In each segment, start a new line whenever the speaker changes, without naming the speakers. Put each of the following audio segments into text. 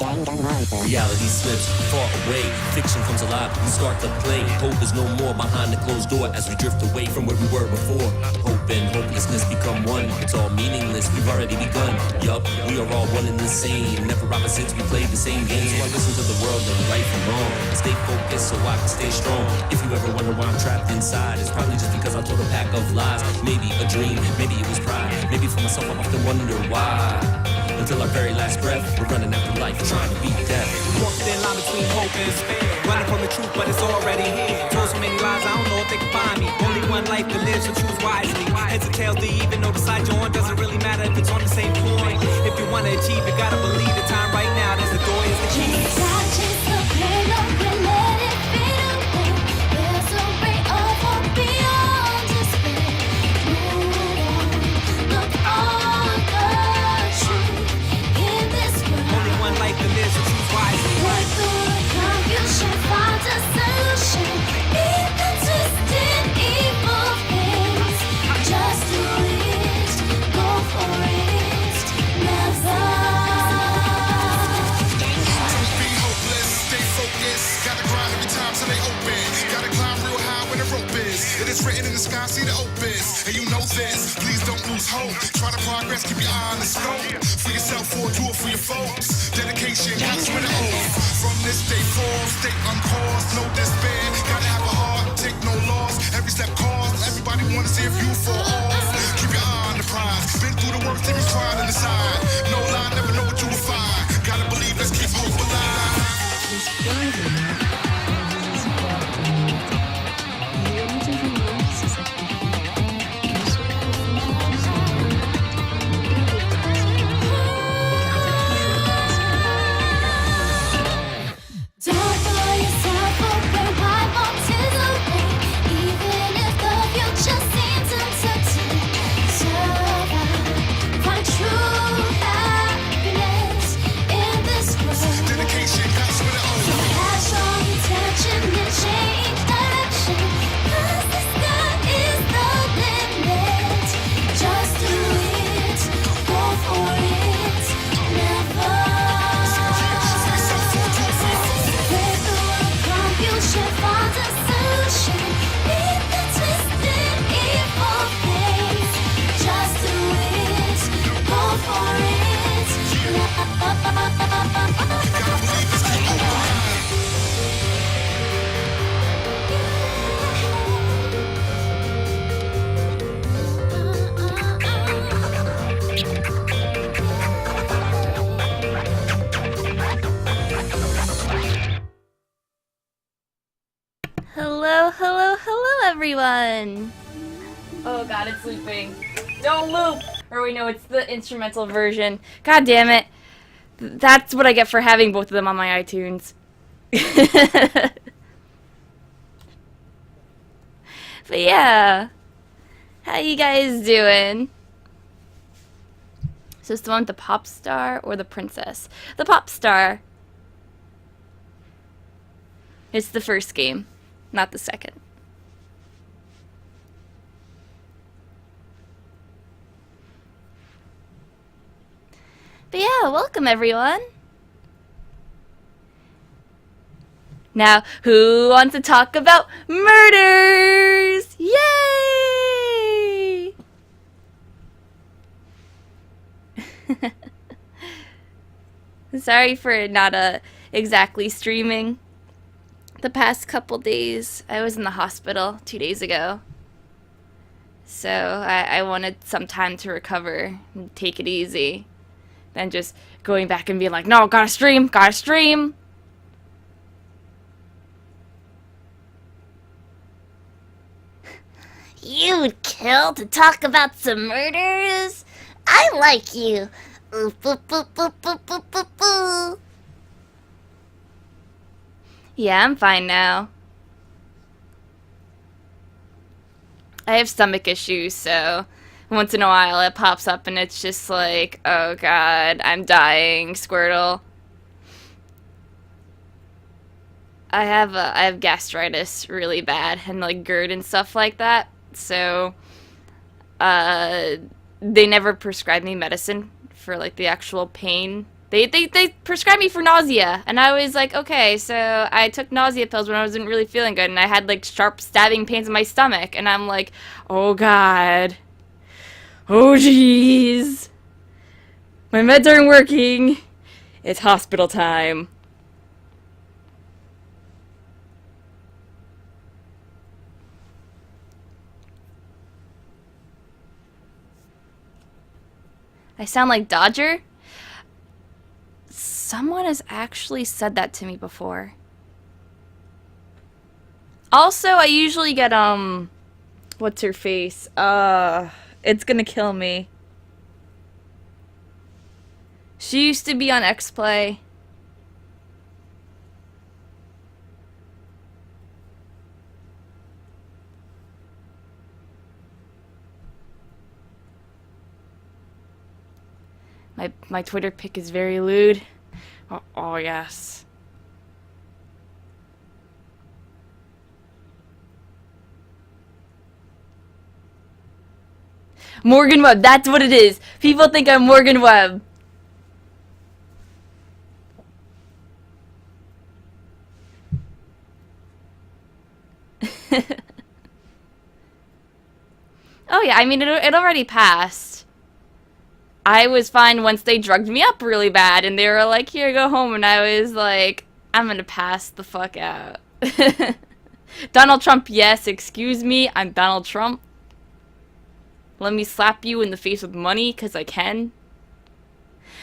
Reality slips far away, fiction comes alive, we start to play. Hope is no more behind the closed door as we drift away from where we were before. Hope and hopelessness become one, it's all meaningless, we've already begun. Yup, we are all one and the same, never opposites, we play the same game. So I listen to the world and right from wrong, stay focused so I can stay strong. If you ever wonder why I'm trapped inside, it's probably just because I told a pack of lies. Maybe a dream, maybe it was pride, maybe for myself I often wonder why. Until our very last breath, we're running after life, trying to beat death.
Walking in line between hope and despair, running from the truth, but it's already here. Told so many lies, I don't know if they can find me. Only one life to live, so choose wisely. Heads or tails, do you even know the side you're on? Doesn't really matter if it's on the same point. If you wanna achieve, you gotta believe the time right now. There's the door, is the key.
It's written in the sky, see the opens. And you know this, please don't lose hope. Try to progress, keep your eye on the scope. For yourself or do it for your folks. Dedication, comes with an oath. From this day forth, stay uncaused, no despair. Gotta have a heart, take no loss. Every step costs, everybody wanna see if you fall off. Keep your eye on the prize. Been through the worst, even crying on the side. No lie, never know what you will find. Gotta believe, let's keep hope alive.
Everyone! Oh god, it's looping. Don't loop! Or we know it's the instrumental version. God damn it. That's what I get for having both of them on my iTunes. But yeah. How you guys doing? So it's the one with the pop star or the princess? The pop star. It's the first game, not the second. But yeah, welcome everyone. Now, who wants to talk about murders? Yay! Sorry for not exactly streaming the past couple days. I was in the hospital 2 days ago. So I wanted some time to recover and take it easy. Than just going back and being like, no, gotta stream, gotta stream.
You would kill to talk about some murders? I like you. Ooh, boo, boo, boo, boo, boo, boo, boo.
Yeah, I'm fine now. I have stomach issues, so once in a while it pops up and it's just like, oh god, I'm dying, Squirtle. I have gastritis really bad and like GERD and stuff like that. So they never prescribed me medicine for like the actual pain They prescribed me for nausea, and I was like, okay, so I took nausea pills when I wasn't really feeling good, and I had like sharp stabbing pains in my stomach, and I'm like, oh god, oh jeez, my meds aren't working, it's hospital time. I sound like Dodger? Someone has actually said that to me before. Also, I usually get, what's her face? It's gonna kill me. She used to be on X-Play. My Twitter pic is very lewd. Oh yes. Morgan Webb, that's what it is. People think I'm Morgan Webb. Oh yeah, I mean it already passed. I was fine once they drugged me up really bad and they were like, here, go home, and I was like, I'm gonna pass the fuck out. Donald Trump, yes, excuse me, I'm Donald Trump. Let me slap you in the face with money, 'cause I can.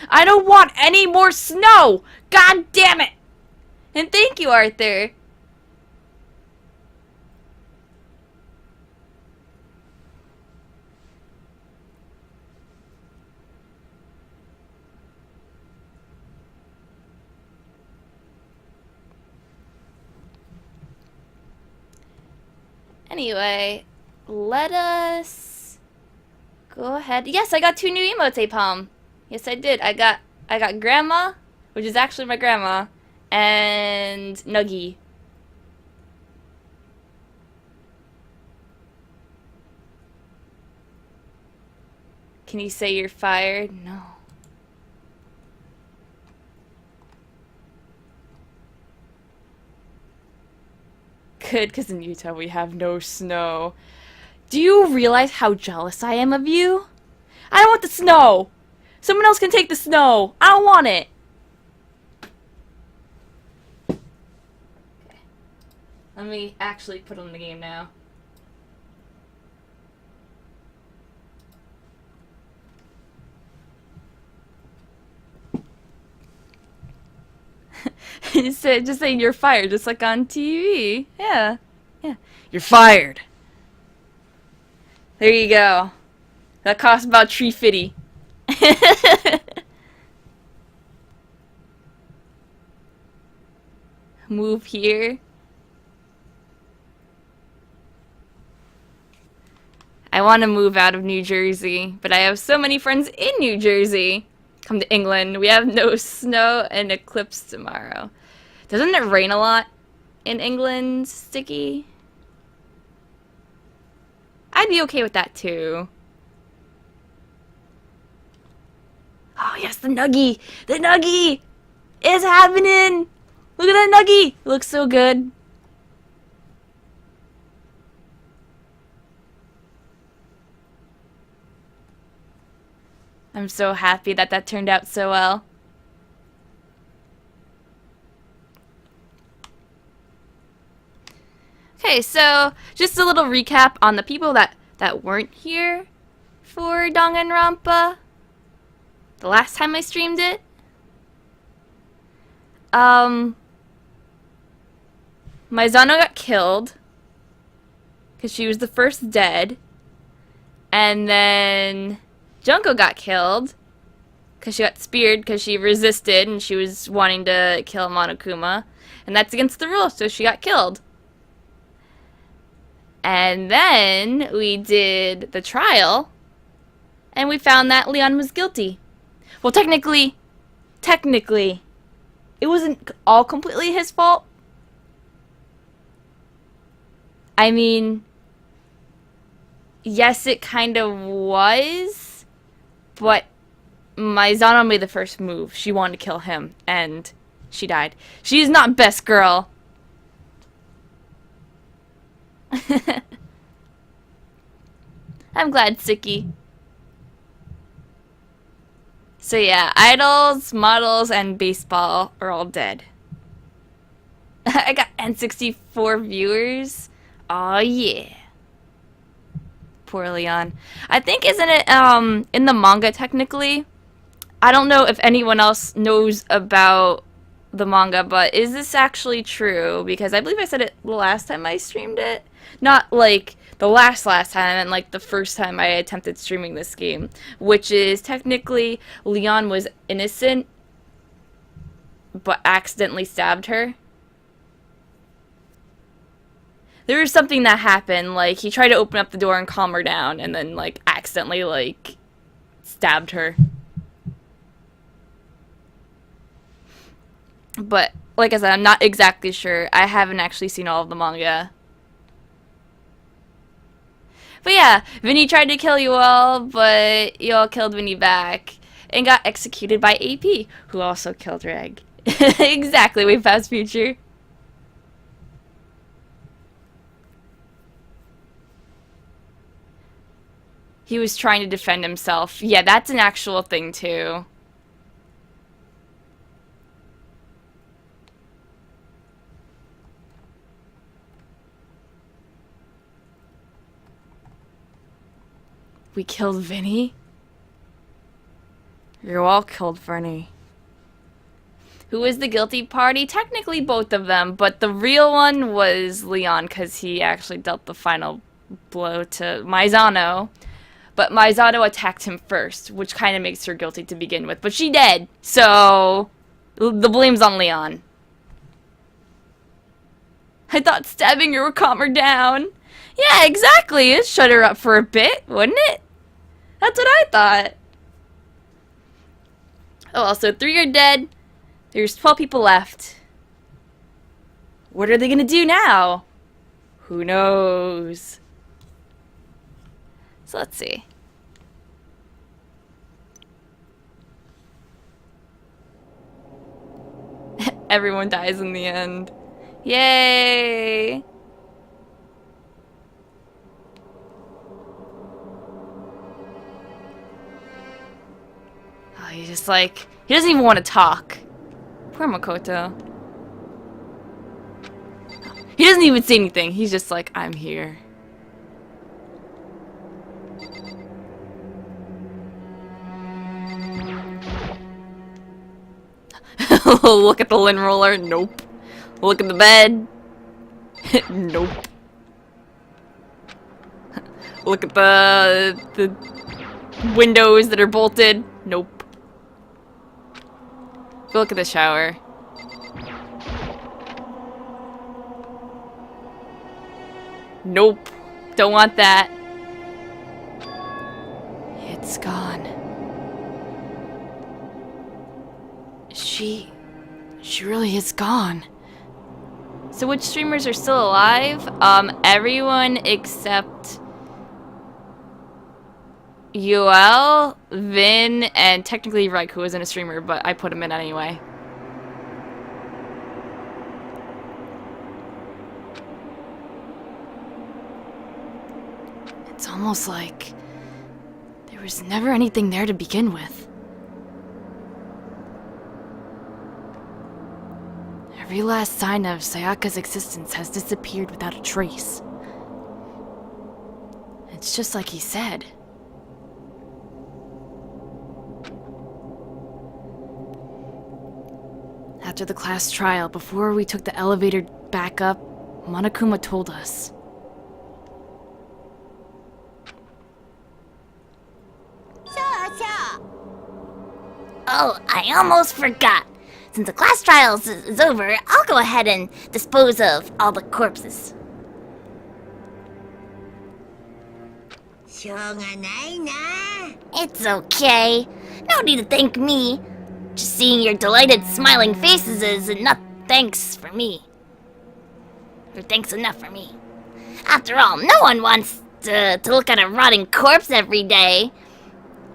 I don't want any more snow! God damn it! And thank you, Arthur. Anyway, let us go ahead. Yes, I got 2 new emotes, Palm. Yes, I did. I got Grandma, which is actually my grandma, and Nuggy. Can you say you're fired? No. Good, because in Utah we have no snow. Do you realize how jealous I am of you? I don't want the snow! Someone else can take the snow! I don't want it! Okay. Let me actually put on the game now. Just saying you're fired, just like on TV. Yeah. Yeah. You're fired. There you go. That cost about $3.50. Move here. I want to move out of New Jersey, but I have so many friends in New Jersey. Come to England. We have no snow and eclipse tomorrow. Doesn't it rain a lot in England, Sticky? I'd be okay with that too. Oh yes, the Nuggy! The Nuggy! It's happening! Look at that Nuggy! It looks so good. I'm so happy that that turned out so well. Okay, so just a little recap on the people that weren't here for Danganronpa the last time I streamed it. Maizano got killed because she was the first dead, and then Junko got killed because she got speared because she resisted and she was wanting to kill Monokuma, and that's against the rules, so she got killed. And then we did the trial, and we found that Leon was guilty. Well, technically, it wasn't all completely his fault. I mean, yes, it kind of was, but Maizano made the first move. She wanted to kill him, and she died. She's not best girl. I'm glad, Suki. So yeah, idols, models, and baseball are all dead. I got N64 viewers. Oh yeah. Poor Leon. I think, isn't it in the manga technically? I don't know if anyone else knows about the manga, but is this actually true? Because I believe I said it the last time I streamed it. Not like the last time, and like the first time I attempted streaming this game, which is technically Leon was innocent but accidentally stabbed her. There was something that happened, like he tried to open up the door and calm her down and then like accidentally like stabbed her. But like I said, I'm not exactly sure. I haven't actually seen all of the manga. But yeah, Vinny tried to kill you all, but you all killed Vinny back and got executed by AP, who also killed Reg. Exactly, way past future. He was trying to defend himself. Yeah, that's an actual thing too. We killed Vinny? You all killed Vinny. Who was the guilty party? Technically both of them, but the real one was Leon, because he actually dealt the final blow to Maizano. But Maizano attacked him first, which kind of makes her guilty to begin with. But she dead, so the blame's on Leon. I thought stabbing her would calm her down. Yeah, exactly. It shut her up for a bit, wouldn't it? That's what I thought. Oh, well, so 3 are dead. There's 12 people left. What are they gonna do now? Who knows? So let's see. Everyone dies in the end. Yay! Oh, he's just like, he doesn't even want to talk. Poor Makoto. He doesn't even say anything. He's just like, I'm here. Look at the lint roller. Nope. Look at the bed. Nope. Look at the windows that are bolted. Nope. Go look at the shower. Nope. Don't want that. It's gone. She really is gone. So which streamers are still alive? Everyone except UL, Vin, and technically Reik, who isn't a streamer, but I put him in anyway. It's almost like there was never anything there to begin with. Every last sign of Sayaka's existence has disappeared without a trace. It's just like he said. After the class trial, before we took the elevator back up, Monokuma told us.
Oh, I almost forgot. Since the class trials is over, I'll go ahead and dispose of all the corpses. It's okay. No need to thank me. Just seeing your delighted, smiling faces is enough thanks for me. Or thanks enough for me. After all, no one wants to look at a rotting corpse every day.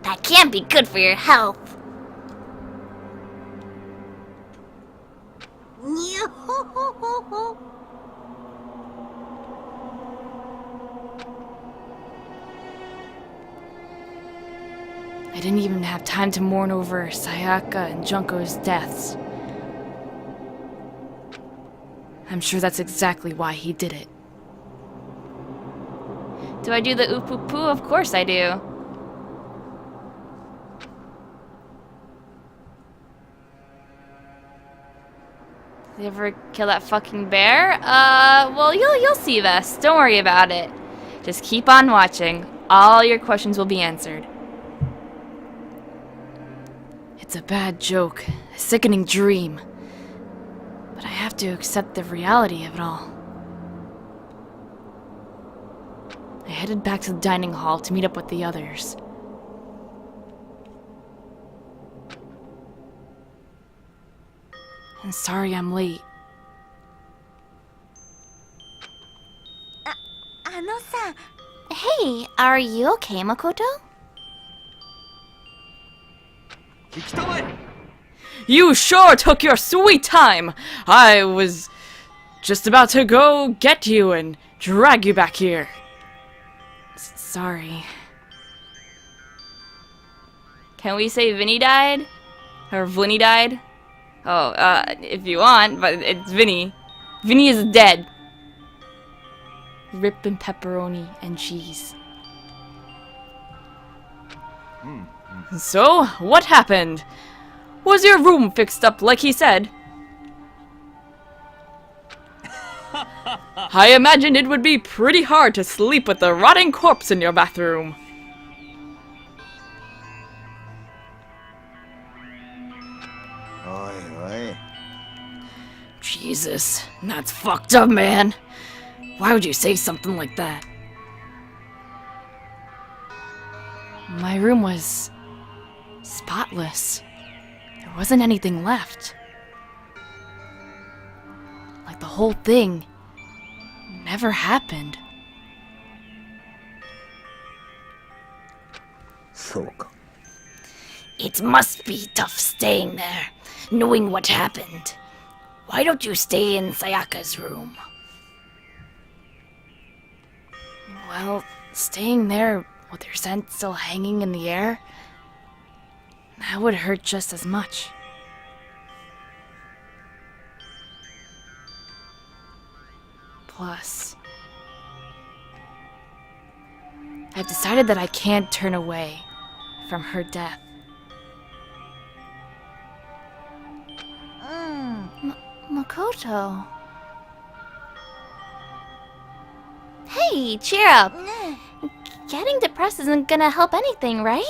That can't be good for your health.
I didn't even have time to mourn over Sayaka and Junko's deaths. I'm sure that's exactly why he did it. Do I do the oop-oop-poo? Of course I do. Did you ever kill that fucking bear? Well, you'll see, Vess. Don't worry about it. Just keep on watching. All your questions will be answered. It's a bad joke, a sickening dream. But I have to accept the reality of it all. I headed back to the dining hall to meet up with the others. I'm sorry I'm late.
Hey, are you okay, Makoto?
You sure took your sweet time! I was just about to go get you and drag you back here. Sorry. Can we say Vinny died? Or Vinny died? Oh, if you want, but it's Vinny. Vinny is dead. Rip and pepperoni and cheese. So, what happened? Was your room fixed up like he said? I imagined it would be pretty hard to sleep with a rotting corpse in your bathroom. Jesus, that's fucked up, man. Why would you say something like that? My room was spotless. There wasn't anything left. Like the whole thing never happened.
It must be tough staying there, knowing what happened. Why don't you stay in Sayaka's room?
Well, staying there with your scent still hanging in the air, that would hurt just as much. Plus, I've decided that I can't turn away from her death.
Makoto. Hey, cheer up. Getting depressed isn't gonna help anything, right?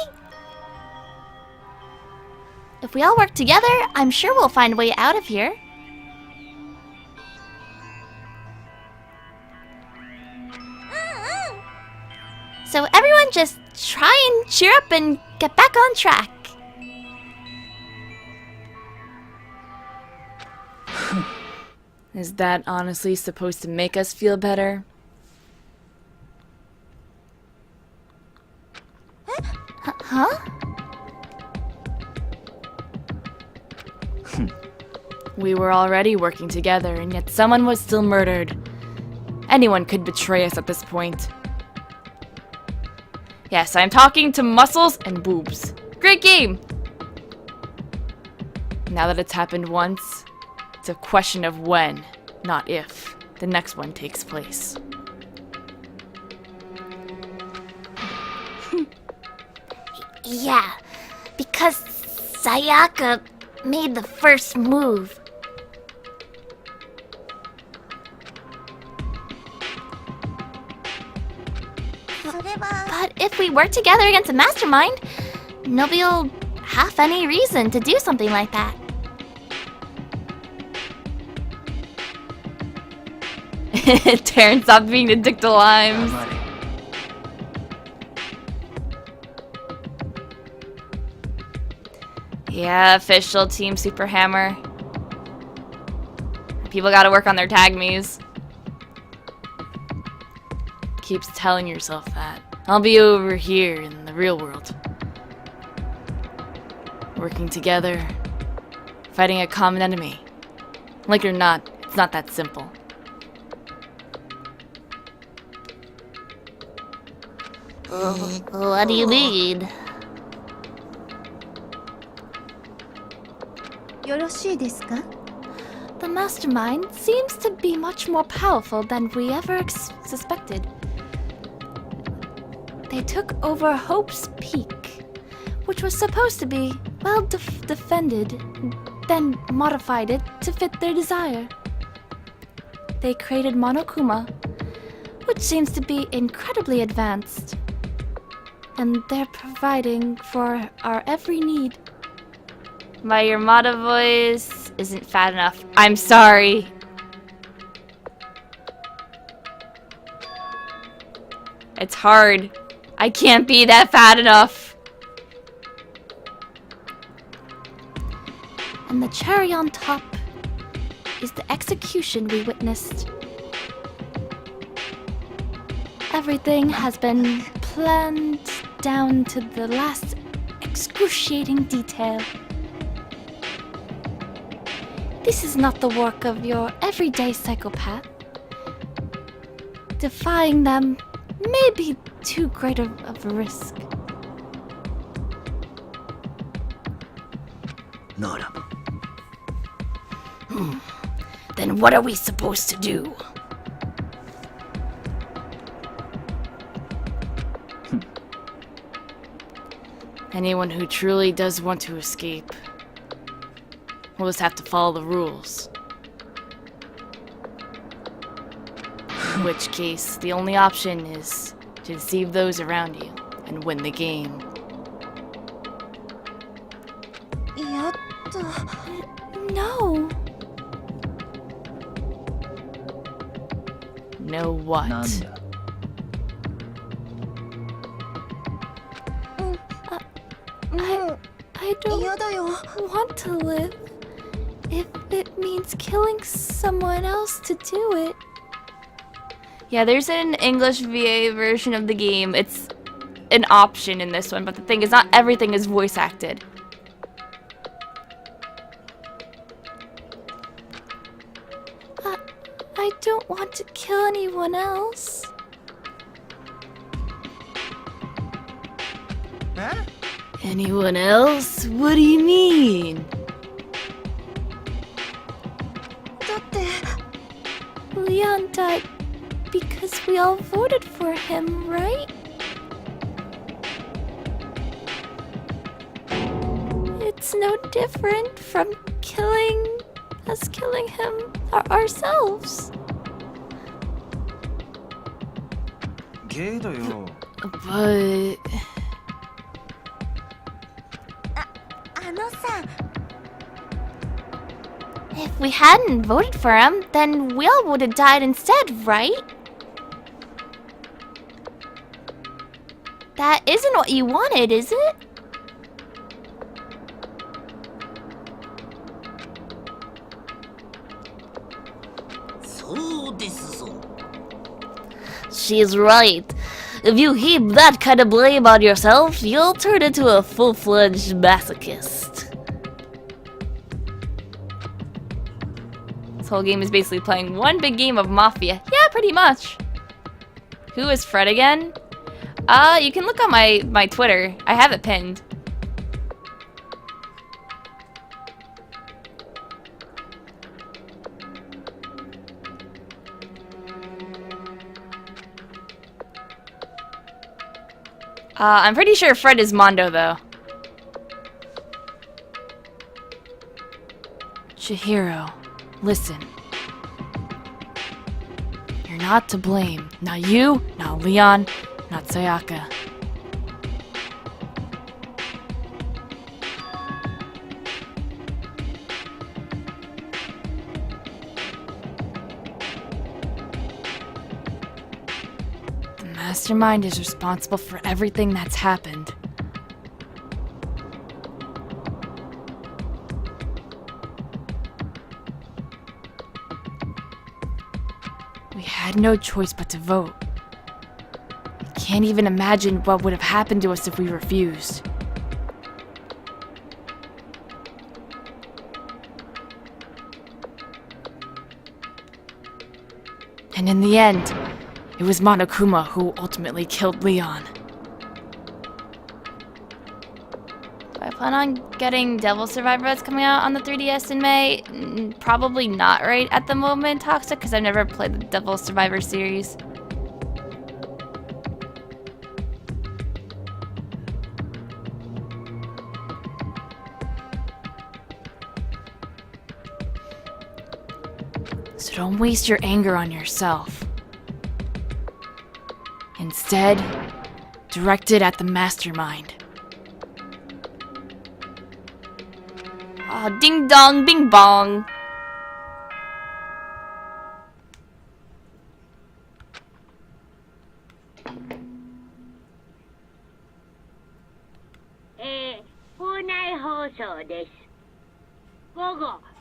If we all work together, I'm sure we'll find a way out of here. So everyone just try and cheer up and get back on track.
Is that honestly supposed to make us feel better?
Huh?
We were already working together, and yet someone was still murdered. Anyone could betray us at this point. Yes, I'm talking to muscles and boobs. Great game! Now that it's happened once, it's a question of when, not if, the next one takes place.
Yeah, because Sayaka made the first move. But if we work together against a mastermind, nobody'll have any reason to do something like that.
Terrence, stop being a dick to limes. Yeah, official Team Super Hammer. People gotta work on their tag me's. Keeps telling yourself that. I'll be over here in the real world. Working together. Fighting a common enemy. Like it or not, it's not that simple.
What do you mean?
よろしいですか?
The mastermind seems to be much more powerful than we ever suspected. They took over Hope's Peak, which was supposed to be well defended, then modified it to fit their desire. They created Monokuma, which seems to be incredibly advanced. And they're providing for our every need. My Yamada voice isn't fat enough. I'm sorry. It's hard. I can't be that fat enough. And the cherry on top is the execution we witnessed. Everything has been planned down to the last excruciating detail. This is not the work of your everyday psychopath. Defying them may be too great of a risk.
Nora.
Then what are we supposed to do?
Anyone who truly does want to escape will just have to follow the rules. In which case, the only option is to deceive those around you and win the game.
やっと
No. No what?
なんだ
I don't
嫌だよ
want to live if it means killing someone else to do it. Yeah, there's an English VA version of the game. It's an option in this one, but the thing is, not everything is voice acted. I don't want to kill anyone else.
Anyone else? What do you mean?
だって
Leon died because we all voted for him, right? It's no different from killing him ourselves.
ゲイだよ
But
あのさ
if we hadn't voted for him, then we all would have died instead, right? That isn't what you wanted, is it?
She's right. If you heap that kind of blame on yourself, you'll turn into a full-fledged masochist.
This whole game is basically playing one big game of Mafia. Yeah, pretty much. Who is Fred again? You can look on my Twitter. I have it pinned. I'm pretty sure Fred is Mondo, though. Chihiro, listen. You're not to blame. Not you, not Leon, not Sayaka. The mastermind is responsible for everything that's happened. We had no choice but to vote. I can't even imagine what would have happened to us if we refused.
And in the end, it was Monokuma who ultimately killed Leon.
Do I plan on getting Devil Survivor that's coming out on the 3DS in May? Probably not right at the moment, Toxic, because I've never played the Devil Survivor series. So don't waste your anger on yourself. Instead, direct it at the mastermind. Oh, ding dong, bing bong.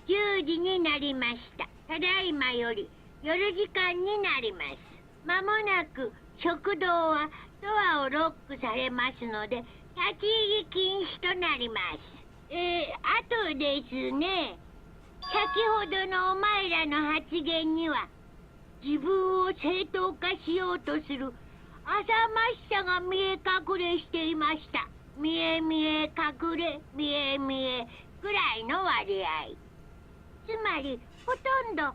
(10時になりました。ただいまより夜時間になります。まもなく食堂はドアをロックされますので、立ち入り禁止となります。あとですね、先ほどのお前らの発言には、自分を正当化しようとする浅ましさが見え隠れしていました。見え見え隠れ、見え見えぐらいの割合。つまり、ほとんど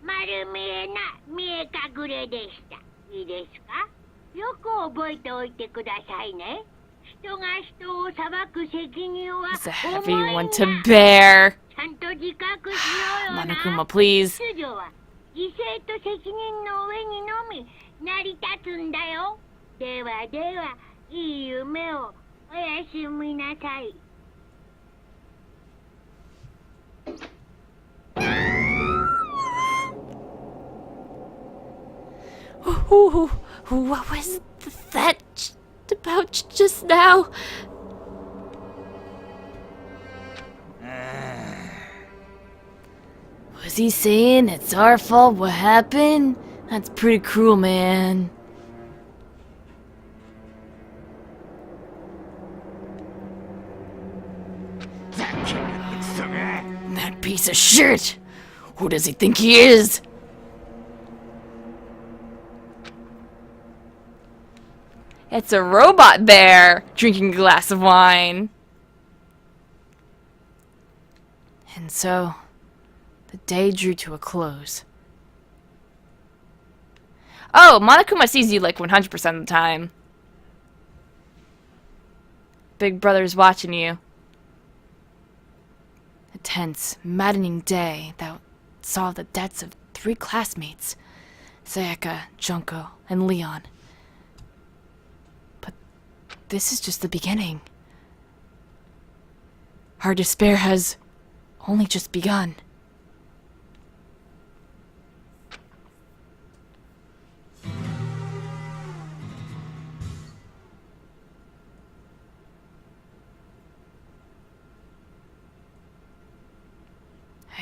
丸見えな見え隠れでした。いいですか？よく覚えておいてくださいね。人が人を裁く責任は
It's a heavy one to bear.
ちゃんと自覚しようよな。
Monokuma, please.
秩序は犠牲と責任の上にのみ成り立つんだよ。ではでは、いい夢をおやすみなさい。
What was that about just now? Was he saying it's our fault what happened? That's pretty cruel, man. That piece of shit! Who does he think he is? It's a robot bear drinking a glass of wine. And so, the day drew to a close. Oh, Monokuma sees you like 100% of the time. Big Brother's watching you. A tense, maddening day that saw the deaths of 3 classmates, Sayaka, Junko, and Leon. But this is just the beginning. Our despair has only just begun.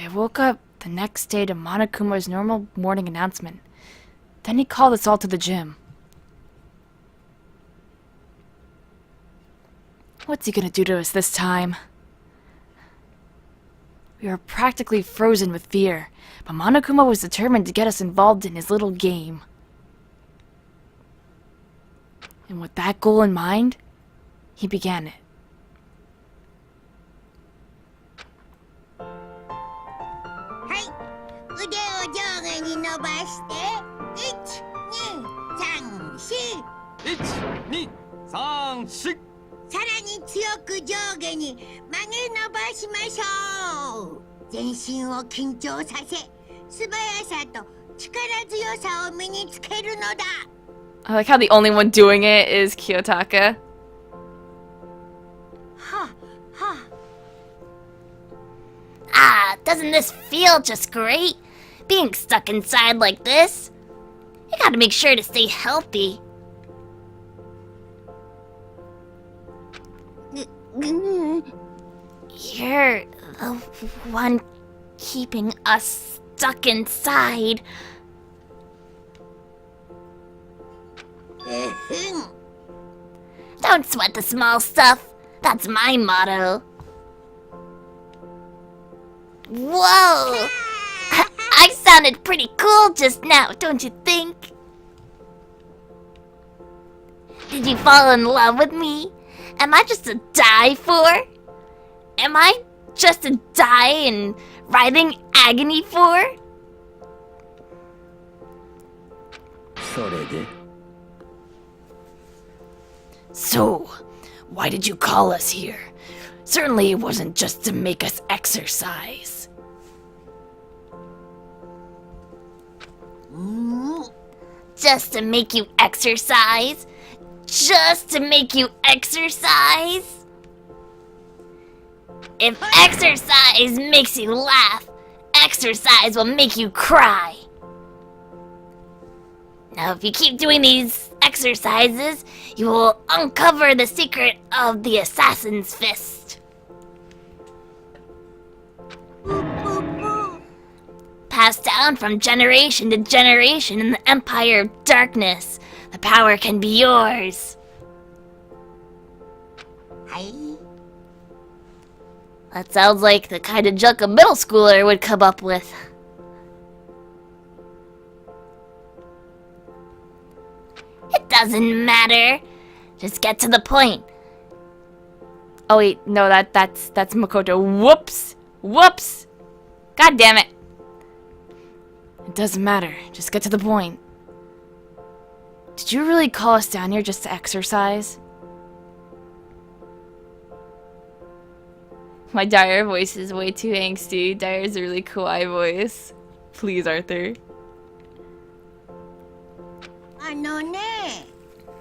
I woke up the next day to Monokuma's normal morning announcement. Then he called us all to the gym. What's he gonna do to us this time? We were practically frozen with fear, but Monokuma was determined to get us involved in his little game. And with that goal in mind, he began it. I like how the only one doing it is Kiyotaka.
Ah, doesn't this feel just great? Being stuck inside like this? You gotta make sure to stay healthy. You're the one keeping us stuck inside. Don't sweat the small stuff. That's my motto. Whoa! I sounded pretty cool just now, don't you think? Did you fall in love with me? Am I just to die for? Am I just to die in writhing agony for?
So, why did you call us here? Certainly it wasn't just to make us exercise.
Just to make you exercise? Just to make you exercise? If exercise makes you laugh, exercise will make you cry. Now, if you keep doing these exercises, you will uncover the secret of the assassin's fist. Passed down from generation to generation in the Empire of Darkness, the power can be yours. That sounds like the kind of junk a middle schooler would come up with. It doesn't matter. Just get to the point.
Oh wait, no, that's Makoto. Whoops! Whoops! God damn it.
It doesn't matter. Just get to the point. Did you really call us down here just to exercise?
My Dire voice is way too angsty. Dire's a really kawaii voice. Please, Arthur.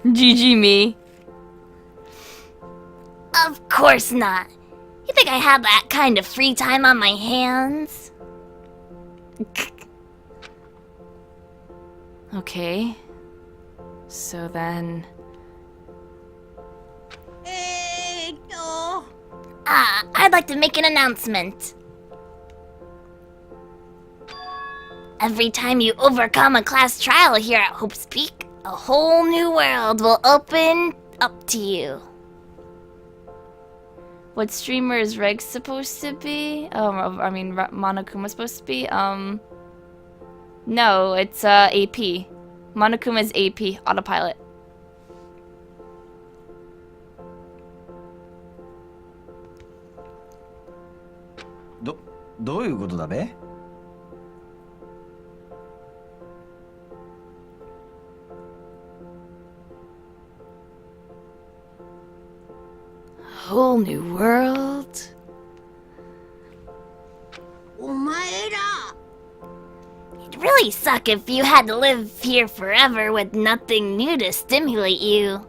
GG me.
Of course not. You think I have that kind of free time on my hands?
Okay. So then...
I'd like to make an announcement. Every time you overcome a class trial here at Hope's Peak, a whole new world will open up to you.
What streamer is Reg supposed to be? I mean, Monokuma supposed to be? No, it's AP. Monokuma's AP, autopilot.
どういうことだべ?
Whole new world?
It'd really suck if you had to live here forever with nothing new to stimulate you.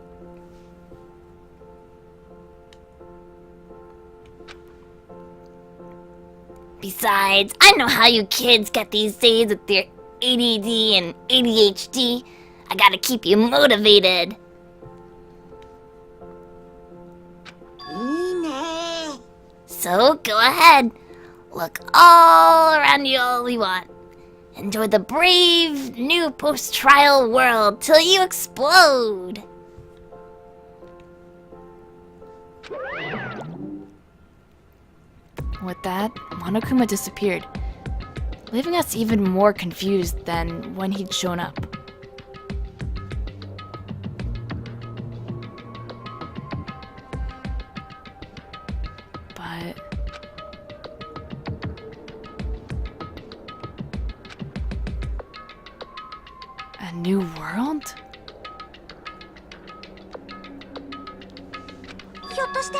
Besides, I know how you kids get these days with your ADD and ADHD. I gotta keep you motivated. So go ahead. Look all around you all you want. Enjoy the brave new post-trial world till you explode.
With that, Monokuma disappeared, leaving us even more confused than when he'd shown up. But... a new world?
ひょっとして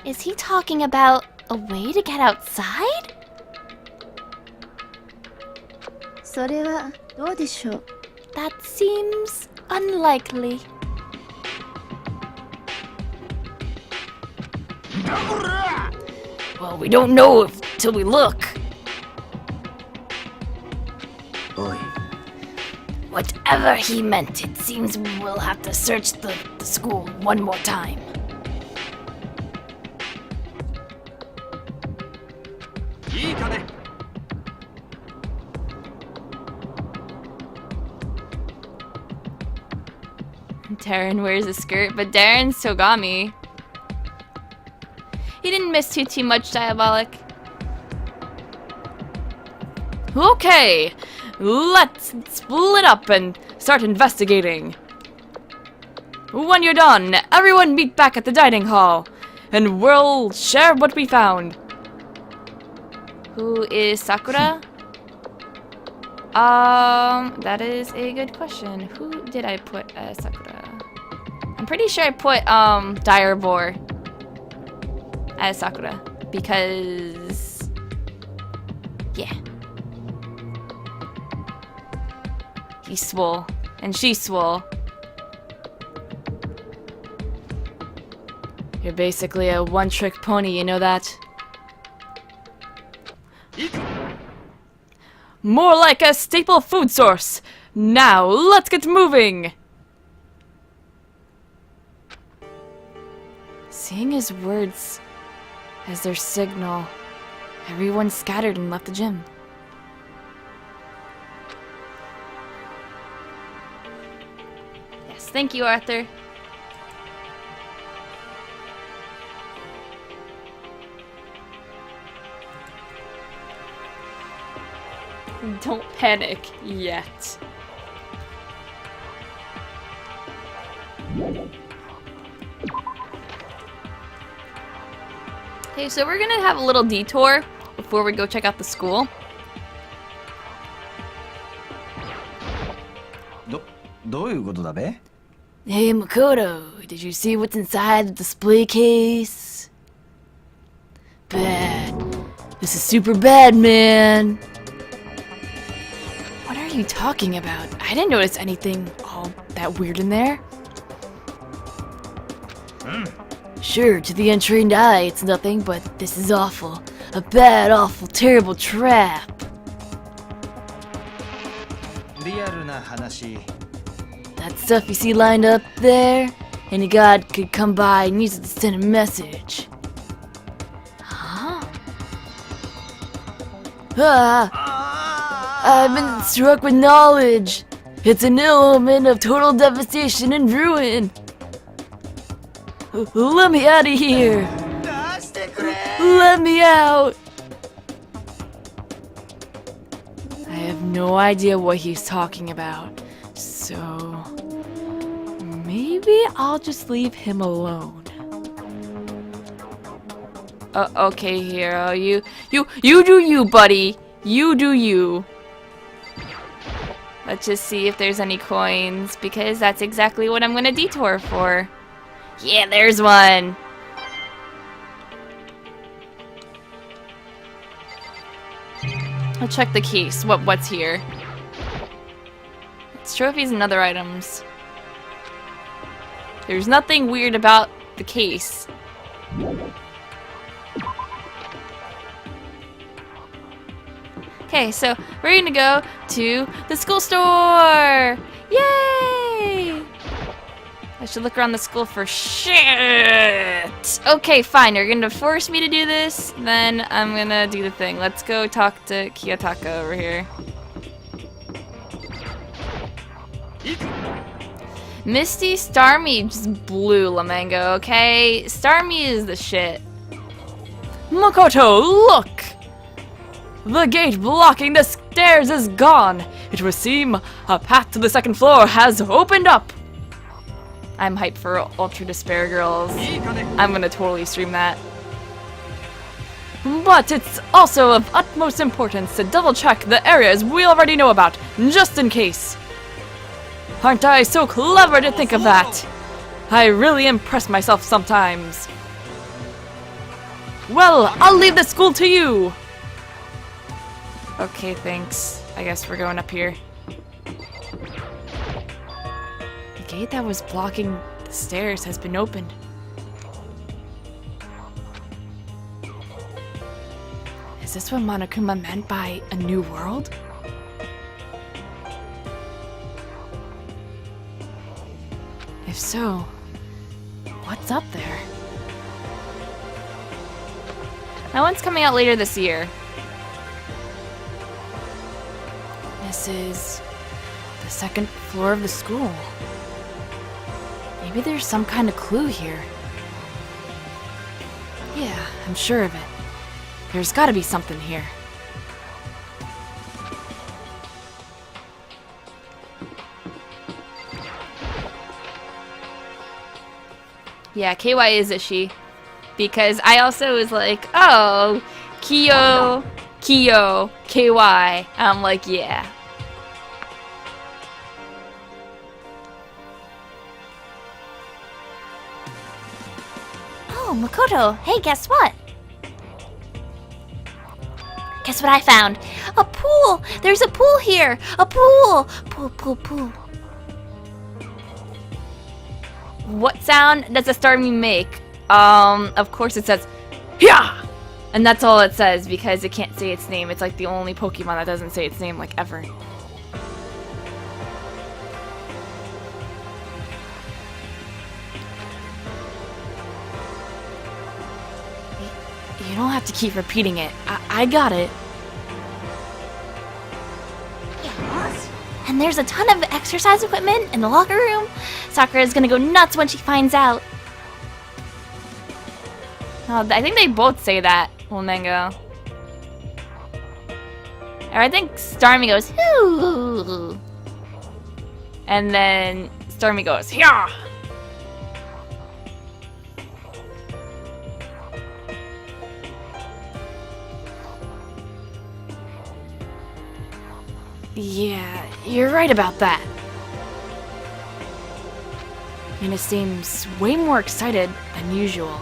Is he talking about a way to get outside?
それはどうでしょう
That seems unlikely.
Well, we don't know till we look. Whatever he meant, it seems we'll have to search the school one more time.
Darren wears a skirt, but Darren's Togami. He didn't miss too much, Diabolic.
Okay, let's split up and start investigating. When you're done, everyone meet back at the dining hall, and we'll share what we found.
Who is Sakura? That is a good question. Who did I put as Sakura? I'm pretty sure I put, Direboar as Sakura. Because... yeah. He's swole. And she's swole.
You're basically a one-trick pony, you know that? More like a staple food source! Now, let's get moving! Seeing his words as their signal, everyone scattered and left the gym.
Yes, thank you, Arthur. Don't panic yet. Okay, so we're gonna have a little detour before we go check out the school.
どういうことだべ?
Hey Makoto, did you see what's inside the display case? Bad. This is super bad, man. What are you talking about? I didn't notice anything all that weird in there. Sure, to the untrained eye, it's nothing, but this is awful. A bad, awful, terrible trap.
リアルな話.
That stuff you see lined up there, any god could come by and use it to send a message. Huh? I've been struck with knowledge. It's an element of total devastation and ruin. Let me out of here. Let me out. I have no idea what he's talking about, so maybe I'll just leave him alone.
Okay, Hiro, you do you, buddy. You do you. Let's just see if there's any coins, because that's exactly what I'm gonna detour for. Yeah, there's one. I'll check the case. What's here? It's trophies and other items. There's nothing weird about the case. Okay, so we're gonna go to the school store! Yay! I should look around the school for shit! Okay, fine, you're gonna force me to do this, then I'm gonna do the thing. Let's go talk to Kiyotaka over here. Misty, Starmie just blew Lamango, okay? Starmie is the shit.
Makoto, look! The gate blocking the stairs is gone. It would seem a path to the second floor has opened up.
I'm hyped for Ultra Despair Girls. I'm gonna totally stream that.
But it's also of utmost importance to double check the areas we already know about, just in case. Aren't I so clever to think of that? I really impress myself sometimes. Well, I'll leave the school to you.
Okay, thanks. I guess we're going up here.
The gate that was blocking the stairs has been opened. Is this what Monokuma meant by a new world? If so, what's up there?
That one's coming out later this year.
This is the second floor of the school. Maybe there's some kind of clue here. Yeah, I'm sure of it. There's gotta be something here.
Yeah, KY is a she. Because I also was like, oh, Kyo, KY. I'm like, yeah.
Oh, Makoto, hey, guess what? Guess what I found? A pool! There's a pool here! A pool! Pool.
What sound does a Starmie make? Of course it says, yeah! And that's all it says because it can't say its name. It's like the only Pokemon that doesn't say its name, like, ever. You don't have to keep repeating it. I got it.
And there's a ton of exercise equipment in the locker room. Sakura is gonna go nuts when she finds out.
Oh, I think they both say that, Mango. Or I think Starmie goes, hoo! And then Starmie goes, yeah! Yeah, you're right about that. Mina seems way more excited than usual.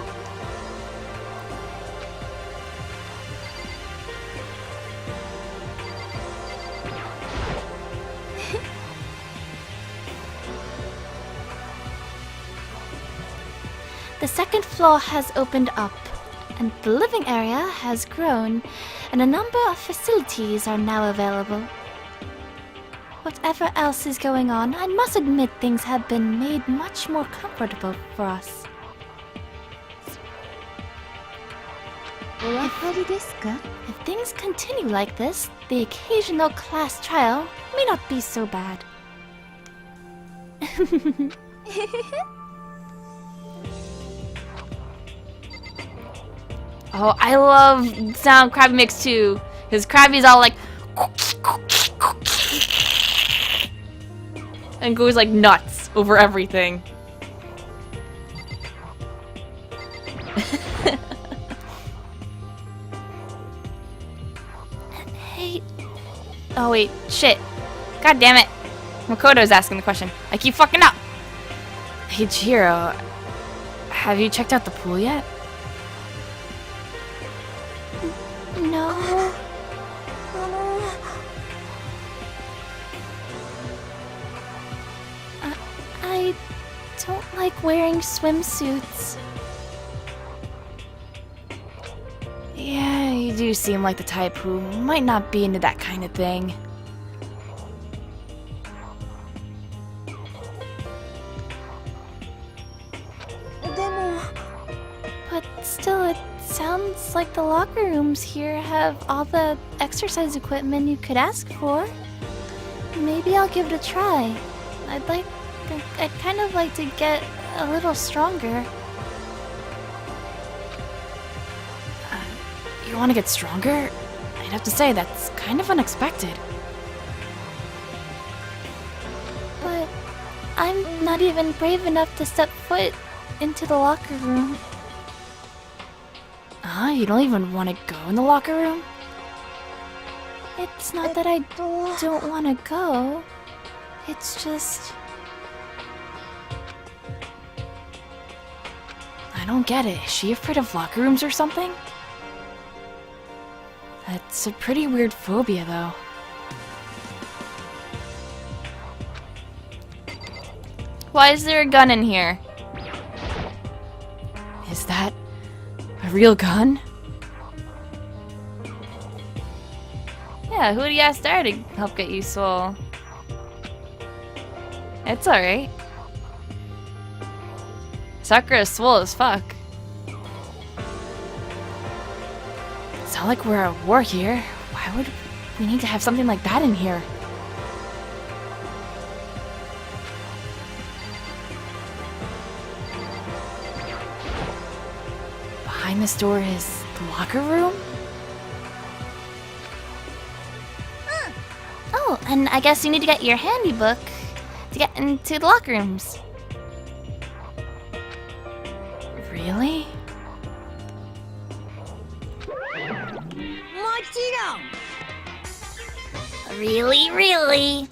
The second floor has opened up, and the living area has grown, and a number of facilities are now available. Whatever else is going on, I must admit things have been made much more comfortable for us. If things continue like this, the occasional class trial may not be so bad.
Oh, I love sound Krabby makes too. Because Krabby's all like... and goes like nuts over everything.
Hey,
Oh wait, shit. God damn it. Makoto's asking the question. I keep fucking up. Hey Chihiro, have you checked out the pool yet?
no. I don't like wearing swimsuits.
Yeah, you do seem like the type who might not be into that kind of thing.
But still, it sounds like the locker rooms here have all the exercise equipment you could ask for. Maybe I'll give it a try. I'd kind of like to get a little stronger.
You want to get stronger? I'd have to say that's kind of unexpected.
But I'm not even brave enough to step foot into the locker room.
You don't even want to go in the locker room?
It's not that I don't want to go. It's just...
I don't get it. Is she afraid of locker rooms or something? That's a pretty weird phobia, though. Why is there a gun in here? Is that a real gun? Yeah, who do you ask there to help get you soul? It's alright. Sakura's swole as fuck. It's not like we're at war here. Why would we need to have something like that in here? Behind this door is the locker room?
Oh, and I guess you need to get your handy book to get into the locker rooms.
Really?
Really, really.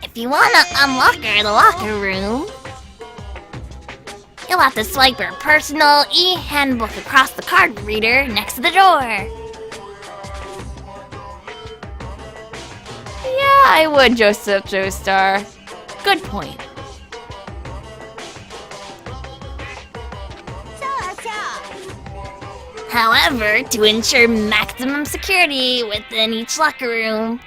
If you wanna unlock her in the locker room, you'll have to swipe her personal e-handbook across the card reader next to the door.
Yeah, I would, Joseph Joestar. Good point.
However, to ensure maximum security within each locker room,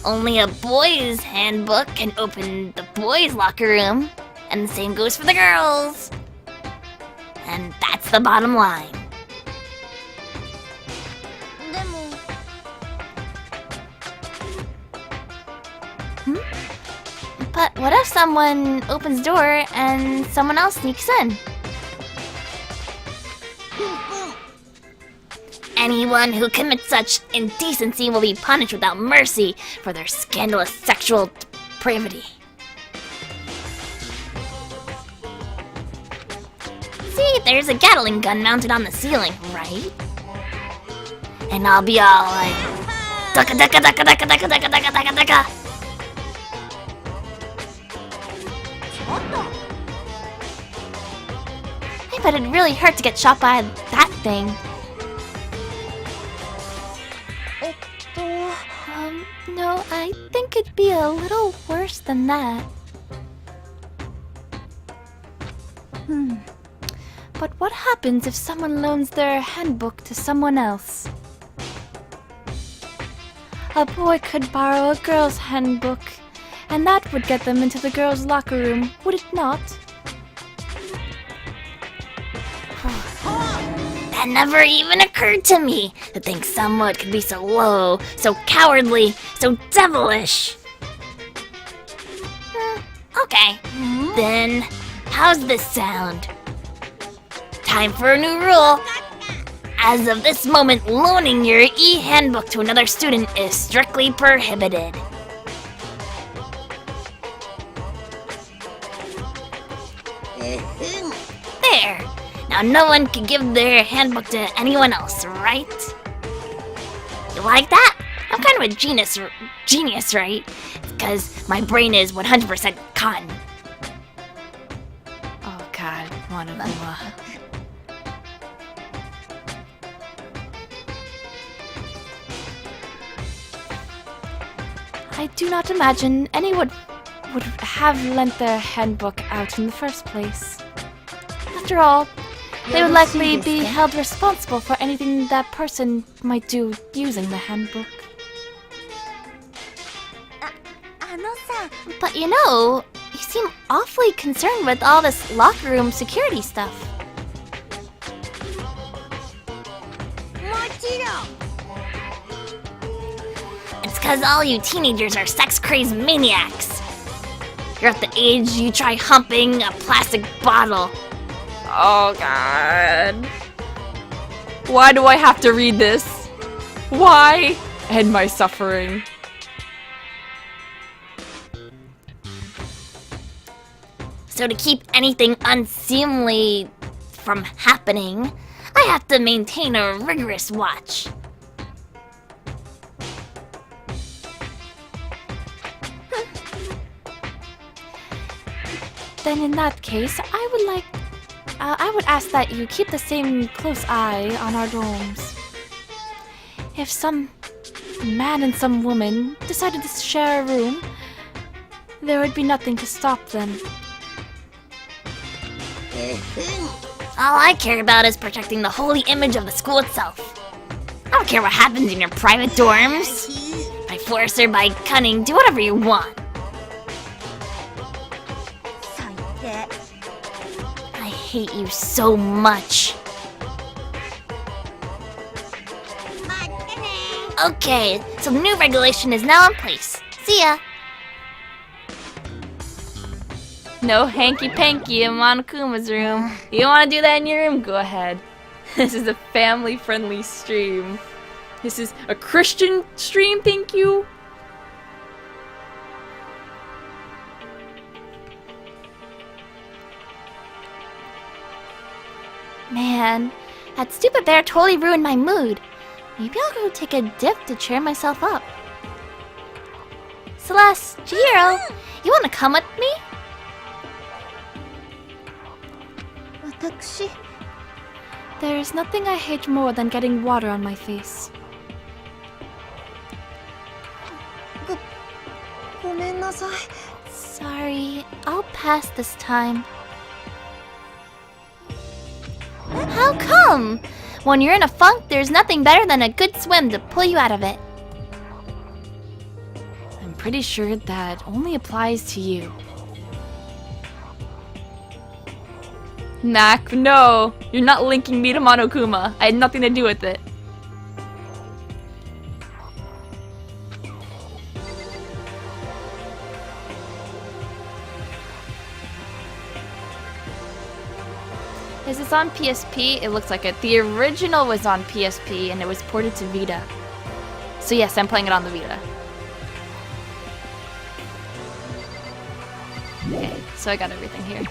only a boys' handbook can open the boys' locker room, and the same goes for the girls. And that's the bottom line. But what if someone opens the door and someone else sneaks in? Anyone who commits such indecency will be punished without mercy for their scandalous sexual depravity. See, there's a Gatling gun mounted on the ceiling, right? And I'll be all like, ducka ducka ducka ducka ducka ducka ducka ducka ducka. I bet it'd really hurt to get shot by that thing. No, I think it'd be a little worse than that. But what happens if someone loans their handbook to someone else? A boy could borrow a girl's handbook, and that would get them into the girls' locker room, would it not? That never even occurred to me, to think someone could be so low, so cowardly, so devilish. Okay, then how's this sound? Time for a new rule. As of this moment, loaning your e-handbook to another student is strictly prohibited. There. Now no one can give their handbook to anyone else, right? You like that? I'm kind of a genius, right? Because my brain is 100% cotton.
Oh god, one of them. I do not imagine anyone would have lent their handbook out in the first place. After all, they would likely be held responsible for anything that person might do using the handbook.
But you know, you seem awfully concerned with all this locker room security stuff. It's cause all you teenagers are sex-crazed maniacs. You're at the age you try humping a plastic bottle.
Oh god. Why do I have to read this? Why? And my suffering.
So to keep anything unseemly from happening, I have to maintain a rigorous watch.
Then in that case, I would ask that you keep the same close eye on our dorms. If some man and some woman decided to share a room, there would be nothing to stop them.
All I care about is protecting the holy image of the school itself. I don't care what happens in your private dorms. By force or by cunning, do whatever you want. I hate you so much. Okay, so the new regulation is now in place. See ya.
No hanky-panky in Monokuma's room. You want to do that in your room? Go ahead. This is a family-friendly stream. This is a Christian stream, thank you.
Man, that stupid bear totally ruined my mood. Maybe I'll go take a dip to cheer myself up. Celeste, Chihiro, you wanna come with me?
私
There's nothing I hate more than getting water on my face.
ごめんなさい
Sorry, I'll pass this time. How come? When you're in a funk, there's nothing better than a good swim to pull you out of it.
I'm pretty sure that only applies to you. Mac, no! You're not linking me to Monokuma. I had nothing to do with it. Is this on PSP? It looks like it. The original was on PSP and it was ported to Vita. So yes, I'm playing it on the Vita. Okay, so I got everything here.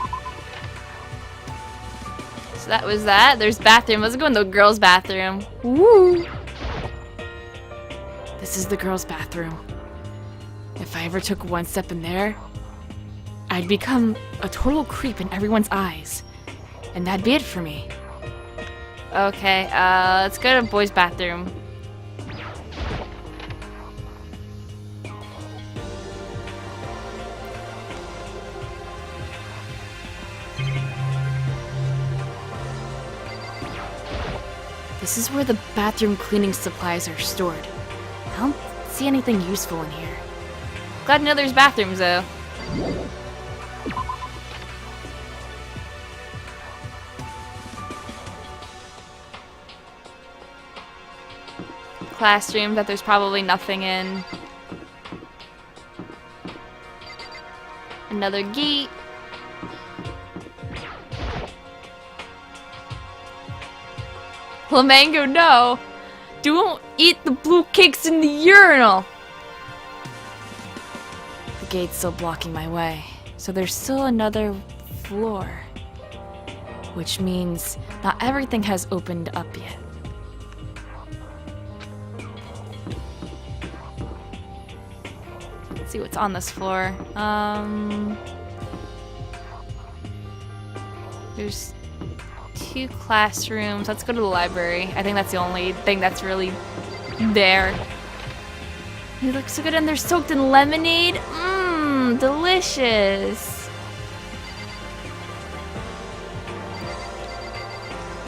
So that was that. There's bathroom. Let's go in the girls' bathroom. Woo! This is the girls' bathroom. If I ever took one step in there, I'd become a total creep in everyone's eyes. And that'd be it for me. Okay, let's go to boys' bathroom. This is where the bathroom cleaning supplies are stored. I don't see anything useful in here. Glad to know there's bathrooms, though. Classroom that there's probably nothing in. Another gate. Flamingo, no! Don't eat the blue cakes in the urinal! The gate's still blocking my way, so there's still another floor. Which means not everything has opened up yet. Let's see what's on this floor. There's 2 classrooms. Let's go to the library. I think that's the only thing that's really there. They look so good and they're soaked in lemonade. Mmm, delicious.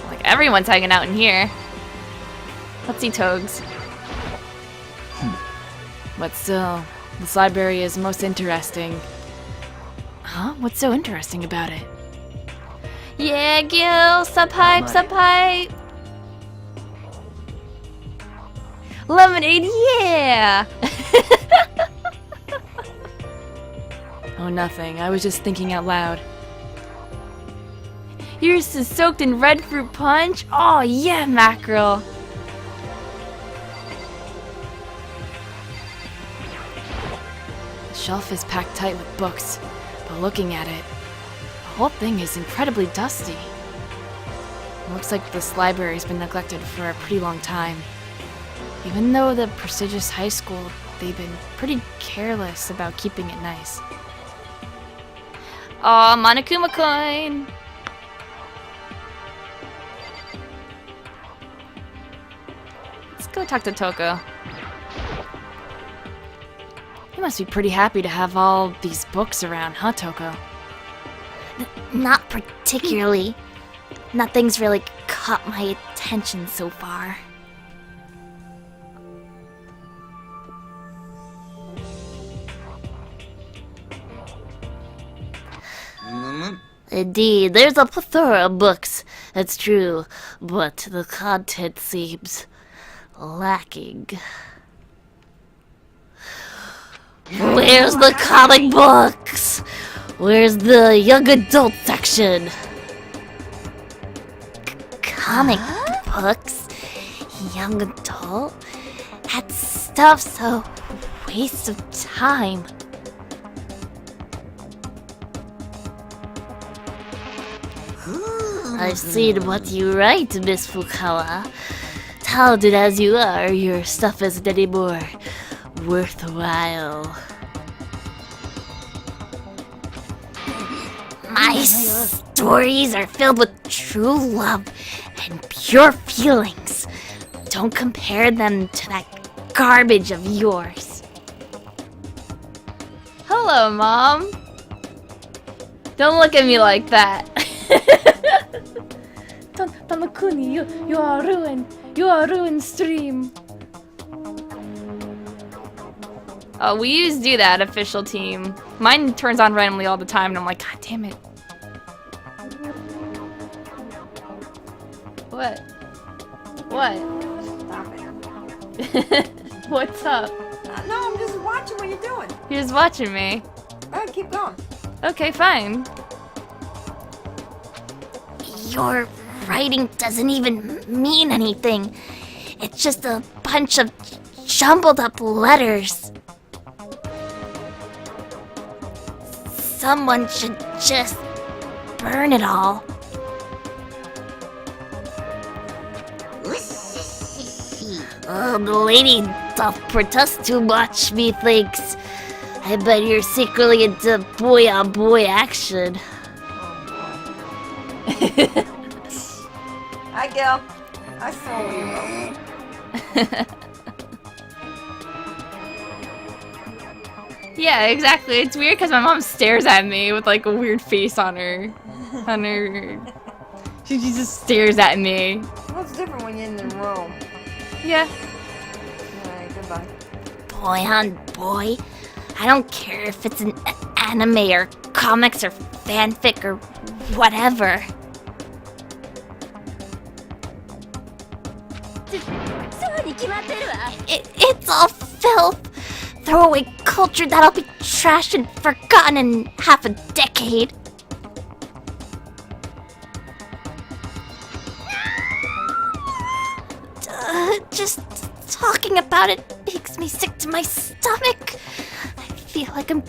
Like everyone's hanging out in here. Let's see Togs. But still, this library is most interesting. Huh? What's so interesting about it? Yeah, Gil! Sub-hype, sub-hype! Lemonade, yeah! Oh, nothing. I was just thinking out loud. Yours is soaked in red fruit punch? Oh, yeah, mackerel! The shelf is packed tight with books, but looking at it, the whole thing is incredibly dusty. It looks like this library's been neglected for a pretty long time. Even though the prestigious high school, they've been pretty careless about keeping it nice. Aw, Monokuma coin! Let's go talk to Toko. You must be pretty happy to have all these books around, huh, Toko?
Not particularly. Nothing's really caught my attention so far. Indeed, there's a plethora of books, that's true, but the content seems lacking. Where's the comic books? Where's the young adult section? Comic books? Young adult? That stuff's a waste of time. I've seen what you write, Miss Fukawa. Talented as you are, your stuff isn't any more worthwhile. My stories are filled with true love and pure feelings. Don't compare them to that garbage of yours.
Hello, Mom. Don't look at me like that. Tamakuni, you are ruined. You are ruined, stream. Oh, we used to do that, official team. Mine turns on randomly all the time, and I'm like, God damn it. What? What?
Stop it.
What's up?
No, I'm just watching what you're doing.
You're just watching me.
Alright, keep going.
Okay, fine.
Your writing doesn't even mean anything. It's just a bunch of jumbled up letters. Someone should just burn it all. Oh, the lady doth protest too much, methinks. I bet you're secretly into boy-on-boy action.
Hi, Gil. I saw what you wrote.
Yeah, exactly. It's weird because my mom stares at me with like a weird face on her. She just stares at me.
What's different when you're in the room?
Yeah.
Alright, goodbye.
Boy on boy? I don't care if it's an anime or comics or fanfic or whatever. It's all filth. Throwaway culture that'll be trashed and forgotten in half a decade. Just talking about it makes me sick to my stomach. I feel like I'm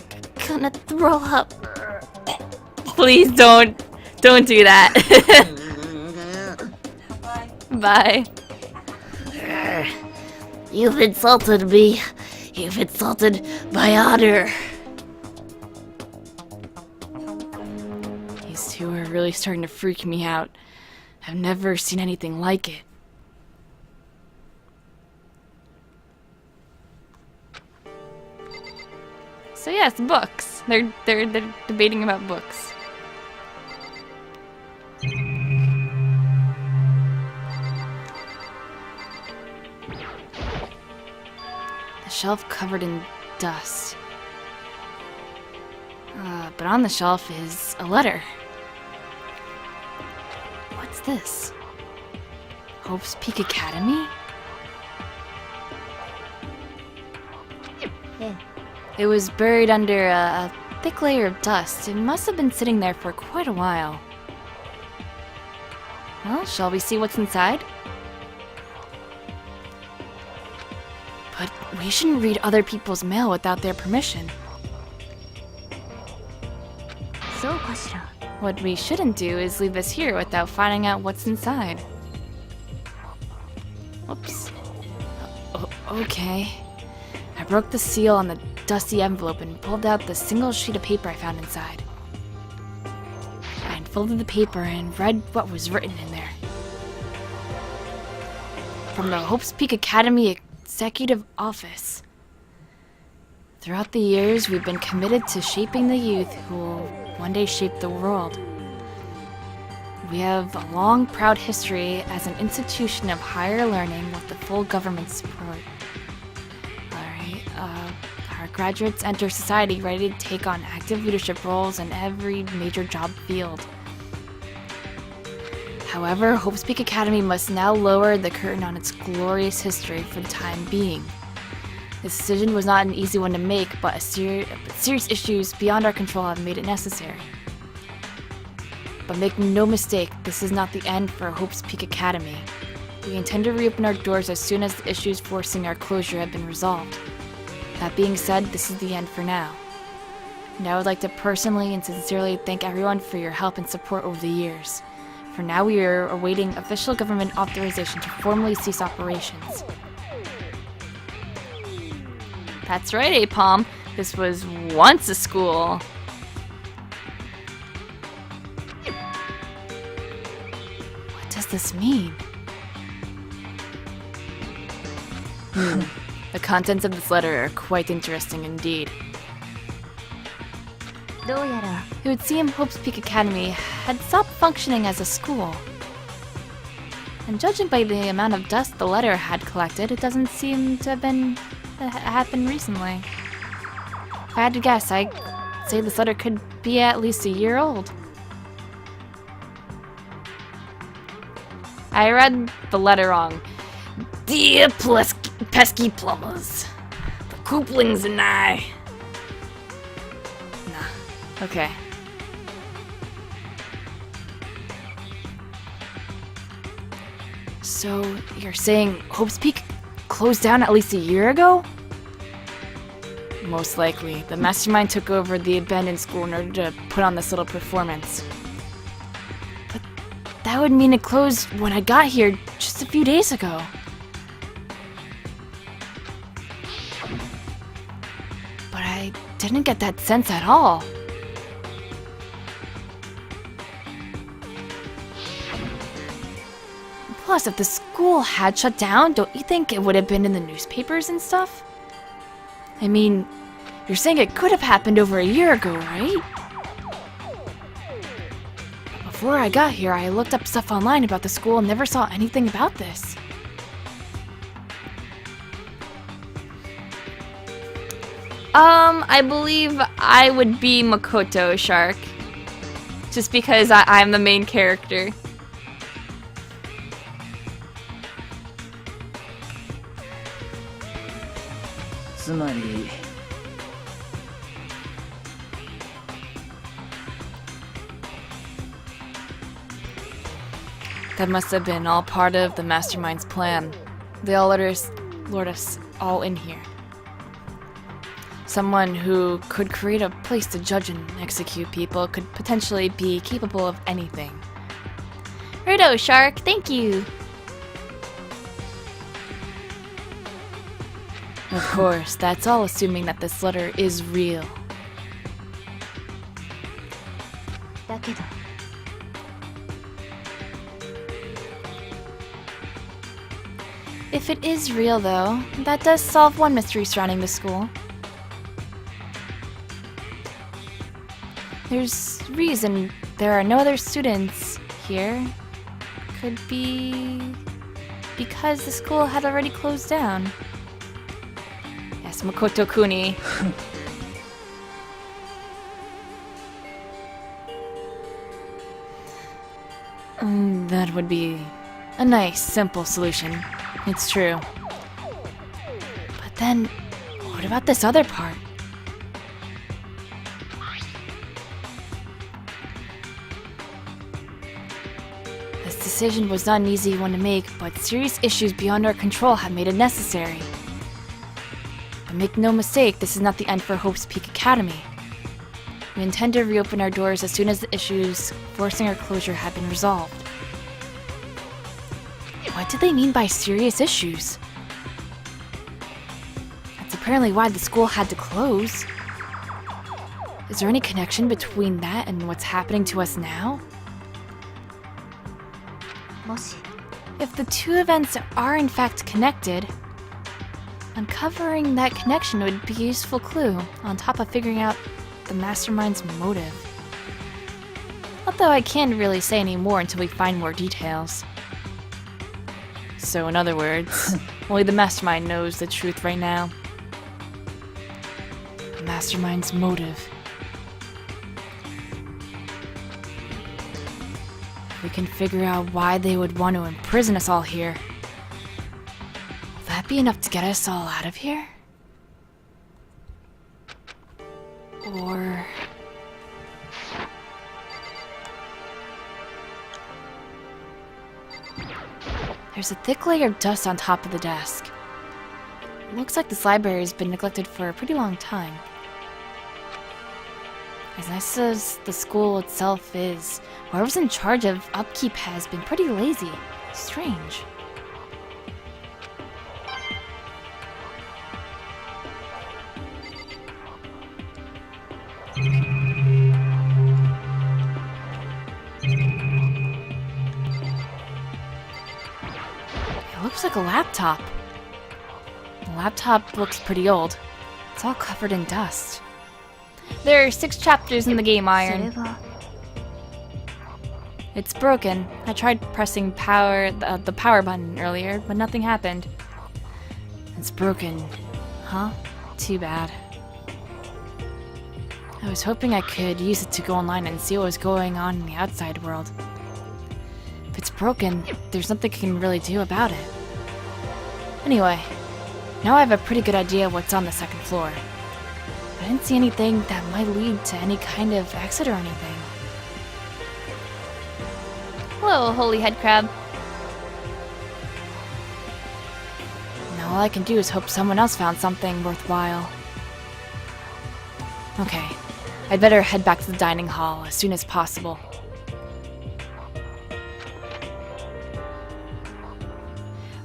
gonna throw up.
Please don't do that. Bye.
You've insulted me. You've insulted my honor.
These two are really starting to freak me out. I've never seen anything like it.
So yes, books. They're debating about books.
The shelf covered in dust. But on the shelf is a letter. What's this? Hope's Peak Academy? It was buried under a thick layer of dust. It must have been sitting there for quite a while. Well, shall we see what's inside? But we shouldn't read other people's mail without their permission. What we shouldn't do is leave this here without finding out what's inside. Oops. Okay. I broke the seal on the dusty envelope and pulled out the single sheet of paper I found inside. I unfolded the paper and read what was written in there. From the Hope's Peak Academy Executive Office. Throughout the years, we've been committed to shaping the youth who will one day shape the world. We have a long, proud history as an institution of higher learning with the full government support. Our graduates enter society ready to take on active leadership roles in every major job field. However, Hope's Peak Academy must now lower the curtain on its glorious history for the time being. This decision was not an easy one to make, but serious issues beyond our control have made it necessary. But make no mistake, this is not the end for Hope's Peak Academy. We intend to reopen our doors as soon as the issues forcing our closure have been resolved. That being said, this is the end for now. And I would like to personally and sincerely thank everyone for your help and support over the years. For now, we are awaiting official government authorization to formally cease operations. That's right, Apom. This was once a school. What does this mean? The contents of this letter are quite interesting indeed.
どうやら
It would seem Hope's Peak Academy had stopped functioning as a school. And judging by the amount of dust the letter had collected, it doesn't seem to have happened recently. If I had to guess, I'd say this letter could be at least a year old. I read the letter wrong. Dear pesky plumbers, the Kooplings and I... Nah, okay. So, you're saying Hope's Peak closed down at least a year ago? Most likely. The mastermind took over the abandoned school in order to put on this little performance. But that would mean it closed when I got here just a few days ago. But I didn't get that sense at all. Plus, if the school had shut down, don't you think it would have been in the newspapers and stuff? I mean, you're saying it could have happened over a year ago, right? Before I got here, I looked up stuff online about the school and never saw anything about this.
I believe I would be Makoto Shark. Just because I'm the main character.
つまり
That must have been all part of the mastermind's plan. They all lured us all in here. Someone who could create a place to judge and execute people could potentially be capable of anything.
Righto, Shark, thank you.
Of course, that's all assuming that this letter is real.
だけど
If it is real, though, that does solve one mystery surrounding the school. There's reason there are no other students here. Could be because the school had already closed down. Yes, Makoto Kuni. That would be a nice, simple solution. It's true. But then, what about this other part? This decision was not an easy one to make, but serious issues beyond our control have made it necessary. But make no mistake, this is not the end for Hope's Peak Academy. We intend to reopen our doors as soon as the issues forcing our closure have been resolved. What did they mean by serious issues? That's apparently why the school had to close. Is there any connection between that and what's happening to us now?
もし
If the two events are in fact connected, uncovering that connection would be a useful clue on top of figuring out the mastermind's motive. Although I can't really say any more until we find more details. So in other words, only the mastermind knows the truth right now. The mastermind's motive. If we can figure out why they would want to imprison us all here, will that be enough to get us all out of here? Or... There's a thick layer of dust on top of the desk. It looks like this library has been neglected for a pretty long time.
As nice as the school itself is, whoever's in charge of upkeep has been pretty lazy. Strange. It looks like a laptop. The laptop looks pretty old. It's all covered in dust. There are 6 chapters in the game,
それ
Iron.
は
It's broken. I tried pressing the power button earlier, but nothing happened. It's broken. Huh? Too bad. I was hoping I could use it to go online and see what was going on in the outside world. If it's broken, there's nothing I can really do about it. Anyway, now I have a pretty good idea of what's on the 2nd floor. I didn't see anything that might lead to any kind of exit or anything. Hello, holy head crab. Now all I can do is hope someone else found something worthwhile. Okay, I'd better head back to the dining hall as soon as possible.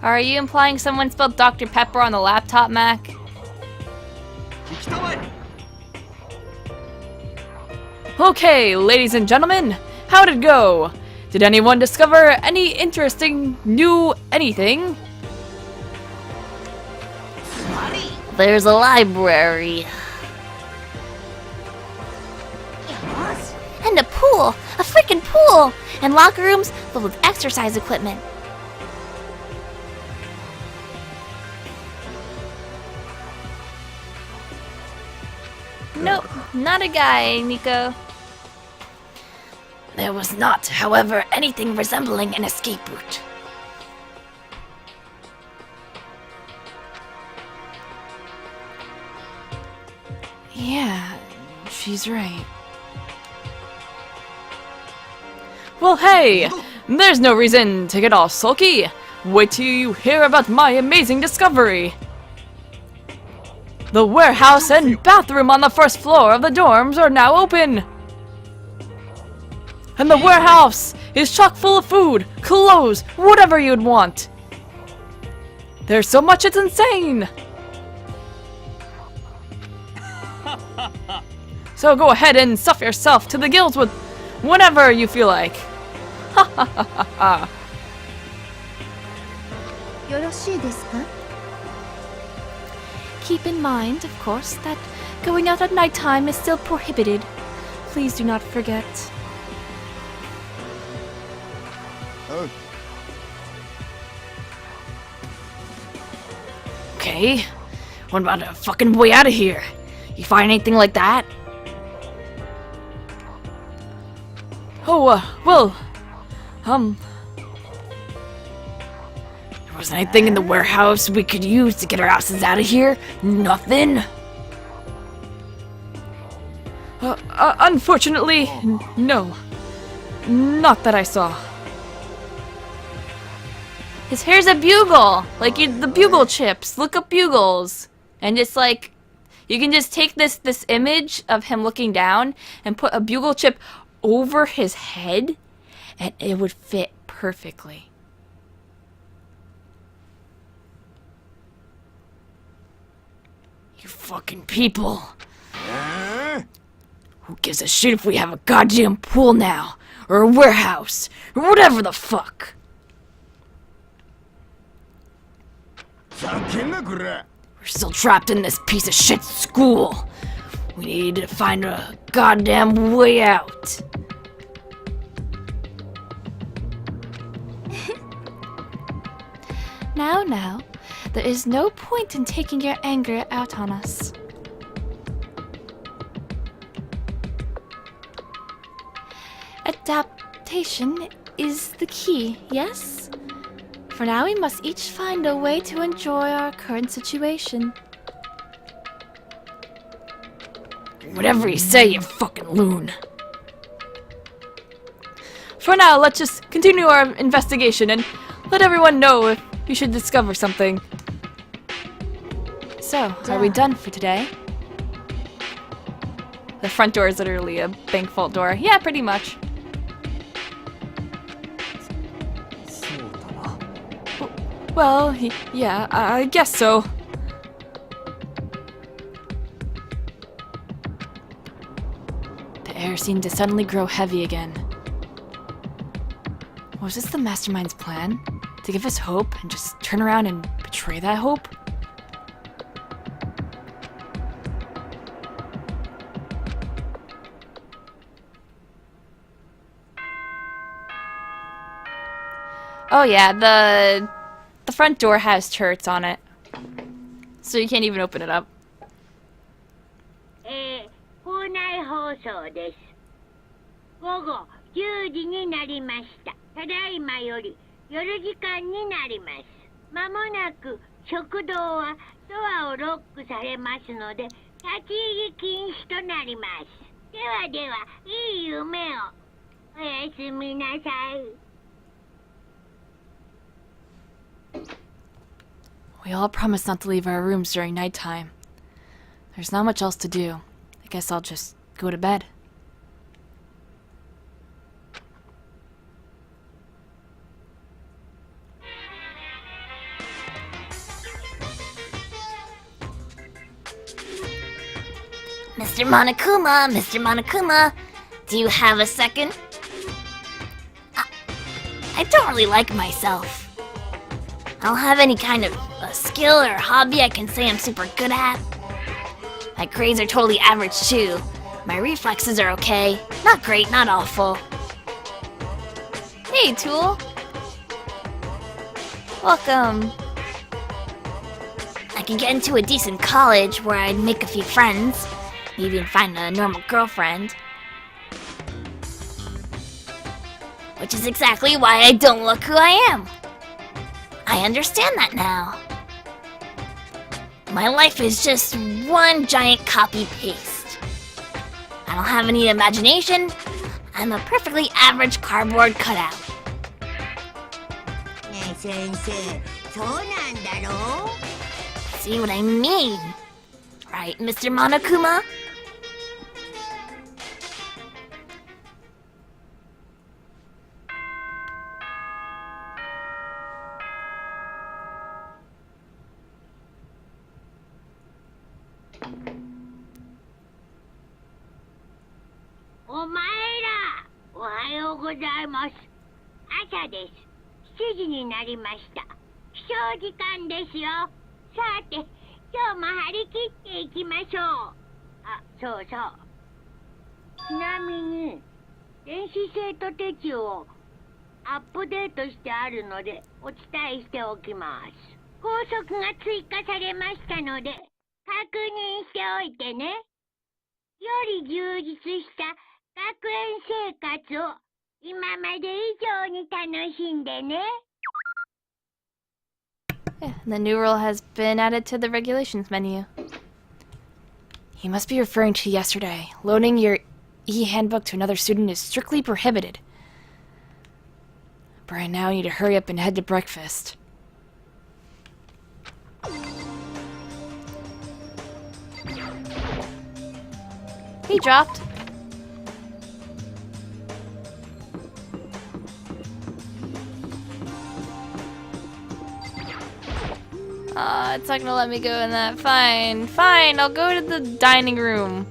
Are you implying someone spilled Dr. Pepper on the laptop, Mac?
Okay, ladies and gentlemen, how'd it go? Did anyone discover any interesting new anything?
There's a library. And a pool! A freaking pool! And locker rooms filled with exercise equipment.
Nope, not a guy, Nico.
There was not, however, anything resembling an escape route.
Yeah, she's right.
Well, hey! There's no reason to get all sulky. Wait till you hear about my amazing discovery. The warehouse and bathroom on the 1st floor of the dorms are now open. And the warehouse is chock full of food, clothes, whatever you'd want. There's so much it's insane. So go ahead and stuff yourself to the gills with whenever you feel like. Ha ha ha ha ha.
よろしいですか
Keep in mind, of course, that going out at nighttime is still prohibited. Please do not forget.
Okay, what about a fucking way out of here? You find anything like that? Oh, well, there wasn't anything in the warehouse we could use to get our asses out of here? Nothing? Unfortunately, no. Not that I saw.
Here's a bugle! Like the bugle chips. Look up bugles. And just like, you can just take this image of him looking down and put a bugle chip over his head and it would fit perfectly.
You fucking people. Who gives a shit if we have a goddamn pool now? Or a warehouse? Or whatever the fuck? We're still trapped in this piece of shit school. We need to find a goddamn way out.
Now, there is no point in taking your anger out on us. Adaptation is the key, yes? For now, we must each find a way to enjoy our current situation.
Whatever you say, you fucking loon. For now, let's just continue our investigation and let everyone know if you should discover something.
So, are we done for today?
The front door is literally a bank vault door. Yeah, pretty much. Well, yeah, I guess so. The air seemed to suddenly grow heavy again. Was this the mastermind's plan? To give us hope and just turn around and betray that hope? Oh yeah, the front door has turrets on it. So you can't even open it up.
校内放送です。午後10時になりました。ただいまより夜時間になります。まもなく食堂はドアをロックされますので、立ち入り禁止となります。ではでは、いい夢を。おやすみなさい。
We all promised not to leave our rooms during nighttime. There's not much else to do. I guess I'll just go to bed.
Mr. Monokuma, do you have a second? I don't really like myself. I don't have any kind of a skill or hobby I can say I'm super good at. My grades are totally average too. My reflexes are okay. Not great, not awful.
Hey, Tool. Welcome.
I could get into a decent college where I'd make a few friends. Maybe even find a normal girlfriend. Which is exactly why I don't look who I am. I understand that now. My life is just one giant copy-paste. I don't have any imagination. I'm a perfectly average cardboard cutout.
ねえ先生、そうなんだろう?
See what I mean? Right, Mr. Monokuma?
Asa です。7時になりました。起床時間ですよ。さて、今日も張り切っていきましょう。あ、そうそう。ちなみに、電子生徒手帳をアップデートしてあるのでお伝えしておきます。校則が追加されましたので、確認しておいてね。より充実した学園生活を今まで以上に楽しんでね。
Yeah, the new rule has been added to the regulations menu.
He must be referring to yesterday. Loaning your e-handbook to another student is strictly prohibited. But right now I need to hurry up and head to breakfast.
He dropped. It's not gonna let me go in that. Fine, fine, I'll go to the dining room.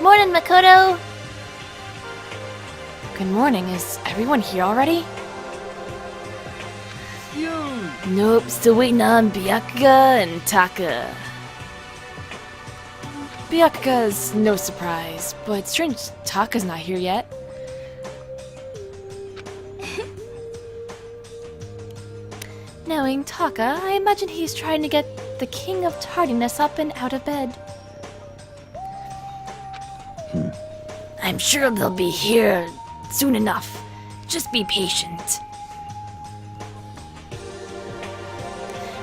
Morning, Makoto!
Good morning. Is everyone here already? Nope, still waiting on Byakuya and Taka. Byakuya's no surprise, but strange Taka's not here yet.
Knowing Taka, I imagine he's trying to get the king of tardiness up and out of bed.
I'm sure they'll be here soon enough. Just be patient.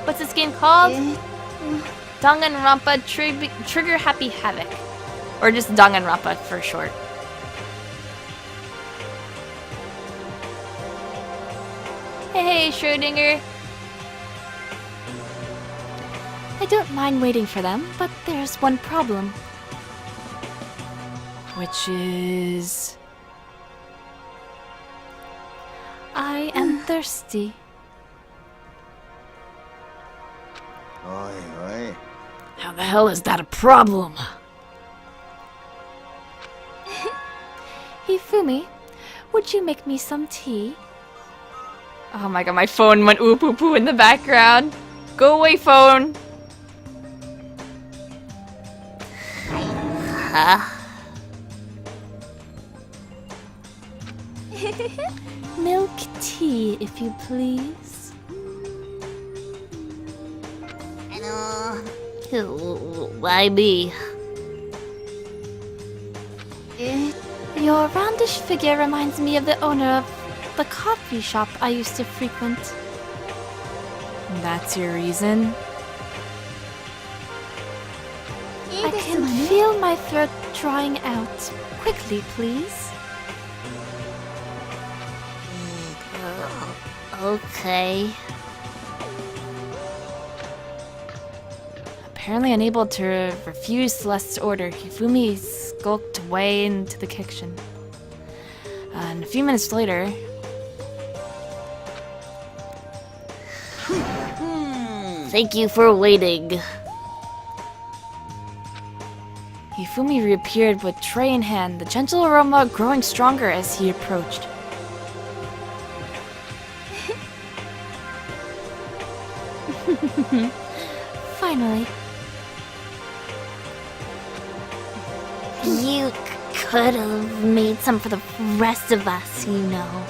What's this game called? Danganronpa Trigger Happy Havoc. Or just Danganronpa for short. Hey, Schrödinger.
I don't mind waiting for them, but there's one problem. Which is... I am thirsty. How the hell is that a problem?
Hifumi, would you make me some tea?
Oh my god, my phone went ooh poo poo in the background. Go away, phone.
Milk tea, if you please.
Why me?
Your roundish figure reminds me of the owner of the coffee shop I used to frequent.
That's your reason?
I can feel my throat drying out. Quickly, please.
Okay.
Apparently unable to refuse Celeste's order, Hifumi skulked away into the kitchen. And a few minutes later...
Thank you for waiting.
Hifumi reappeared with tray in hand, the gentle aroma growing stronger as he approached.
Finally.
You could have made some for the rest of us, you know.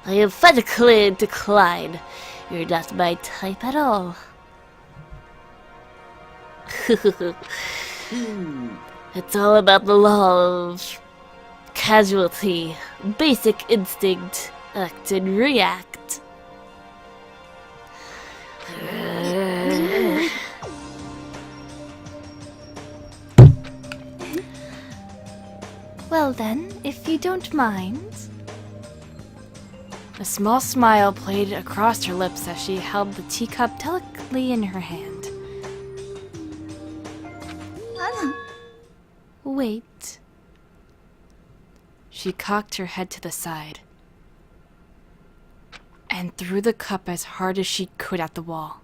I emphatically decline. You're not my type at all. It's all about the law of casualty, basic instinct, act and react.
Well then, if you don't mind.
A small smile played across her lips as she held the teacup delicately in her hand.
Wait.
She cocked her head to the side and threw the cup as hard as she could at the wall.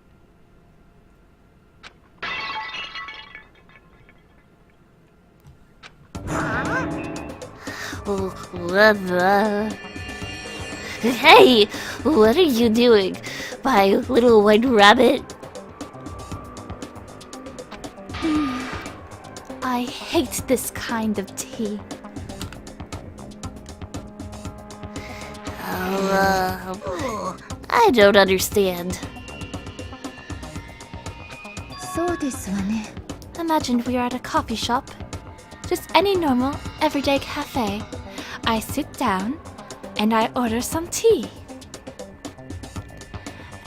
What the... Hey! What are you doing, my little white rabbit?
I hate this kind of tea.
I don't understand.
Imagine we are at a coffee shop. Just any normal, everyday cafe. I sit down and I order some tea.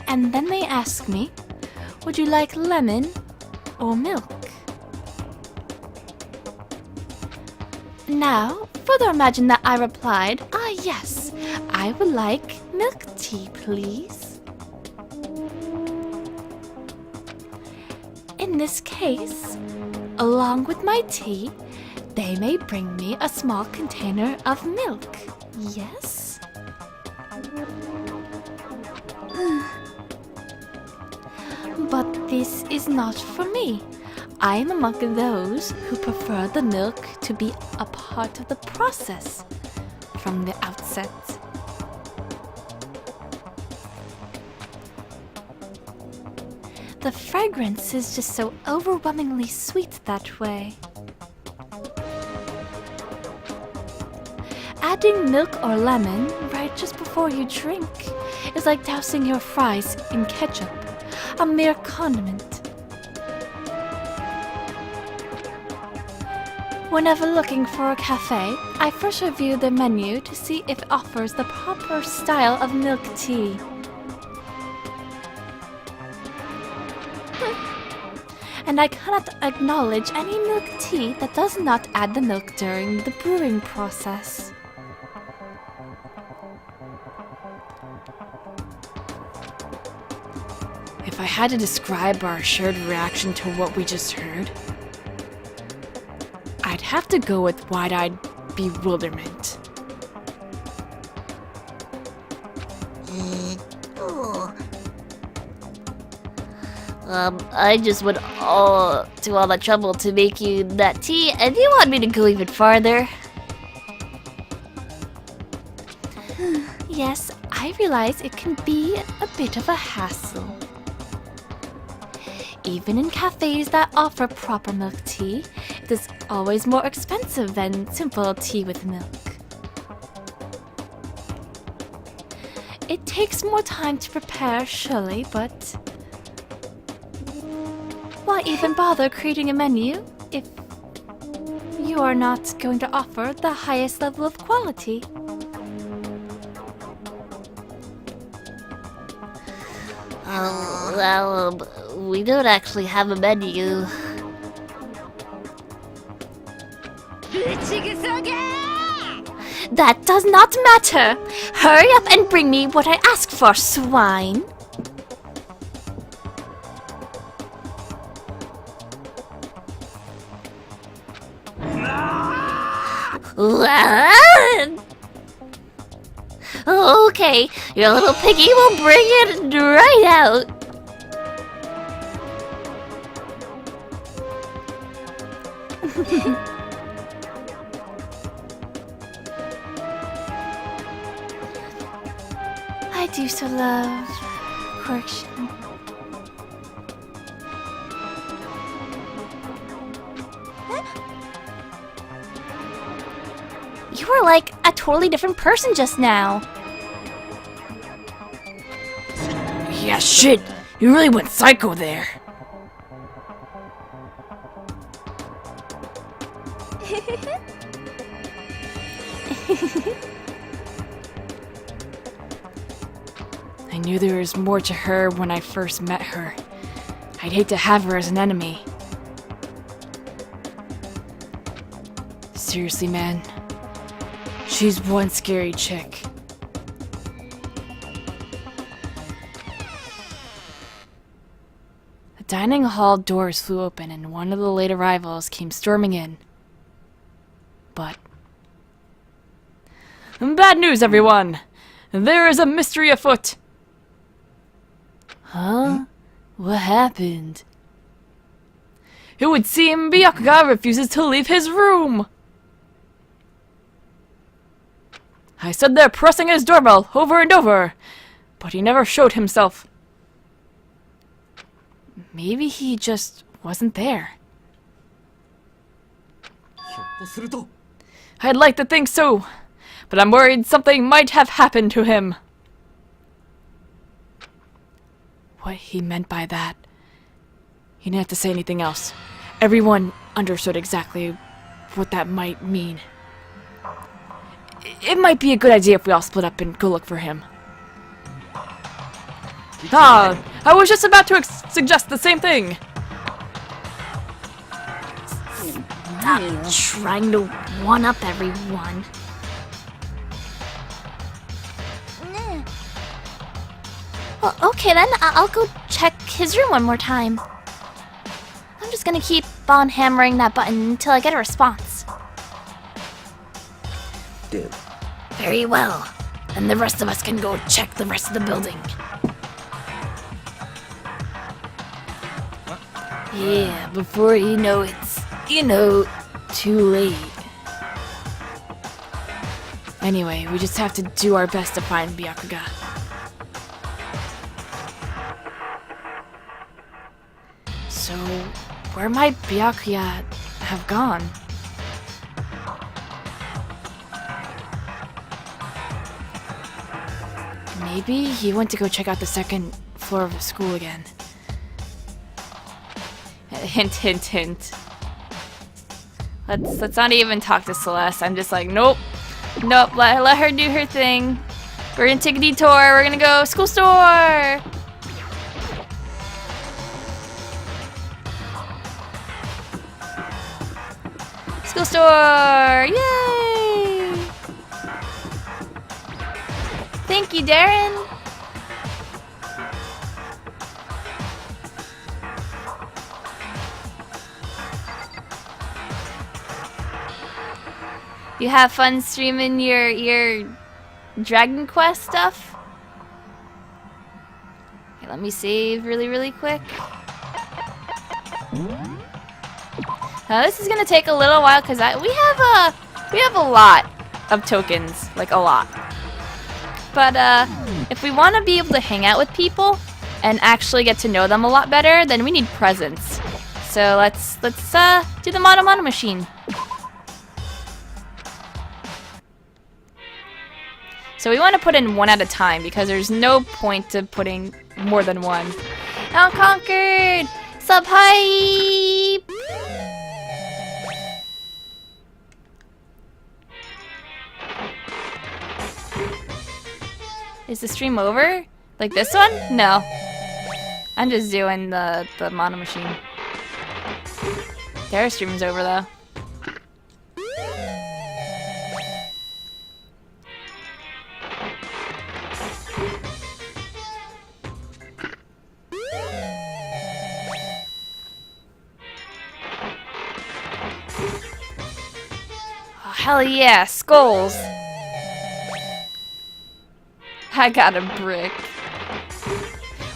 And then they ask me, would you like lemon or milk? Now, further imagine that I replied, yes, I would like milk tea, please. In this case, along with my tea, they may bring me a small container of milk. Yes? But this is not for me. I am among those who prefer the milk to be a part of the process from the outset. The fragrance is just so overwhelmingly sweet that way. Adding milk or lemon right just before you drink is like dousing your fries in ketchup, a mere condiment. Whenever looking for a cafe, I first review the menu to see if it offers the proper style of milk tea. and I cannot acknowledge any milk tea that does not add the milk during the brewing process. If I had to describe our shared reaction to what we just heard, I'd have to go with wide-eyed bewilderment.
I just went to all that trouble to make you that tea, and you want me to go even farther?
Yes, I realize it can be a bit of a hassle. Even in cafes that offer proper milk tea, it is always more expensive than simple tea with milk. It takes more time to prepare, surely, but why even bother creating a menu if you are not going to offer the highest level of quality?
Well, we don't actually have a menu.
That does not matter! Hurry up and bring me what I ask for, swine!
Okay, your little piggy will bring it right out.
I do so love correction.
You were like a totally different person just now.
Yeah, shit! You really went psycho there. I knew there was more to her when I first met her. I'd hate to have her as an enemy. Seriously, man. She's one scary chick. The dining hall doors flew open and one of the late arrivals came storming in. But... bad news, everyone! There is a mystery afoot! Huh? What happened? It would seem Byakuya refuses to leave his room! I stood there pressing his doorbell over and over, but he never showed himself. Maybe he just wasn't there. I'd like to think so, but I'm worried something might have happened to him. What he meant by that, he didn't have to say anything else. Everyone understood exactly what that might mean. It might be a good idea if we all split up and go look for him. Ah, I was just about to suggest the same thing.
Stop trying to one-up everyone.
Well, okay then, I'll go check his room one more time. I'm just gonna keep on hammering that button until I get a response.
Very well. Then the rest of us can go check the rest of the building.
Yeah, before you know it's, too late. Anyway, we just have to do our best to find Byakuya. So, where might Byakuya have gone? Maybe he went to go check out the second floor of the school again. Hint, hint, hint. Let's not even talk to Celeste. I'm just like, nope. Nope, let her do her thing. We're gonna take a detour. We're gonna go school store.
Cool store! Yay! Thank you, Darren. You have fun streaming your Dragon Quest stuff? Okay, let me save really quick. Now this is gonna take a little while because we have a lot of tokens, like a lot. But if we want to be able to hang out with people and actually get to know them a lot better, then we need presents. So let's do the Mono machine. So we want to put in one at a time because there's no point to putting more than one. Unconquered! Sub hype! Is the stream over? Like this one? No. I'm just doing the Mono machine. Their stream's over though. Hell yeah, skulls! I got a brick.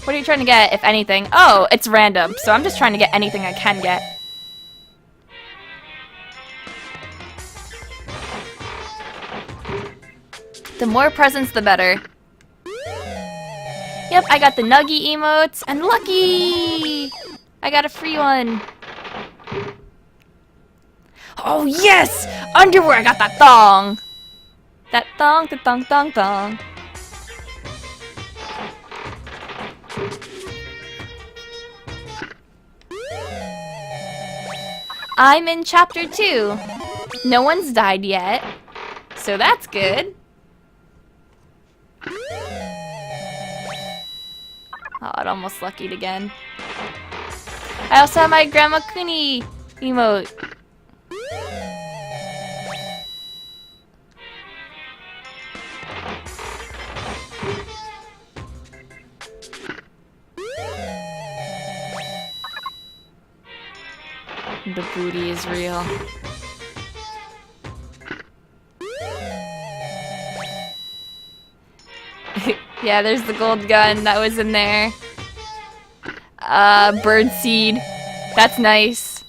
What are you trying to get, if anything? Oh, it's random, so I'm just trying to get anything I can get. The more presents, the better. Yep, I got the Nuggy emotes, and lucky! I got a free one. Oh yes! Underwear! I got that thong! That thong, the thong, thong, thong. I'm in chapter 2. No one's died yet. So that's good. Oh, it almost luckied again. I also have my Grandma Kuni emote. The booty is real. Yeah, there's the gold gun that was in there. Bird seed. That's nice.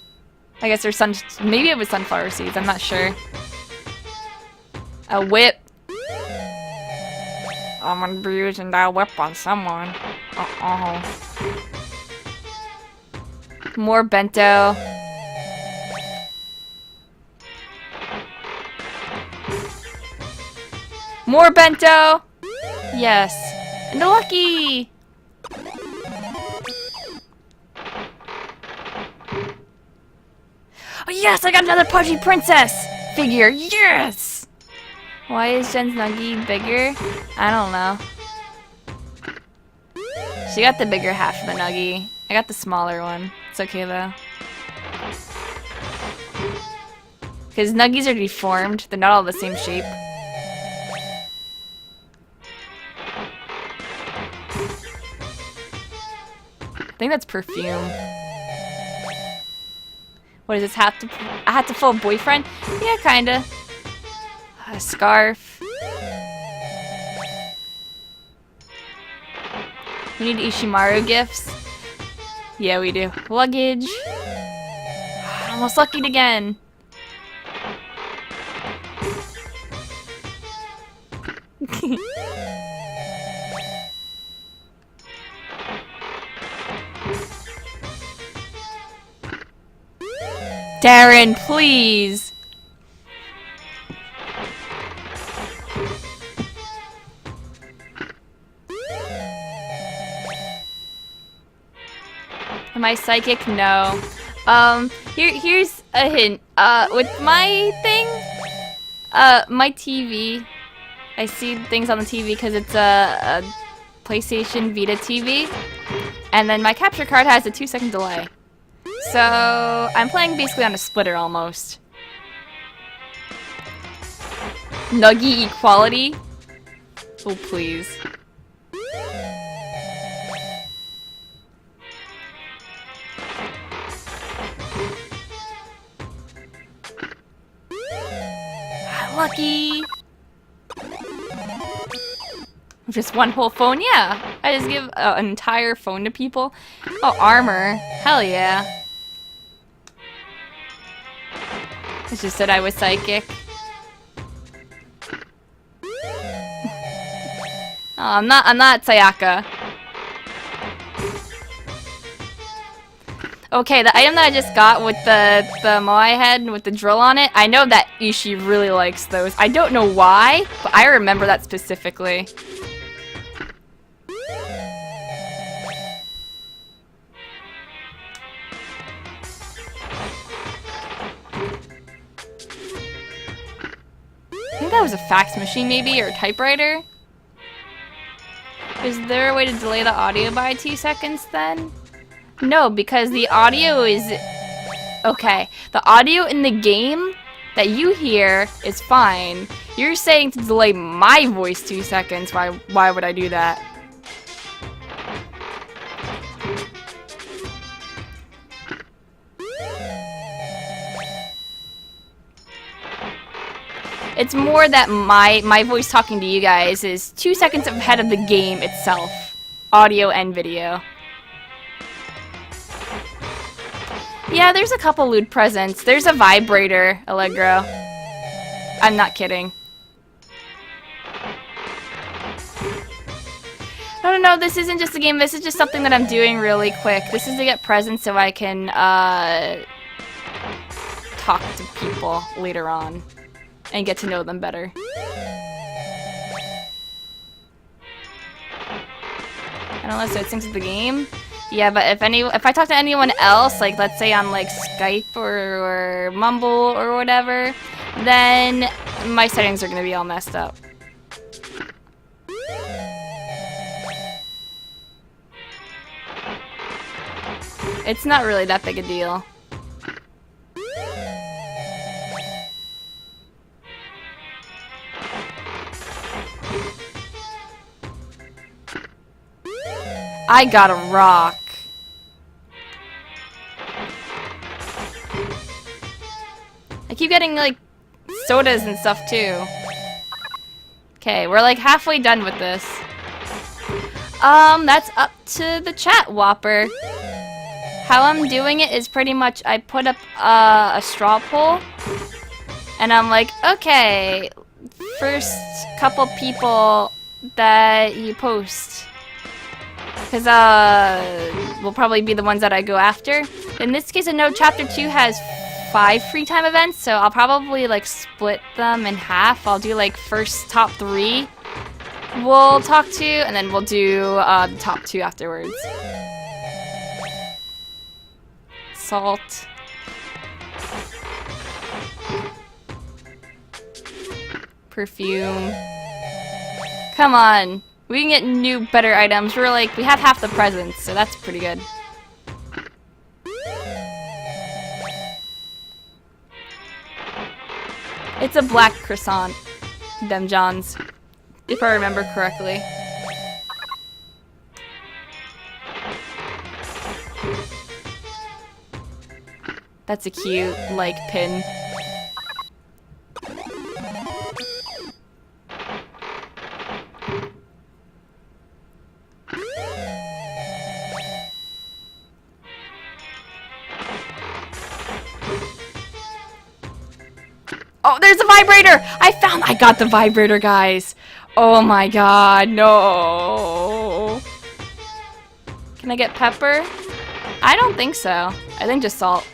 I guess there's maybe it was sunflower seeds, I'm not sure. A whip. I'm gonna be using that whip on someone. More bento. More bento! Yes. And a lucky! Oh yes! I got another Pudgy Princess figure! Yes! Why is Jen's Nuggy bigger? I don't know. She got the bigger half of the Nuggy. I got the smaller one. It's okay though. Because Nuggies are deformed. They're not all the same shape. I think that's perfume. What does this have to? I had to full boyfriend? Yeah, kinda. A scarf. We need Ishimaru gifts. Yeah, we do. Luggage. Almost luckied again. Darren, please! Am I psychic? No. Here's a hint. With my thing, my TV, I see things on the TV because it's a PlayStation Vita TV, and then my capture card has a 2-second delay. So I'm playing basically on a splitter almost. Nuggy equality? Oh, please. Lucky! Just one whole phone? Yeah. I just give an entire phone to people. Oh, armor. Hell yeah. It just said I was psychic. Oh, I'm not Sayaka. Okay, the item that I just got with the moai head with the drill on it, I know that Ishii really likes those. I don't know why, but I remember that specifically. I think that was a fax machine maybe, or a typewriter? Is there a way to delay the audio by 2 seconds then? No, because the audio is... Okay, the audio in the game that you hear is fine. You're saying to delay my voice 2 seconds. Why would I do that? It's more that my voice talking to you guys is 2 seconds ahead of the game itself. Audio and video. Yeah, there's a couple lewd presents. There's a vibrator, Allegro. I'm not kidding. No, this isn't just a game. This is just something that I'm doing really quick. This is to get presents so I can, talk to people later on and get to know them better. And unless it syncs with the game. Yeah, but if I talk to anyone else, like let's say on like Skype or Mumble or whatever, then my settings are gonna be all messed up. It's not really that big a deal. I got a rock. I keep getting, like, sodas and stuff, too. Okay, we're, like, halfway done with this. That's up to the chat, Whopper. How I'm doing it is pretty much I put up, a straw poll. And I'm like, okay, first couple people that you post. Because, will probably be the ones that I go after. In this case, I know Chapter 2 has 5 free time events, so I'll probably, like, split them in half. I'll do, like, first top 3 we'll talk to, and then we'll do, the top 2 afterwards. Salt. Perfume. Come on. We can get new, better items. We're like, we have half the presents, so that's pretty good. It's a black croissant. Them Johns. If I remember correctly. That's a cute, like, pin. Oh, there's a vibrator! I got the vibrator, guys. Oh my god, no. Can I get pepper? I don't think so. I think just salt.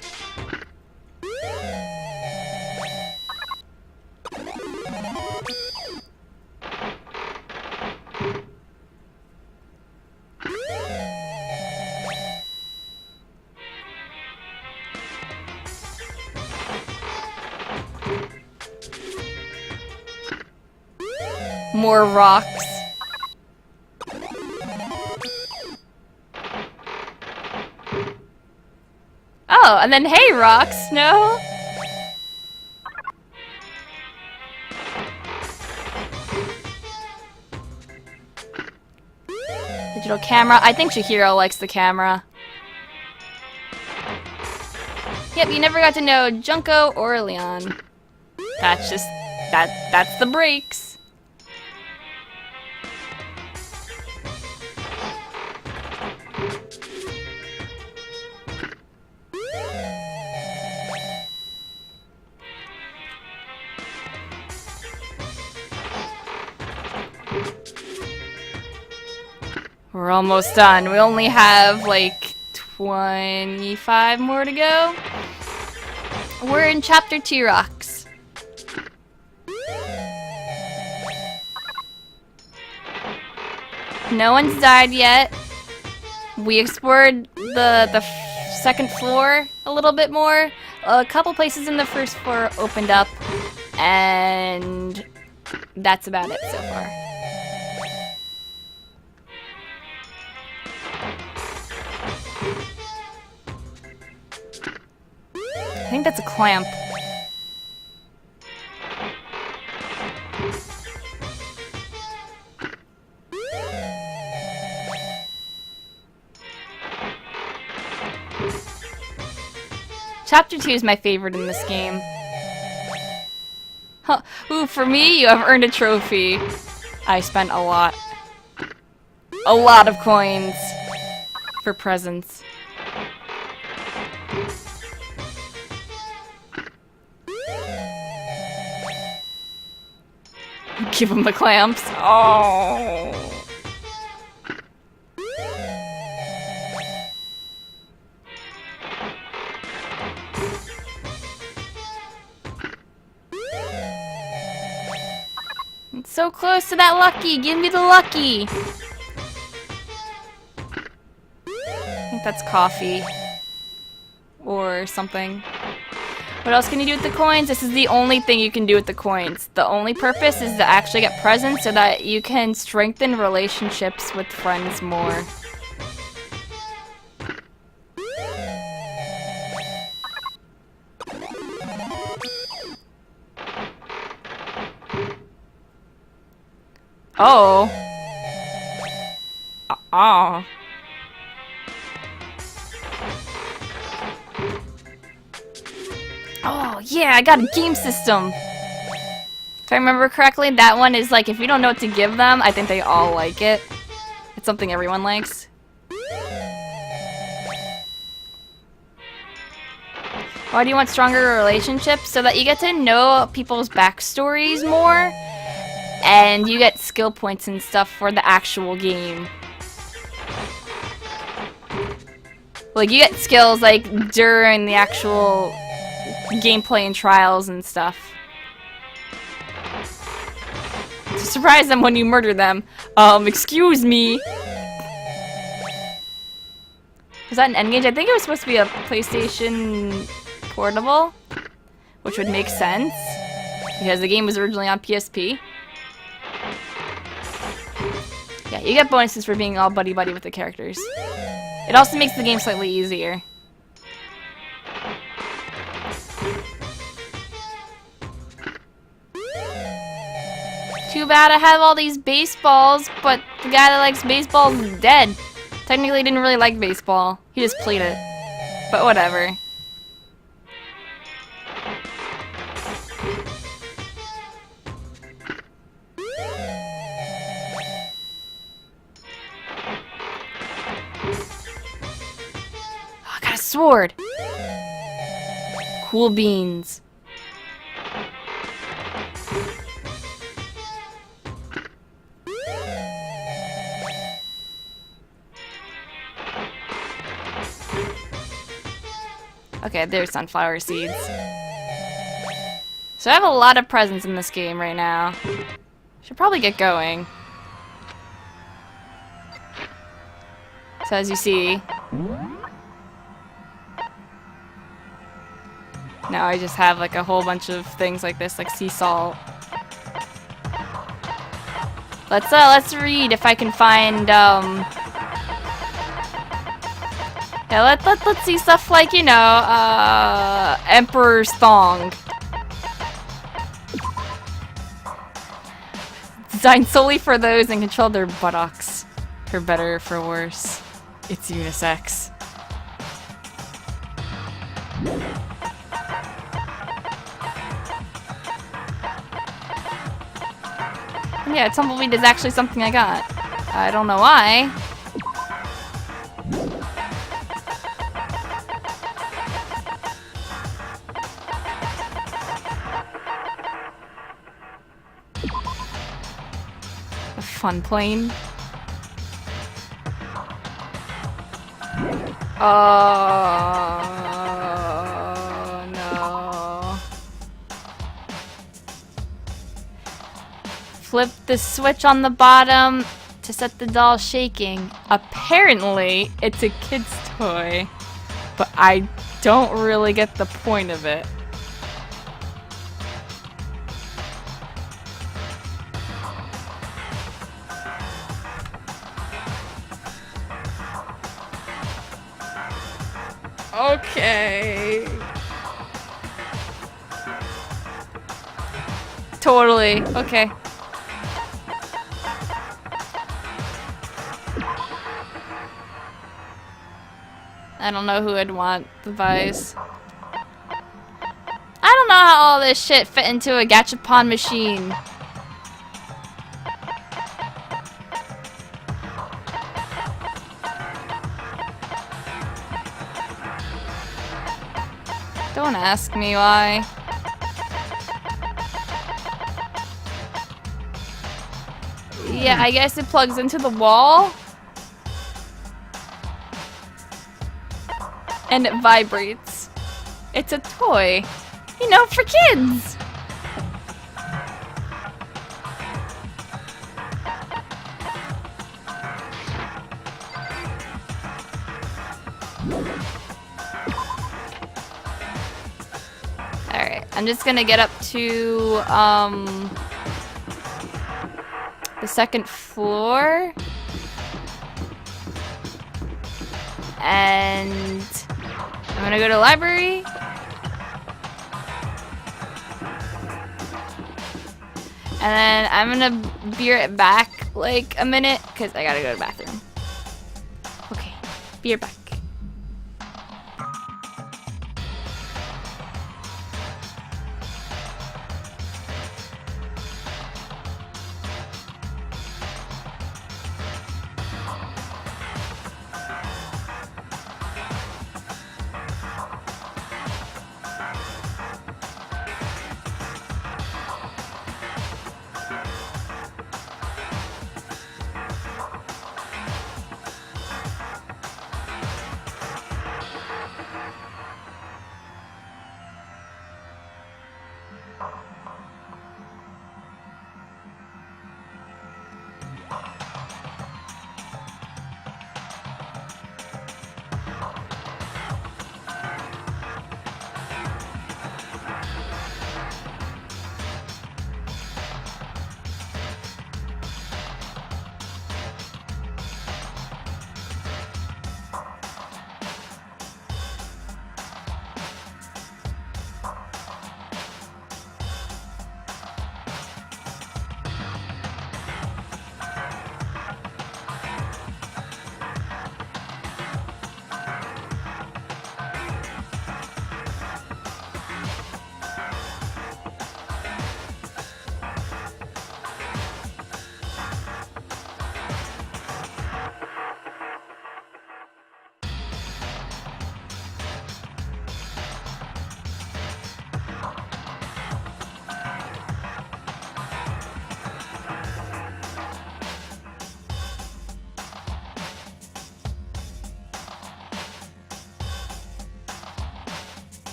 More rocks. Oh, and then hey, rocks, no?
Digital camera. I think Chihiro likes the camera. Yep, you never got to know Junko or Leon. That's just... That's the breaks. We're almost done. We only have like 25 more to go. We're in chapter 2 rocks. No one's died yet. We explored the second floor a little bit more. A couple places in the first floor opened up, and that's about it so far. I think that's a clamp. Chapter 2 is my favorite in this game. Huh. Ooh, for me, you have earned a trophy. I spent a lot. A lot of coins for presents. Give him the clamps. Oh. It's so close to that lucky. Give me the lucky. I think that's coffee. Or something. What else can you do with the coins? This is the only thing you can do with the coins. The only purpose is to actually get presents so that you can strengthen relationships with friends more. Oh. Oh. Oh, yeah, I got a game system. If I remember correctly, that one is like, if you don't know what to give them, I think they all like it. It's something everyone likes. Why do you want stronger relationships? So that you get to know people's backstories more, and you get skill points and stuff for the actual game. Like, you get skills, like, during the actual gameplay and trials and stuff. To surprise them when you murder them. Excuse me. Was that an N-Gage? I think it was supposed to be a PlayStation Portable, which would make sense, because the game was originally on PSP. Yeah, you get bonuses for being all buddy-buddy with the characters. It also makes the game slightly easier. Too bad I have all these baseballs, but the guy that likes baseball is dead. Technically, he didn't really like baseball. He just played it. But whatever. Oh, I got a sword! Cool beans. Okay, there's sunflower seeds. So I have a lot of presents in this game right now. Should probably get going. So as you see, now I just have like a whole bunch of things like this, like sea salt. Let's read if I can find yeah, let's see stuff like, you know, Emperor's Thong. Designed solely for those and control their buttocks. For better or for worse, it's unisex.
Yeah, tumbleweed is actually something I got. I don't know why. A fun plane. Oh no. Flip the switch on the bottom to set the doll shaking. Apparently, it's a kid's toy, but I don't really get the point of it. Okay. Totally. Okay. I don't know who would want the Vice. I don't know how all this shit fit into a gachapon machine. Don't ask me why. Yeah, I guess it plugs into the wall. And it vibrates. It's a toy. You know, for kids. Alright, I'm just gonna get up to, the second floor. And I'm gonna go to the library. And then I'm gonna be right back like a minute because I gotta go to the bathroom. Okay, be right back.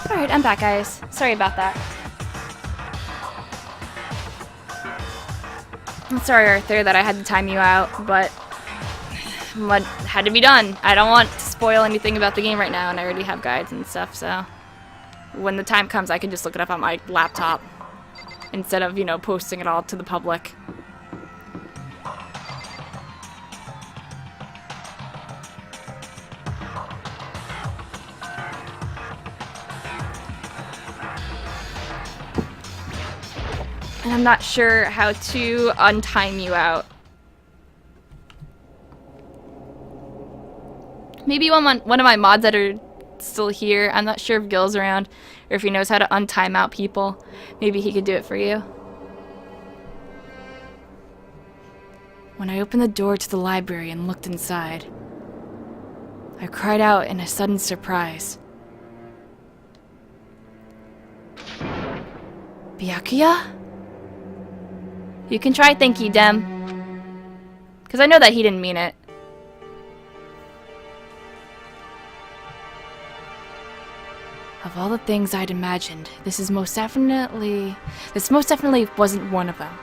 Alright, I'm back, guys. Sorry about that. I'm sorry, Arthur, that I had to time you out, but what had to be done. I don't want to spoil anything about the game right now, and I already have guides and stuff, so when the time comes, I can just look it up on my laptop instead of, you know, posting it all to the public. And I'm not sure how to untime you out. Maybe one of my mods that are still here, I'm not sure if Gil's around, or if he knows how to untime out people. Maybe he could do it for you. When I opened the door to the library and looked inside, I cried out in a sudden surprise. Byakuya? You can try thank you, Dem. Because I know that he didn't mean it. Of all the things I'd imagined, this most definitely wasn't one of them.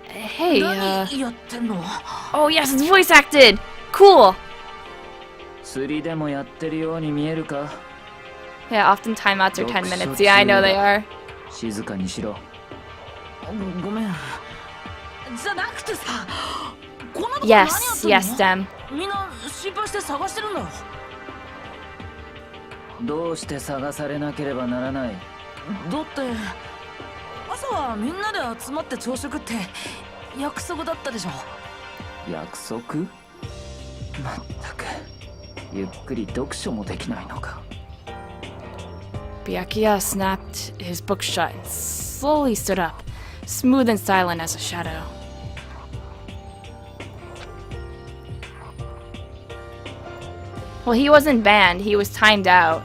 Hey, oh yes, it's voice acted! Cool! Yeah, often timeouts are 10 minutes. Yeah, I know they are. Yes, Dem.
どうして探されなければならない？だって朝はみんなで集まって朝食って約束だったでしょ。約束？まったくゆっくり読書もできないのか。
Byakuya snapped his book shut and slowly stood up, smooth and silent as a shadow. Well, he wasn't banned, he was timed out.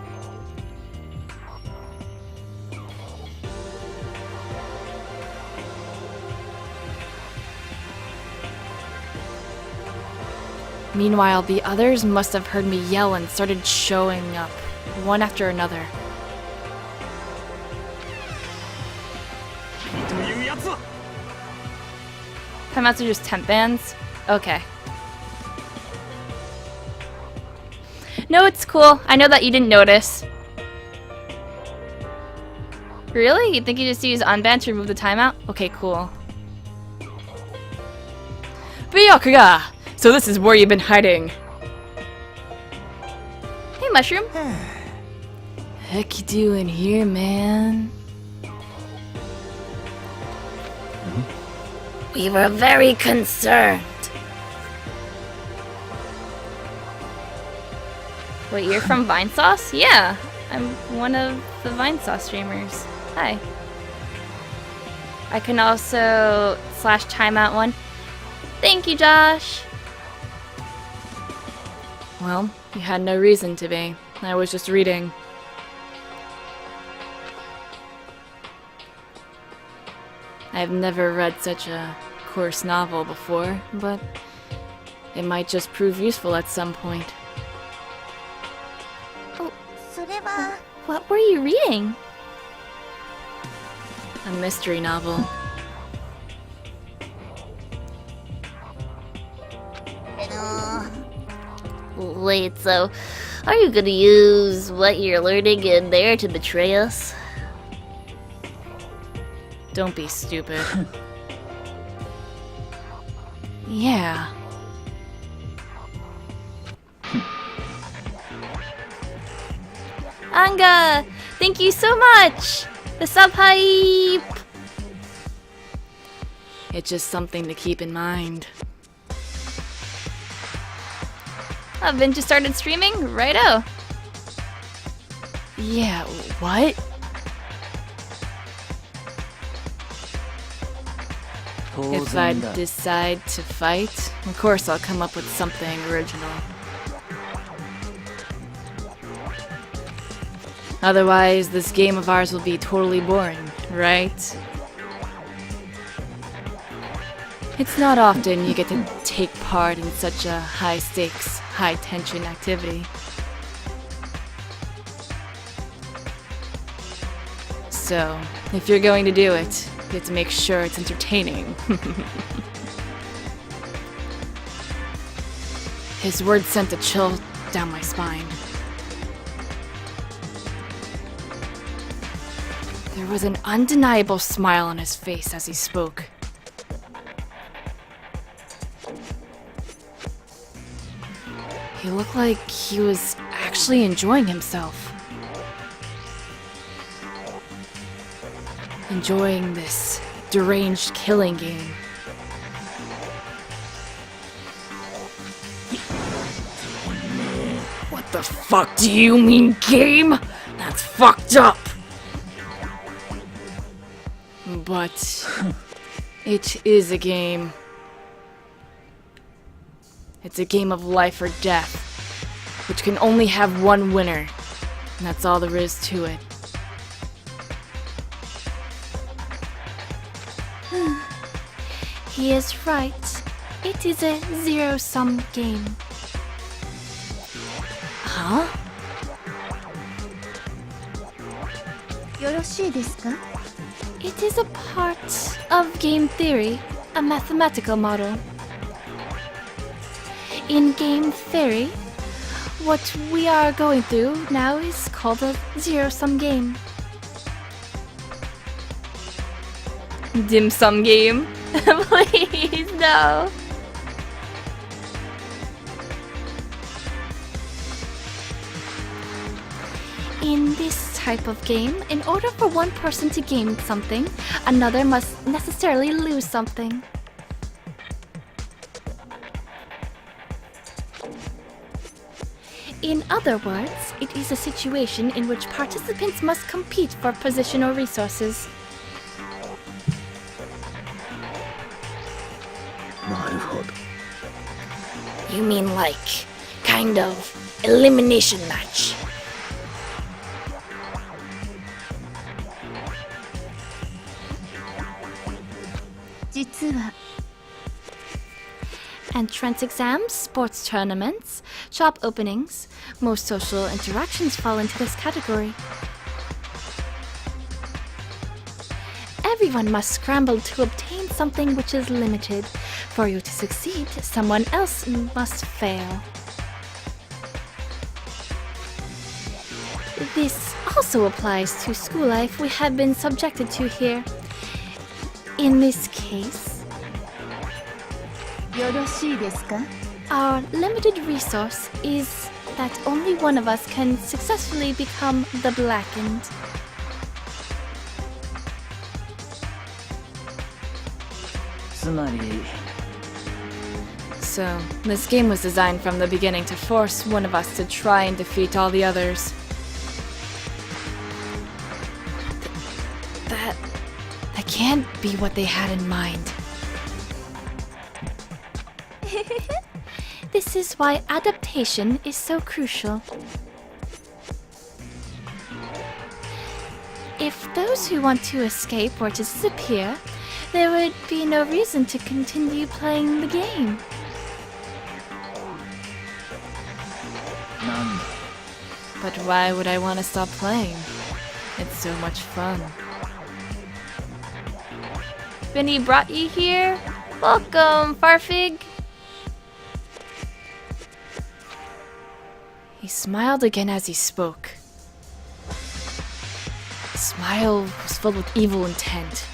Meanwhile, the others must have heard me yell and started showing up, one after another. Timeouts are just temp bans? Okay. No, it's cool. I know that you didn't notice. Really? You think you just use unban to remove the timeout? Okay, cool. Byakuya! So this is where you've been hiding. Hey, Mushroom. Heck you doing here, man?
We were very concerned.
Wait, you're from Vinesauce? Yeah, I'm one of the Vinesauce streamers. Hi. I can also /timeout one. Thank you, Josh.
Well, you had no reason to be. I was just reading. I've never read such a coarse novel before, but it might just prove useful at some point.
What were you reading?
A mystery novel.
Wait, so are you gonna use what you're learning in there to betray us?
Don't be stupid. Yeah.
Anga! Thank you so much! The sub hype!
It's just something to keep in mind.
Vin just started streaming? Righto.
Yeah, what? If I decide to fight, of course I'll come up with something original. Otherwise, this game of ours will be totally boring, right? It's not often you get to take part in such a high-stakes, high-tension activity. So, if you're going to do it, you have to make sure it's entertaining. His words sent a chill down my spine. There was an undeniable smile on his face as he spoke. He looked like he was actually enjoying himself. Enjoying this deranged killing game. What the fuck do you mean, game? That's fucked up! But it is a game. It's a game of life or death, which can only have one winner, and that's all there is to it.
He is right. It is a zero-sum game.
Huh?
よろしいですか?
It is a part of game theory, a mathematical model. In game theory, what we are going through now is called a zero-sum game. Dim-sum game? Please, no. In this type of game, in order for one person to gain something, another must necessarily lose something. In other words, it is a situation in which participants must compete for position or resources.
You mean like, kind of, elimination match?
Entrance exams, sports tournaments, shop openings, most social interactions fall into this category. Everyone must scramble to obtain something which is limited. For you to succeed, someone else must fail. This also applies to school life we have been subjected to here. In this case,
よろしいですか?
our limited resource is that only one of us can successfully become the Blackened.
So, this game was designed from the beginning to force one of us to try and defeat all the others. That can't be what they had in mind.
This is why adaptation is so crucial. If those who want to escape were to disappear, there would be no reason to continue playing the game.
But why would I want to stop playing? It's so much fun.
Vinny brought you here? Welcome, Farfig!
He smiled again as he spoke. His smile was filled with evil intent.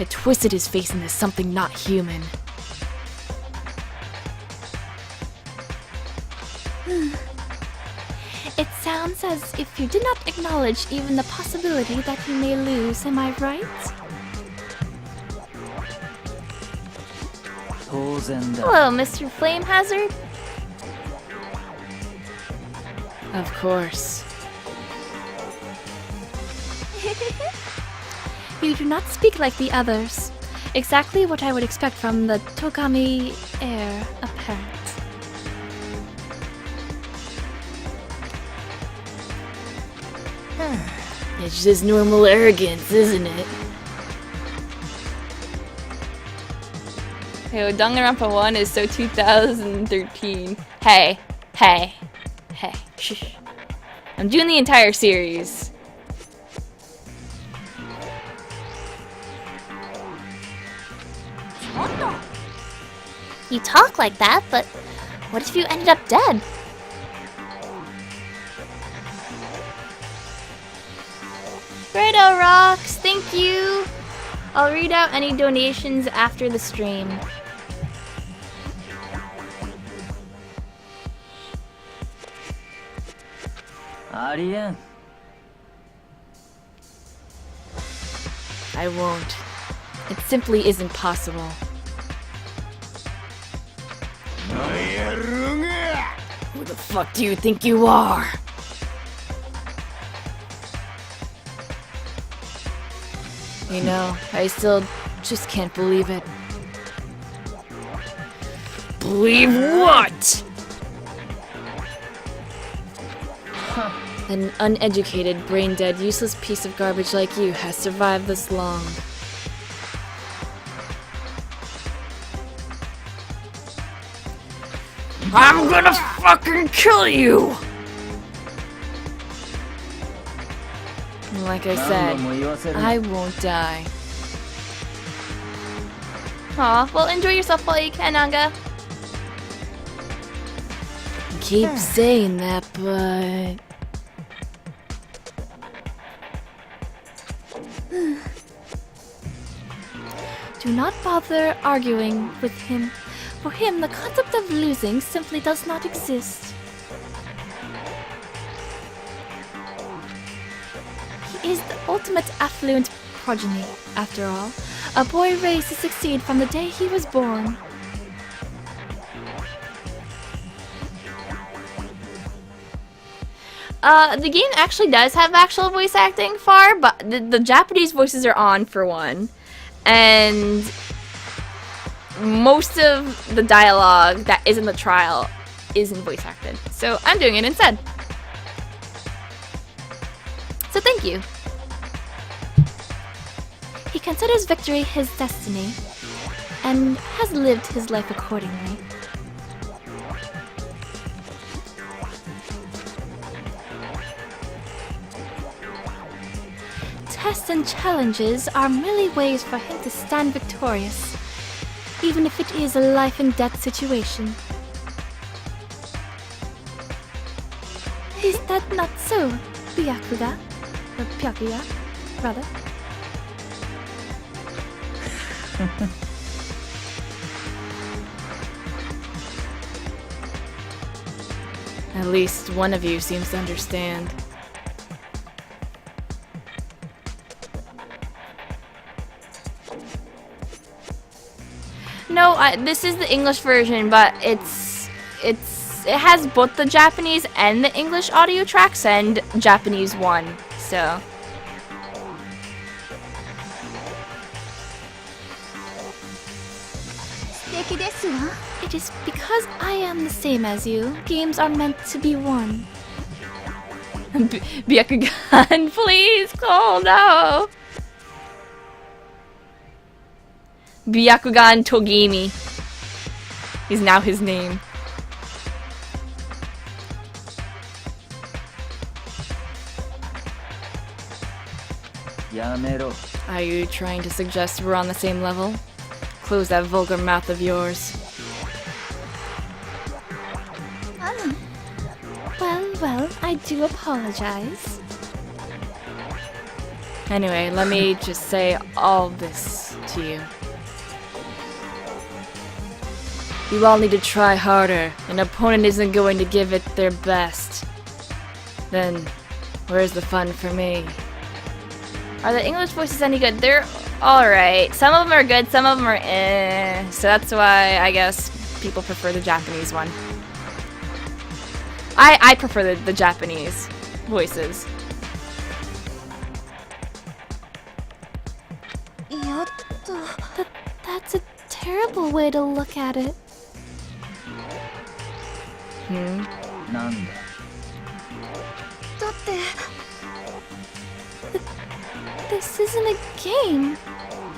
It twisted his face into something not human.
It sounds as if you did not acknowledge even the possibility that he may lose, am I right? Hello, Mr. Flame Hazard.
Of course.
You do not speak like the others. Exactly what I would expect from the Togami heir apparent.
It's just normal arrogance, isn't it?
Yo, Danganronpa 1 is so 2013. Hey. Shh. I'm doing the entire series.
You talk like that, but what if you ended up dead?
Righto, Rocks, thank you. I'll read out any donations after the stream.
Arien.
I won't. It simply isn't possible. Who the fuck do you think you are? You know, I still just can't believe it. Believe what? An uneducated, brain-dead, useless piece of garbage like you has survived this long. I'm gonna fucking kill you! Like I said, I won't die.
Aw, well enjoy yourself while you can, Anga.
Keep saying that, but...
Do not bother arguing with him. For him, the concept of losing simply does not exist. He is the ultimate affluent progeny, after all. A boy raised to succeed from the day he was born. The game actually does have actual voice acting far, but the Japanese voices are on for one. And most of the dialogue that is in the trial isn't voice acted. So I'm doing it instead. So thank you. He considers victory his destiny and has lived his life accordingly. Tests and challenges are merely ways for him to stand victorious, even if it is a life and death situation. Is that not so, Byakuya? Or Byakuya, rather?
At least one of you seems to understand.
No, this is the English version, but it has both the Japanese and the English audio tracks and Japanese one, so. It is because I am the same as you. Games are meant to be won. Byakugan, please call no. Byakugan Togimi is now his name.
Are you trying to suggest we're on the same level? Close that vulgar mouth of yours.
Well, I do apologize.
Anyway, let me just say all this to you. You all need to try harder. An opponent isn't going to give it their best. Then, where's the fun for me?
Are the English voices any good? They're alright. Some of them are good, some of them are eh. So that's why I guess people prefer the Japanese one. I prefer the Japanese voices. That's a terrible way to look at it. This isn't a game.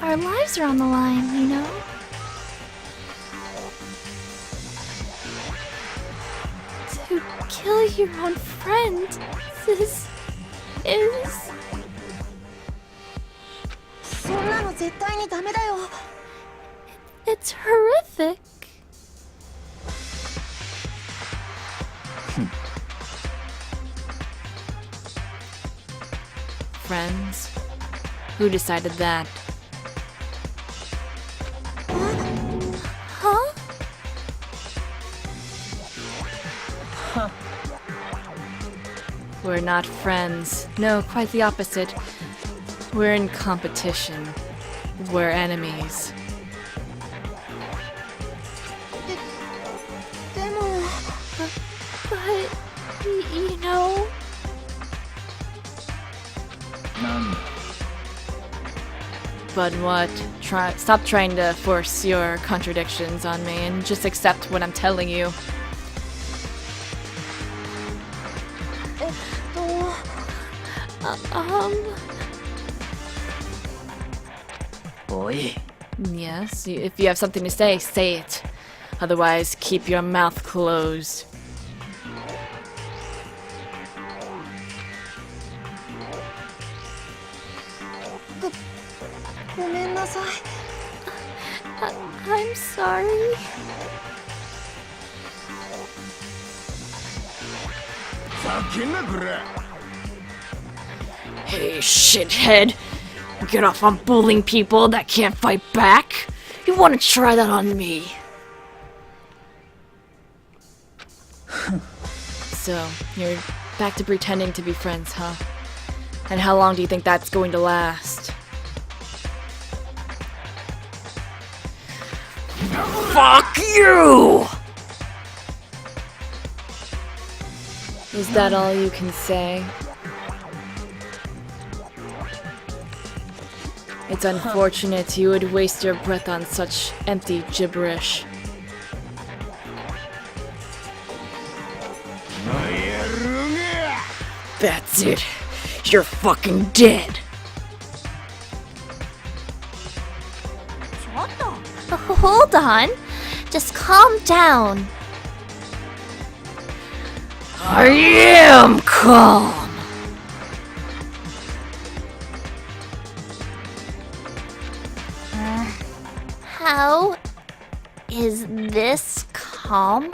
Our lives are on the line, you know? To kill your own friend is... It's horrific.
friends? Who decided that?
Huh?
We're not friends. No, quite the opposite. We're in competition. We're enemies.
でも
But, you know...
But what? Stop trying to force your contradictions on me and just accept what I'm telling you.
Boy.
Yes, if you have something to say it. Otherwise, keep your mouth closed.
I'm sorry.
Hey, shithead! Get off on bullying people that can't fight back? You wanna try that on me? So, you're back to pretending to be friends, huh? And how long do you think that's going to last? Fuck you! Is that all you can say? It's unfortunate you would waste your breath on such empty gibberish. That's it. You're fucking dead.
Hold on. Just calm down.
I am calm.
How is this calm?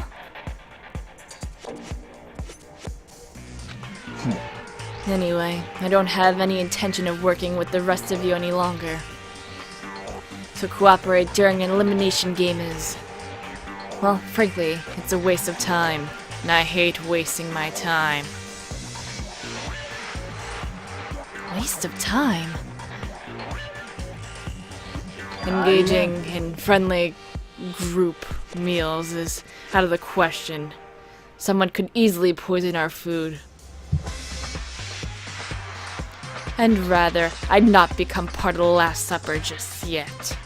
Anyway, I don't have any intention of working with the rest of you any longer. To cooperate during an elimination game is... well, frankly, it's a waste of time, and I hate wasting my time. Waste of time? Engaging in friendly group meals is out of the question. Someone could easily poison our food. And rather, I'd not become part of the Last Supper just yet.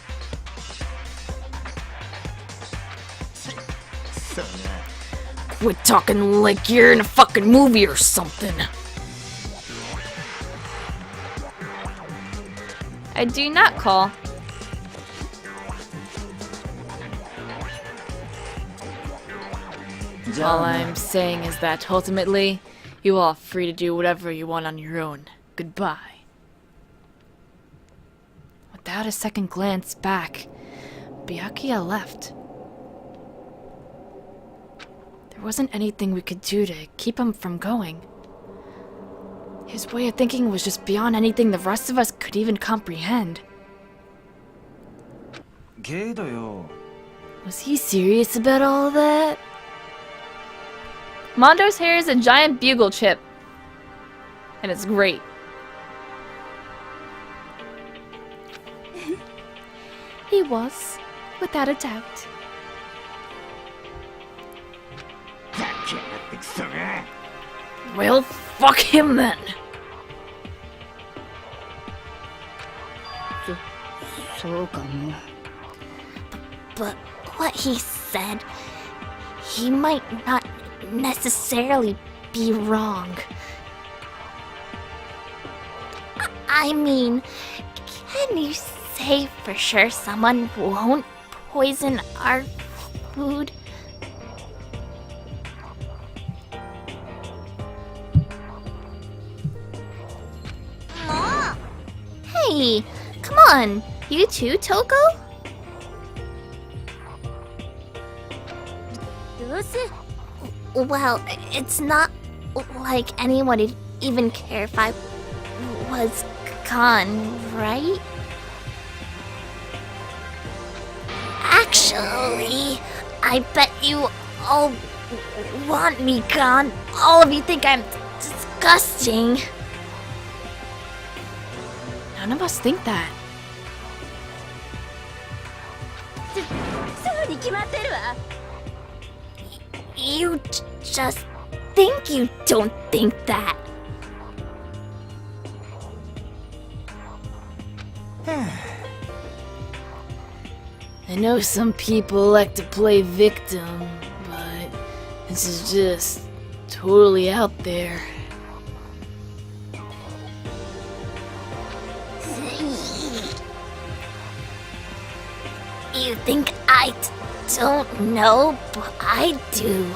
Quit talking like you're in a fucking movie or something.
I do not call.
All I'm saying is that ultimately, you all are free to do whatever you want on your own. Goodbye. Without a second glance back, Byakuya left. There wasn't anything we could do to keep him from going. His way of thinking was just beyond anything the rest of us could even comprehend. Was he serious about all that?
Mondo's hair is a giant bugle chip. And it's great.
He was, without a doubt.
Well, fuck him then.
But what he said, he might not necessarily be wrong. I mean, can you say for sure someone won't poison our food? Hey, come on. You too, Toko? Well, it's not like anyone would even care if I was was gone, right? Actually, I bet you all want me gone. All of you think I'm disgusting.
None of us think that.
You just think you don't think that.
I know some people like to play victim, but this is just totally out there.
You think I don't know, but I do.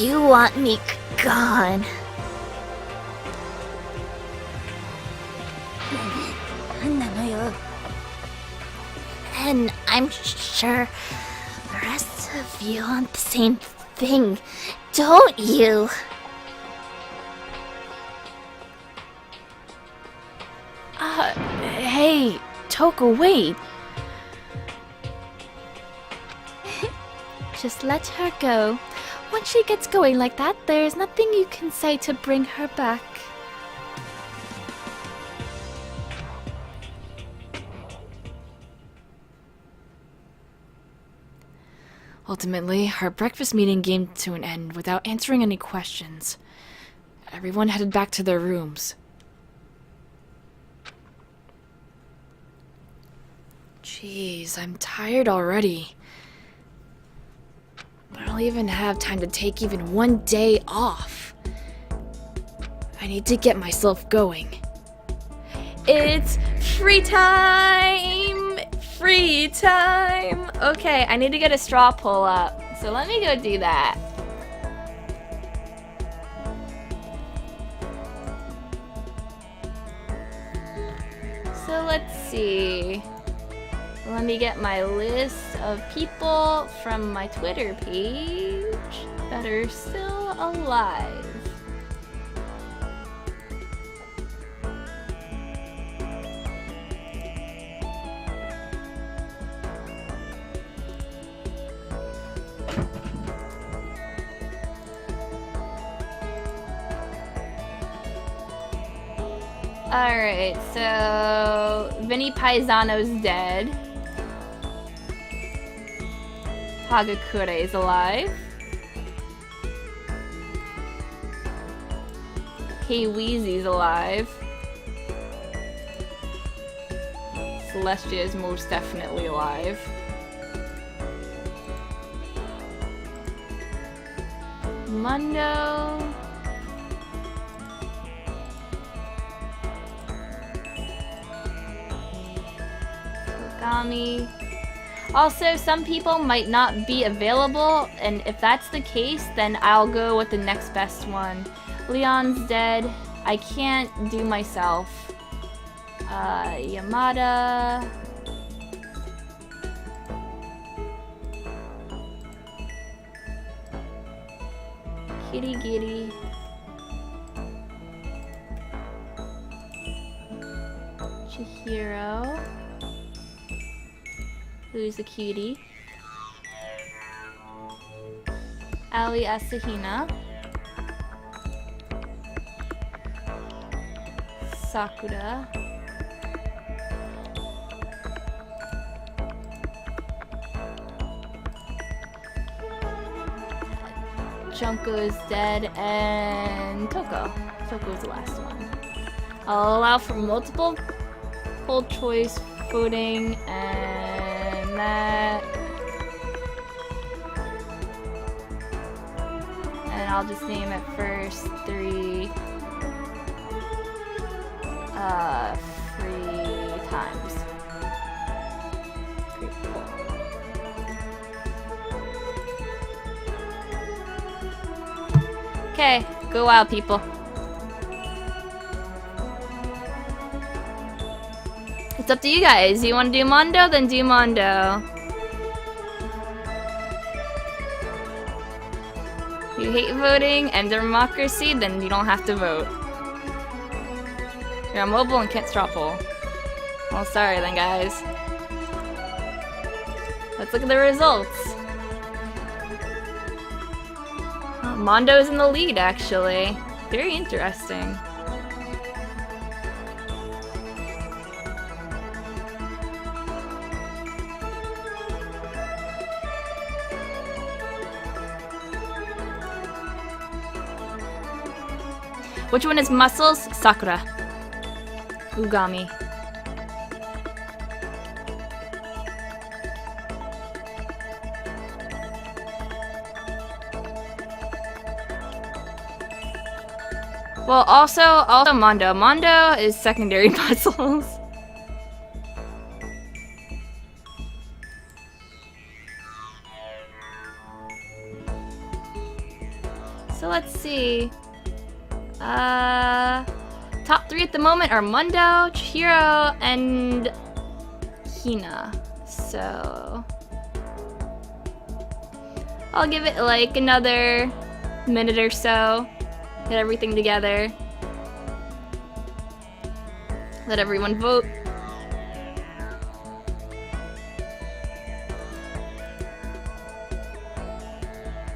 You want me gone. And I'm sure the rest of you want the same thing, don't you?
Hey, Toko, wait.
Just let her go. Once she gets going like that, there's nothing you can say to bring her back.
Ultimately, our breakfast meeting came to an end without answering any questions. Everyone headed back to their rooms. Jeez, I'm tired already. I don't even have time to take even one day off. I need to get myself going.
It's free time! Free time! Okay, I need to get a straw pull up. So let me go do that. So let's see. Let me get my list of people from my Twitter page that are still alive. Alright, so Vinny Paisano's dead. Hagakure is alive. K-Weezy's alive. Celestia is most definitely alive. Mondo. Ogami. Also, some people might not be available, and if that's the case, then I'll go with the next best one. Leon's dead. I can't do myself. Yamada. Kitty Giddy. Chihiro. Who's a cutie? Ali Asahina. Sakura. Junko is dead, and Toko. Toko is the last one. I'll allow for multiple full choice voting, and that. And I'll just name it first 3 free times. Great, cool. Okay, go wild, people. It's up to you guys. You want to do Mondo? Then do Mondo. You hate voting and democracy? Then you don't have to vote.
You're immobile and can't straw pull. Well, sorry then, guys. Let's look at the results. Mondo's in the lead, actually. Very interesting. Which one is muscles? Sakura. Ugami. Well, also Mondo. Mondo is secondary muscles. So let's see. Top 3 at the moment are Mondo, Chihiro, and Hina. So I'll give it like another minute or so. Get everything together. Let everyone vote.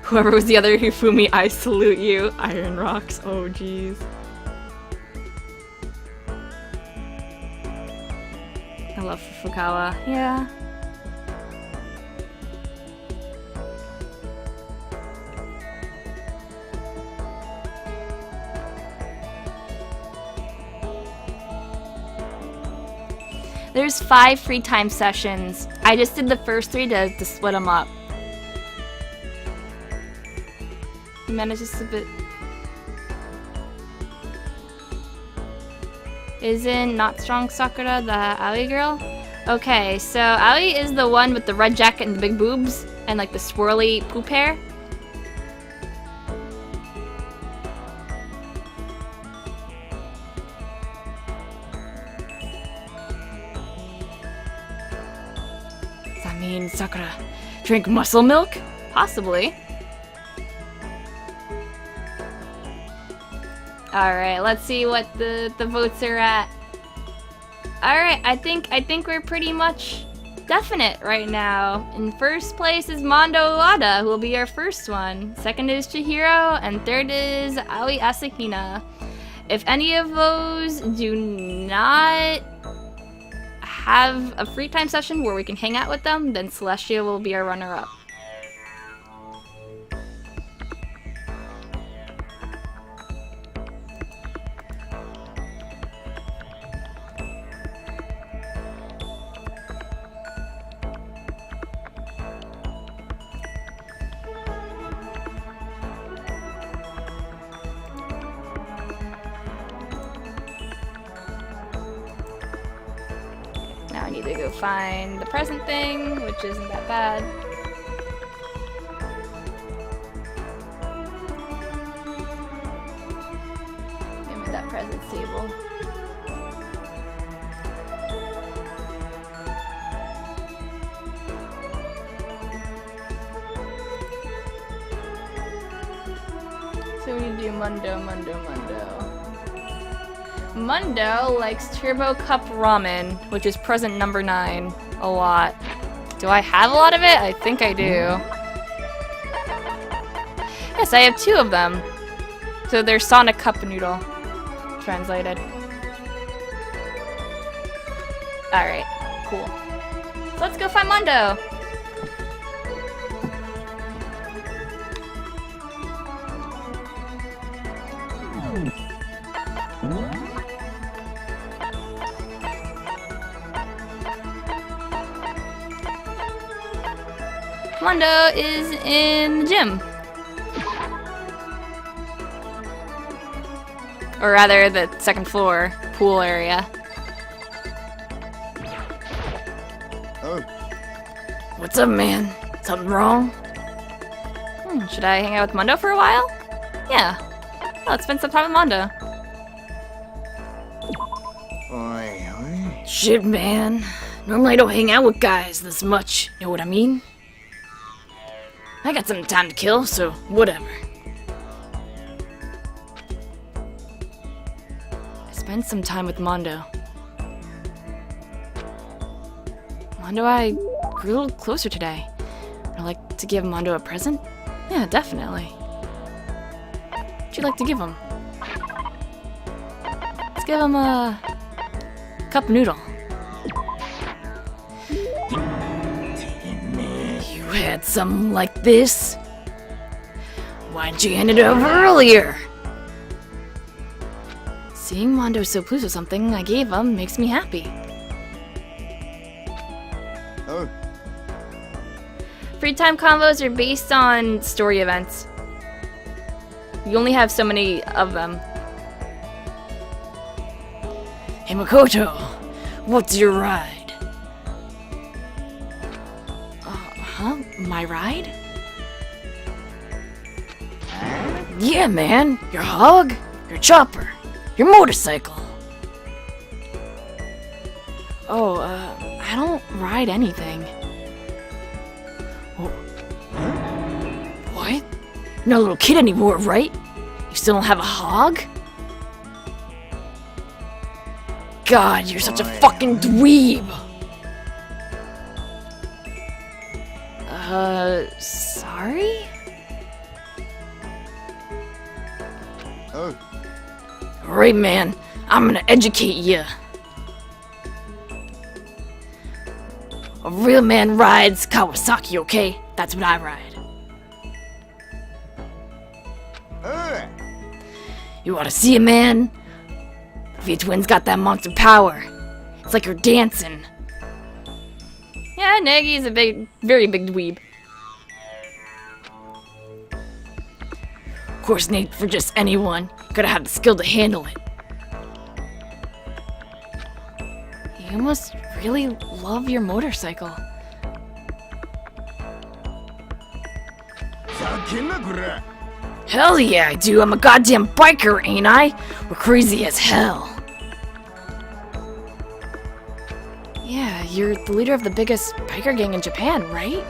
Whoever was the other Hifumi, I salute you. Iron Rocks, oh jeez. I love Fukawa, yeah. There's 5 free time sessions. I just did the first 3 to split them up. Imminent is just a bit... Isn't Not Strong Sakura the Aoi girl? Okay, so Aoi is the one with the red jacket and the big boobs and like the swirly poop hair. Does that mean Sakura drink muscle milk? Possibly. Alright, let's see what the votes are at. Alright, I think we're pretty much definite right now. In first place is Mondo Uada, who will be our first one. Second is Chihiro, and third is Aoi Asahina. If any of those do not have a free time session where we can hang out with them, then Celestia will be our runner-up. Now I need to go find the present thing, which isn't that bad. Give me that present table. So we do Mondo. Mondo likes Turbo Cup Ramen, which is present number 9, a lot. Do I have a lot of it? I think I do. Yes, I have 2 of them. So they're Sonic Cup Noodle, translated. Alright, cool. So let's go find Mondo! Mondo is in the gym. Or rather, the second floor pool area.
Oh.
What's up, man? Something wrong? Should I hang out with Mondo for a while? Yeah. Let's spend some time with Mondo. Shit, man. Normally I don't hang out with guys this much. You know what I mean? I got some time to kill, so whatever. spend some time with Mondo. Mondo, I grew a little closer today. Would I like to give Mondo a present? Yeah, definitely. What'd you like to give him? Let's give him a cup noodle. You had something like this? Why'd you hand it over earlier? Seeing Mondo so pleased with something I gave him makes me happy.
Oh.
Free time combos are based on story events. You only have so many of them.
Hey Makoto, what's your ride? Huh? My ride? Yeah, man. Your hog, your chopper, your motorcycle. Oh, I don't ride anything. What? You're not a little kid anymore, right? You still don't have a hog? God, you're such a fucking dweeb! Sorry?
Oh.
Alright, man. I'm gonna educate you. A real man rides Kawasaki, okay? That's what I ride. You wanna see a man? V-Twin's got that monster power. It's like you're dancing.
Yeah, Negi's a very big dweeb.
Of course, Nate, for just anyone, gotta have the skill to handle it. You must really love your motorcycle. Hell yeah, I do. I'm a goddamn biker, ain't I? We're crazy as hell. Yeah, you're the leader of the biggest biker gang in Japan, right?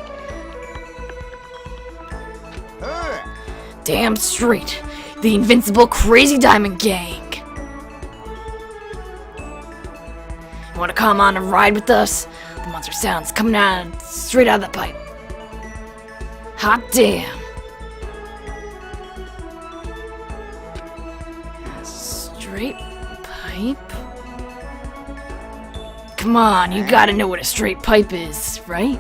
Damn straight. The invincible Crazy Diamond Gang. You wanna come on a ride with us? The monster sounds coming out straight out of the pipe. Hot damn. Straight pipe? Come on, you gotta know what a straight pipe is, right?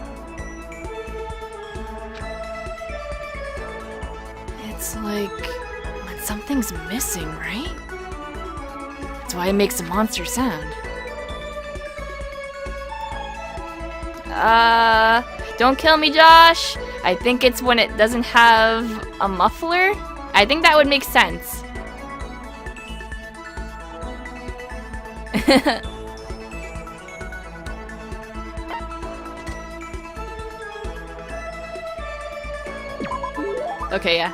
It's like when something's missing, right? That's why it makes a monster sound.
Don't kill me, Josh. I think it's when it doesn't have a muffler. I think that would make sense. Okay, yeah.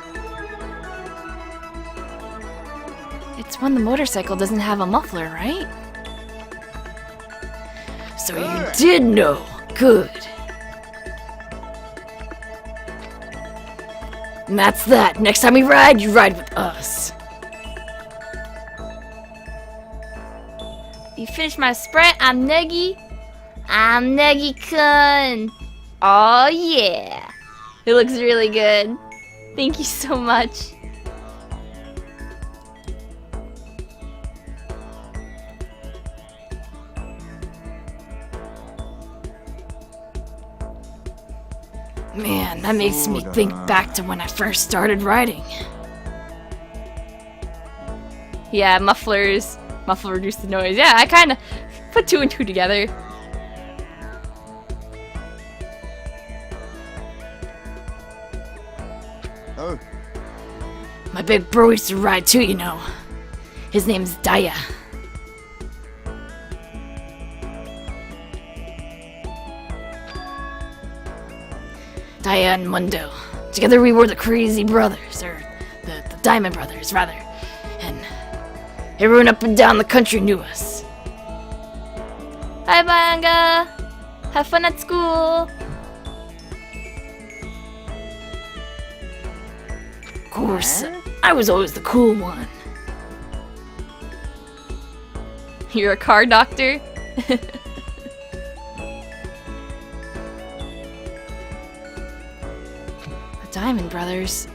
It's when the motorcycle doesn't have a muffler, right? So you did know. Good. And that's that. Next time we ride, you ride with us.
You finished my sprite? I'm Negi. I'm Negi-kun. Oh yeah. It looks really good. Thank you so much.
Man, that makes me think back to when I first started riding.
Yeah, mufflers. Muffler reduce the noise. Yeah, I kind of put two and two together.
Oh.
My big bro used to ride too, you know. His name's Daya. Daya and Mondo. Together we were the Crazy Brothers, or the Diamond Brothers, rather. And everyone up and down the country knew us.
Hi, Manga. Have fun at school.
Of course, I was always the cool one.
You're a car doctor? The Diamond Brothers.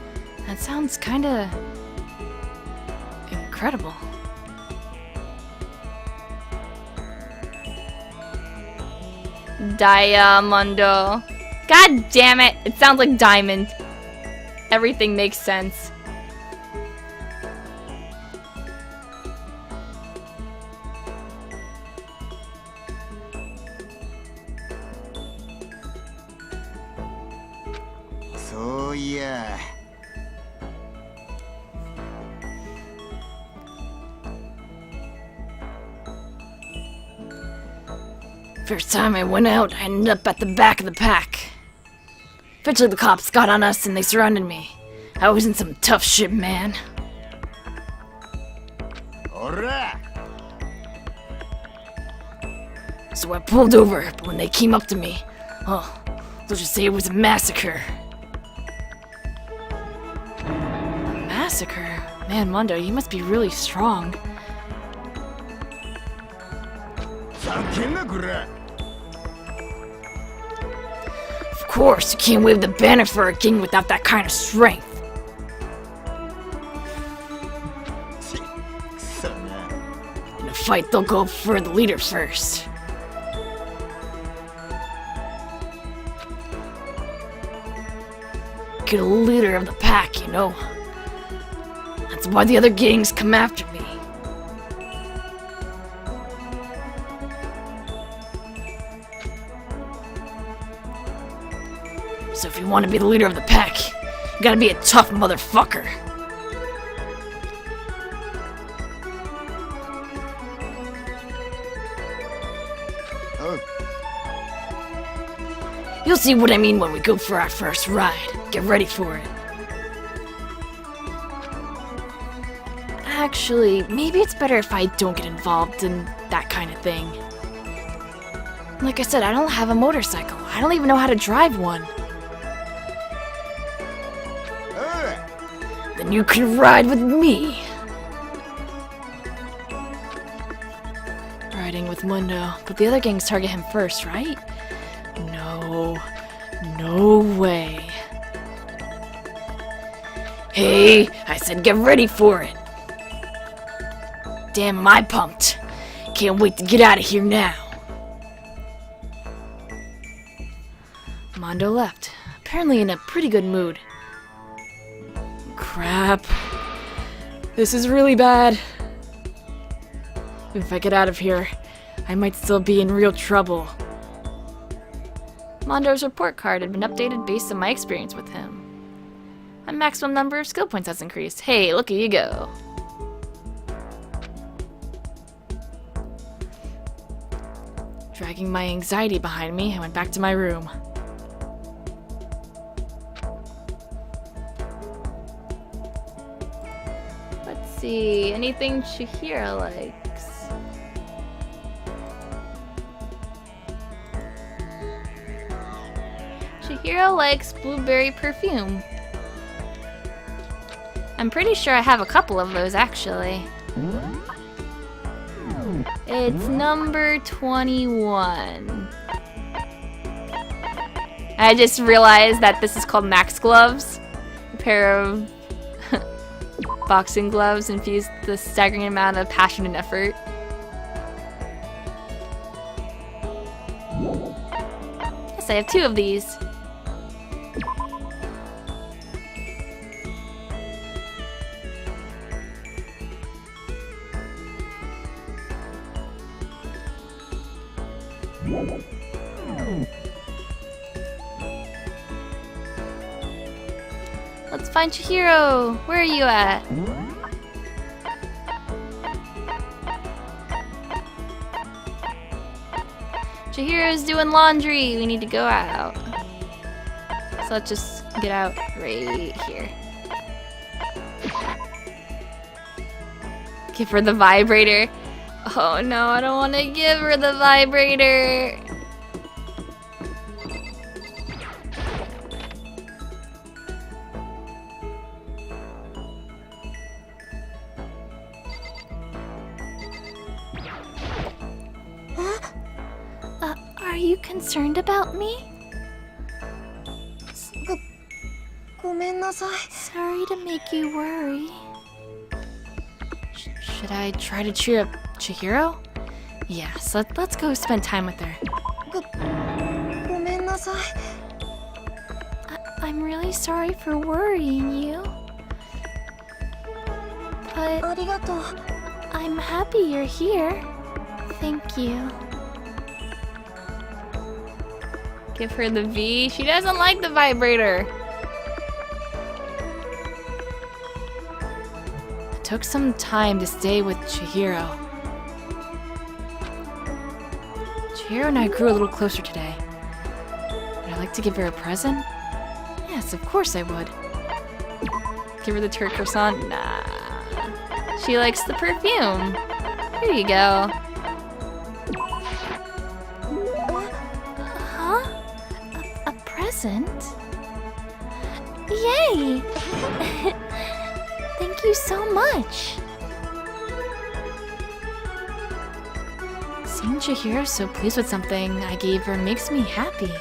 That sounds kinda incredible. Mondo. God damn it! It sounds like diamond. Everything makes sense.
So yeah.
First time I went out, I ended up at the back of the pack. Eventually the cops got on us and they surrounded me. I was in some tough shit, man.
Alright.
So I pulled over, but when they came up to me, oh, let's just say it was a massacre. A massacre? Man, Mondo, you must be really strong. Of course, you can't wave the banner for a king without that kind of strength. In a fight, they'll go for the leader first. Get a leader of the pack, you know. That's why the other gangs come after me. So if you want to be the leader of the pack, you gotta be a tough motherfucker. You'll see what I mean when we go for our first ride. Get ready for it. Actually, maybe it's better if I don't get involved in that kind of thing. Like I said, I don't have a motorcycle. I don't even know how to drive one. Then you can ride with me. Riding with Mondo, but the other gangs target him first, right? No way. Hey, I said get ready for it. Damn, am I pumped. Can't wait to get out of here now. Mondo left, apparently in a pretty good mood. Crap. This is really bad. If I get out of here, I might still be in real trouble. Mondo's report card had been updated based on my experience with him. My maximum number of skill points has increased. Hey, look at you go. Dragging my anxiety behind me, I went back to my room. Let's see, anything Chihiro likes? Chihiro likes blueberry perfume. I'm pretty sure I have a couple of those actually. It's number 21. I just realized that this is called Max Gloves. A pair of boxing gloves infused with a staggering amount of passion and effort. Yes, I have 2 of these. Let's find Chihiro. Where are you at? Chihiro's doing laundry. We need to go out. So let's just get out right here. Give her the vibrator. Oh no, I don't want to give her the vibrator.
Are you concerned about me?
ごめんなさい。
Sorry to make you worry. Should I try to cheer up Chihiro? Yes, let's go spend time with her.
ごめんなさい。
I'm really sorry for worrying you. But
ありがとう。
I'm happy you're here. Thank you. Give her the V. She doesn't like the vibrator. It took some time to stay with Chihiro. Chihiro and I grew a little closer today. Would I like to give her a present? Yes, of course I would. Give her the turd croissant? Nah. She likes the perfume. Here you go. Huh? A present? Yay! Thank you so much. Seeing Chihiro so pleased with something I gave her makes me happy.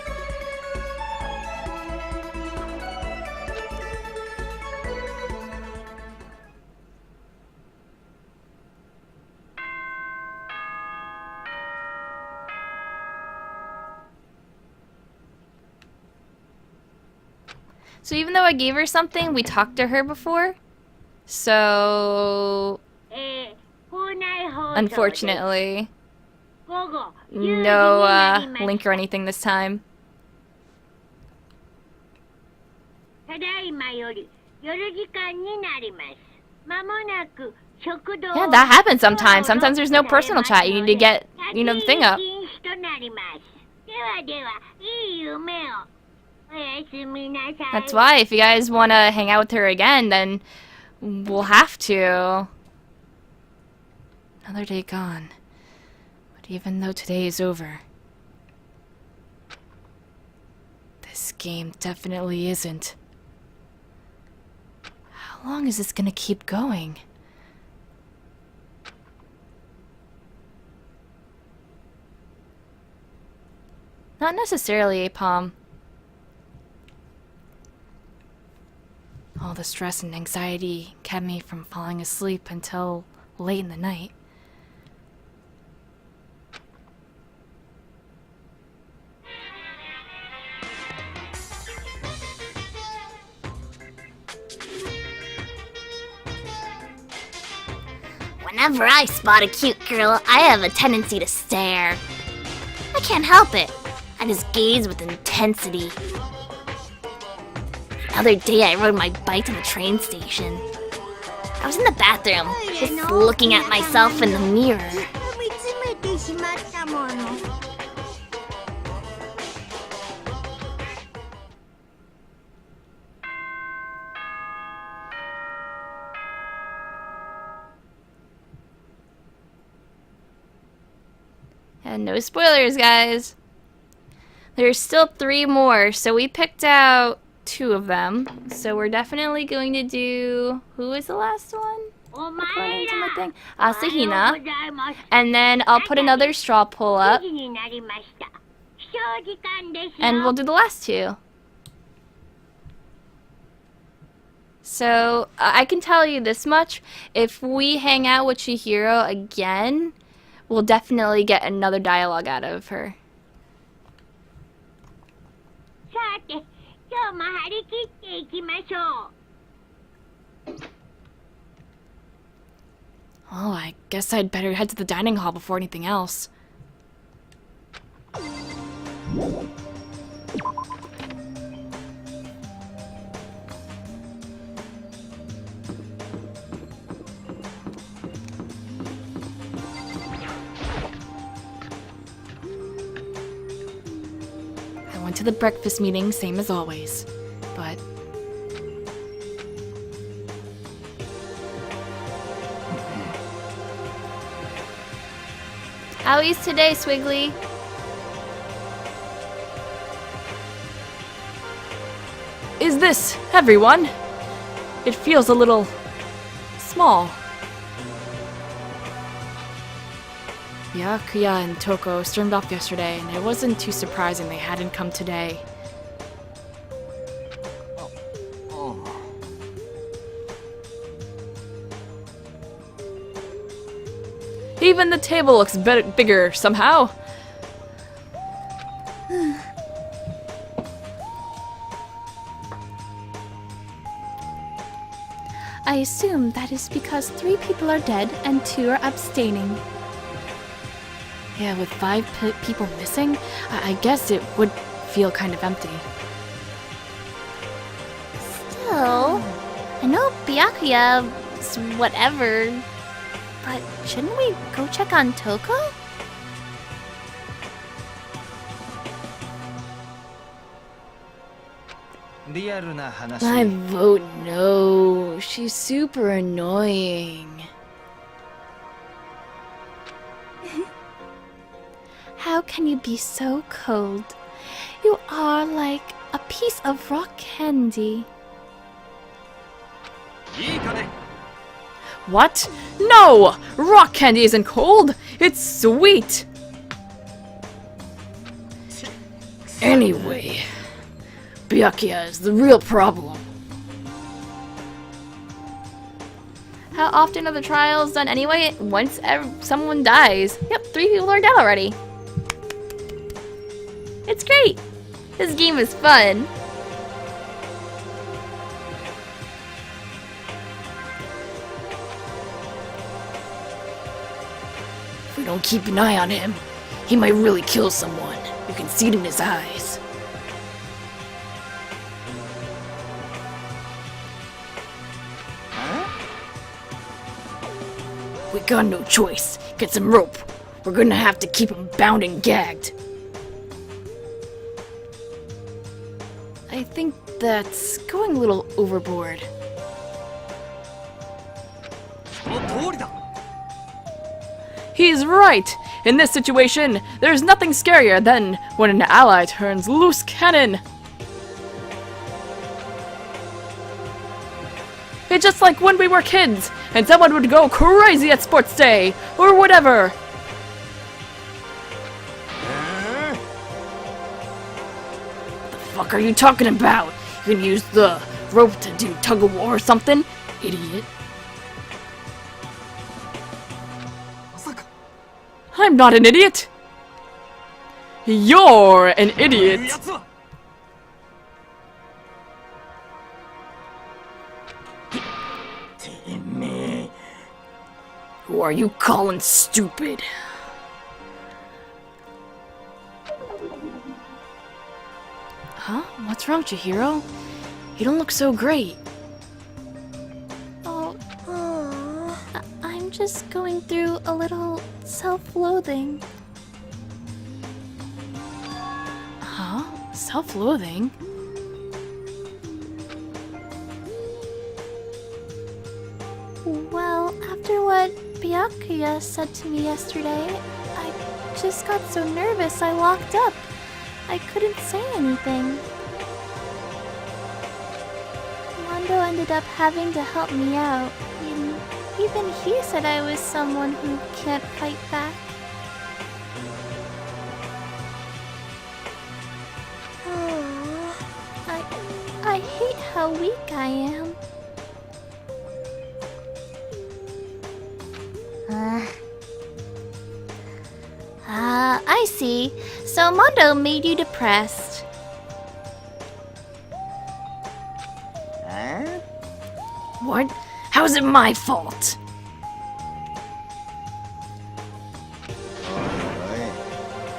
So even though I gave her something, we talked to her before. So unfortunately, no link or anything this time. Yeah, that happens sometimes. Sometimes there's no personal chat. You need to get, the thing up. That's why, if you guys want to hang out with her again, then we'll have to. Another day gone. But even though today is over, this game definitely isn't. How long is this gonna keep going? Not necessarily, Apom. All the stress and anxiety kept me from falling asleep until late in the night.
Whenever I spot a cute girl, I have a tendency to stare. I can't help it. I just gaze with intensity. The other day I rode my bike to the train station. I was in the bathroom, just looking at myself in the mirror.
And no spoilers, guys. There's still 3 more, so we picked out 2 of them. So we're definitely going to do... Who was the last one? According to my thing. Asahina. And then I'll put another straw pull up. And we'll do the last 2. So I can tell you this much. If we hang out with Chihiro again, we'll definitely get another dialogue out of her. Oh, I guess I'd better head to the dining hall before anything else. I went to the breakfast meeting, same as always, but... How's today, Swiggly?
Is this everyone? It feels a little small. Byakuya and Toko stormed off yesterday, and it wasn't too surprising they hadn't come today. Even the table looks bigger somehow.
I assume that is because 3 people are dead and 2 are abstaining.
Yeah, with 5 people missing, I guess it would feel kind of empty.
Still, I know Byakuya's whatever, but shouldn't we go check on Toko?
I vote no. She's super annoying.
How can you be so cold? You are like a piece of rock candy.
What? No! Rock candy isn't cold! It's sweet! Anyway, Byakuya is the real problem.
How often are the trials done anyway? Once someone dies. Yep, 3 people are dead already. It's great! This game is fun.
If we don't keep an eye on him, he might really kill someone. You can see it in his eyes. We got no choice. Get some rope. We're gonna have to keep him bound and gagged. I think that's going a little overboard. He's right! In this situation, there's nothing scarier than when an ally turns loose cannon! It's just like when we were kids, and someone would go crazy at sports day, or whatever! What the fuck are you talking about? You can use the rope to do tug-of-war or something, idiot. I'm not an idiot! You're an idiot! Who are you calling stupid? Huh? What's wrong, Chihiro? You don't look so great.
Oh, I'm just going through a little self-loathing.
Huh? Self-loathing?
Well, after what Byakuya said to me yesterday, I just got so nervous I locked up. I couldn't say anything. Mondo ended up having to help me out. And even he said I was someone who can't fight back. I hate how weak I am. I see. So Mondo made you depressed.
What? How is it my fault?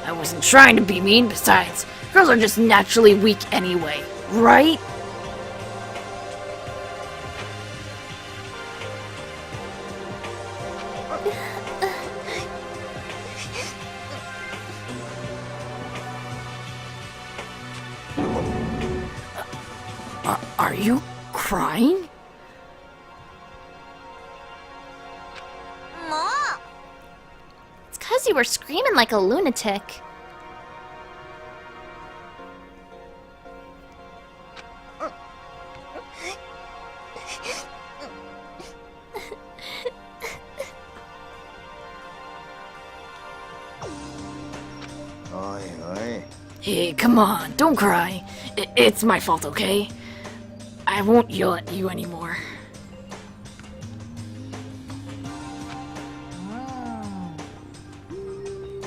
I wasn't trying to be mean, besides, girls are just naturally weak anyway, right? Are you crying?
It's 'cause you were screaming like a lunatic.
Hey, come on, don't cry. It's my fault, okay? I won't yell at you anymore.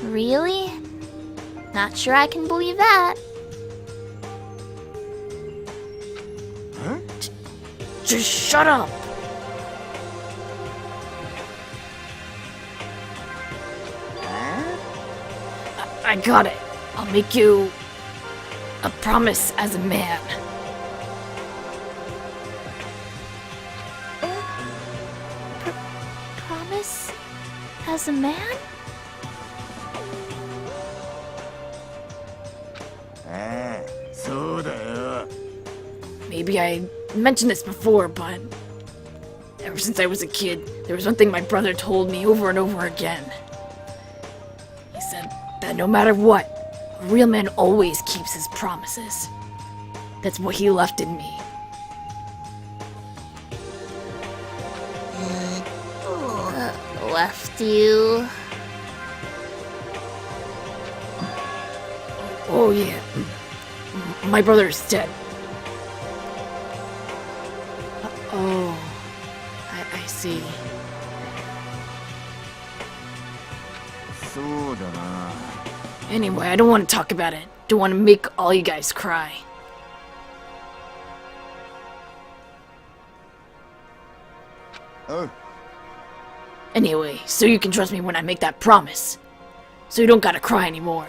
Really? Not sure I can believe that.
Just shut up! I got it. I'll make you a promise as a man.
Promise? As a man?
Maybe I mentioned this before, but ever since I was a kid, there was one thing my brother told me over and over again. He said that no matter what, a real man always keeps his promises. That's what he left in me.
Left you?
Oh yeah, my brother's dead. Oh, I see. Anyway, I don't want to talk about it. Don't want to make all you guys cry. Anyway, so you can trust me when I make that promise. So you don't gotta cry anymore.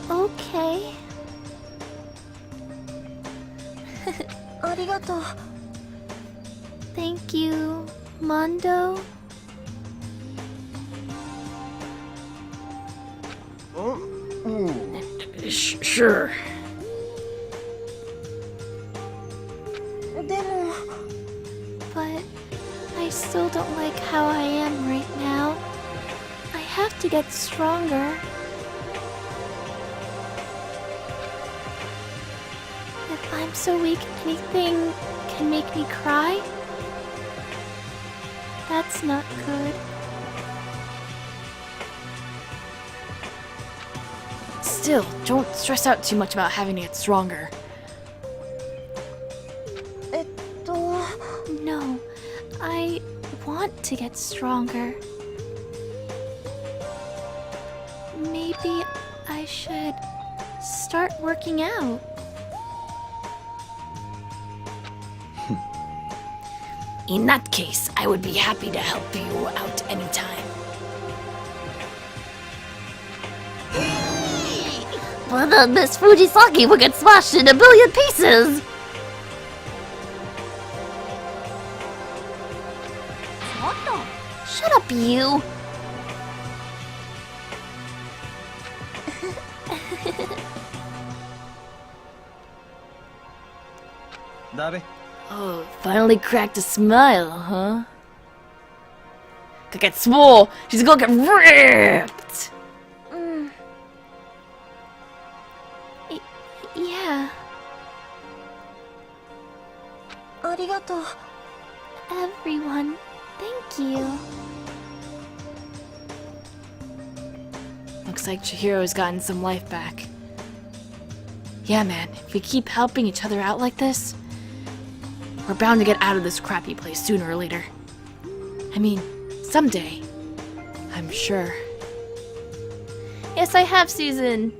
Okay.
ありがとう。
Thank you, Mondo.
Sure.
でも
But I still don't like how I am right now. I have to get stronger. If I'm so weak, anything can make me cry? That's not good.
Still, don't stress out too much about having to get stronger.
No, I want to get stronger. Maybe I should start working out.
In that case, I would be happy to help you out anytime.
Well, then this Fujisaki will get smashed in a billion pieces! Shut up, you!
Oh, finally cracked a smile, huh? Gonna get swole! She's gonna get ripped!
Yeah.
ありがとう。
Everyone, thank you.
Looks like Chihiro's gotten some life back. Yeah, man, if we keep helping each other out like this, we're bound to get out of this crappy place sooner or later. I mean, someday. I'm sure.
Yes, I have, Susan.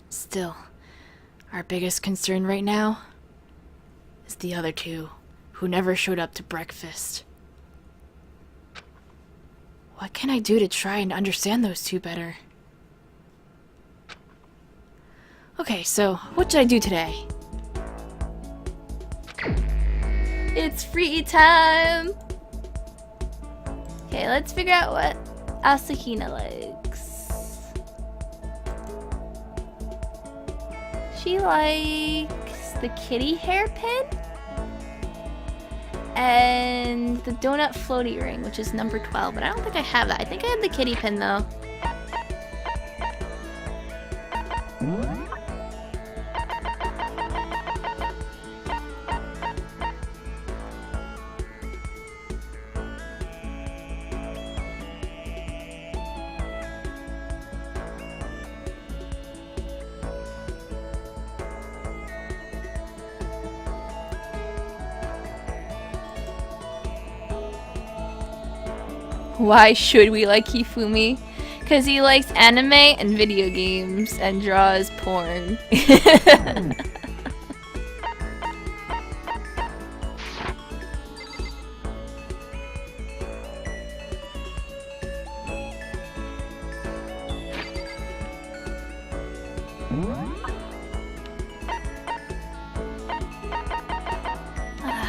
Still, our biggest concern right now is the other two who never showed up to breakfast. What can I do to try and understand those two better? Okay, so what should I do today?
It's free time. Okay, let's figure out what Asahina likes. She likes the kitty hairpin and the donut floaty ring, which is number 12, but I don't think I have that. I think I have the kitty pin though. Why should we like Hifumi? Because he likes anime and video games and draws porn.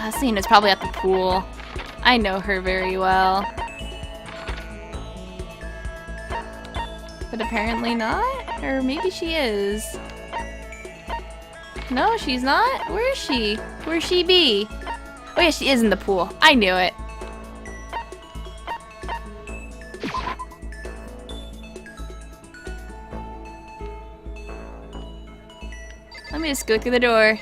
Asahina's probably at the pool. I know her very well. But apparently not? Or maybe she is. No, she's not? Where is she? Where's she be? Oh yeah, she is in the pool. I knew it. Let me just go through the door.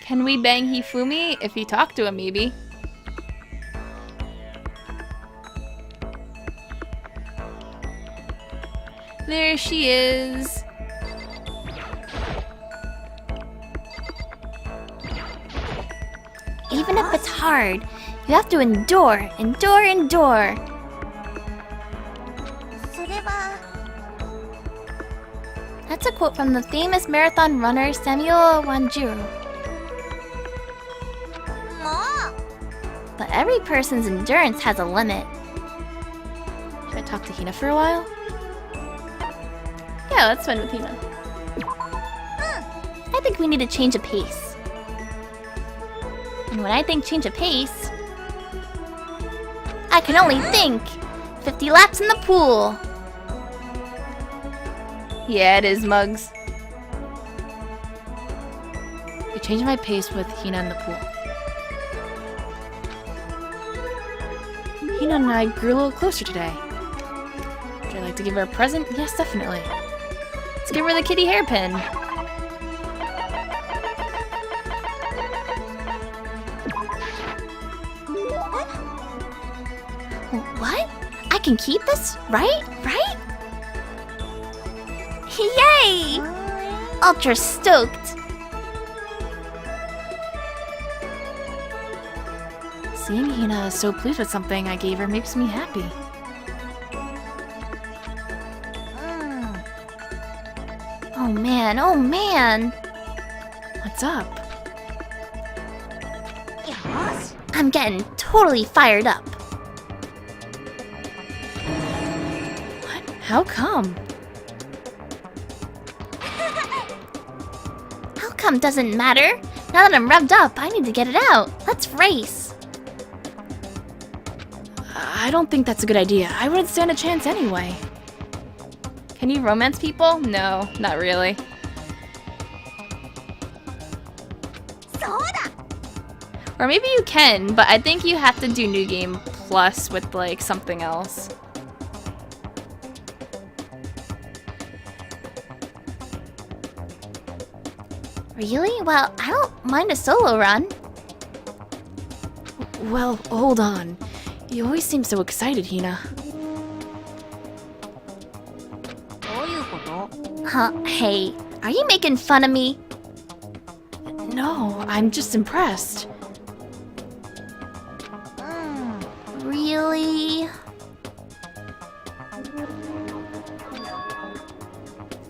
Can we bang Hifumi? If you talk to him, maybe. There she is.
Even if it's hard, you have to endure, endure, endure.
それは
That's a quote from the famous marathon runner Samuel Wanjiro.
もう
But every person's endurance has a limit. Should I talk to Hina for a while?
Yeah, let's spend with Hina.
I think we need to change a pace. And when I think change a pace, I can only think 50 laps in the pool.
Yeah, it is, Mugs.
I changed my pace with Hina in the pool. Hina and I grew a little closer today. Would I like to give her a present? Yes, definitely.
Let's give her the kitty hairpin.
What? I can keep this, right? Right? Yay! Ultra stoked.
Seeing Hina so pleased with something I gave her makes me happy.
Oh man, oh man.
What's up?
I'm getting totally fired up.
What? How come?
How come doesn't matter? Now that I'm revved up, I need to get it out. Let's race.
I don't think that's a good idea. I wouldn't stand a chance anyway.
Can you romance people? No, not really. Or maybe you can, but I think you have to do New Game Plus with, like, something else.
Really? Well, I don't mind a solo run.
Well, hold on. You always seem so excited, Hina.
Huh? Hey, are you making fun of me?
No, I'm just impressed.
Really?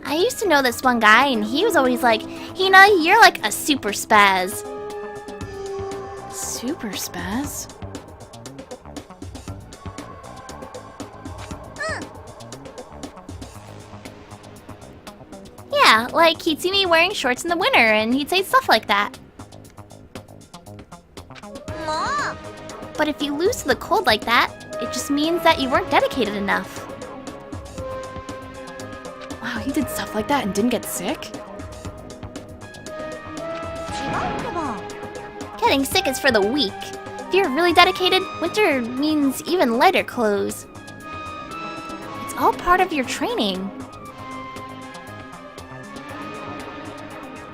I used to know this one guy, and he was always like, Hina, you're like a super spaz.
Super spaz?
Yeah, like he'd see me wearing shorts in the winter, and he'd say stuff like that. But if you lose to the cold like that, it just means that you weren't dedicated enough.
Wow, he did stuff like that and didn't get sick?
Getting sick is for the weak. If you're really dedicated, winter means even lighter clothes. It's all part of your training.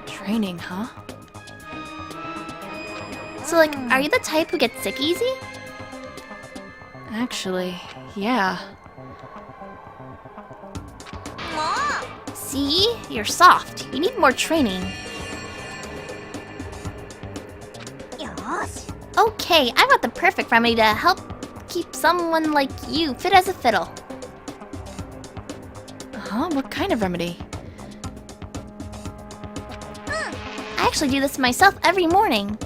Training, huh?
So, like, are you the type who gets sick easy?
Actually, yeah.
See? You're soft. You need more training.
よーし
Okay, I've got the perfect remedy to help keep someone like you fit as a fiddle.
Huh? What kind of remedy?
I actually do this myself every morning.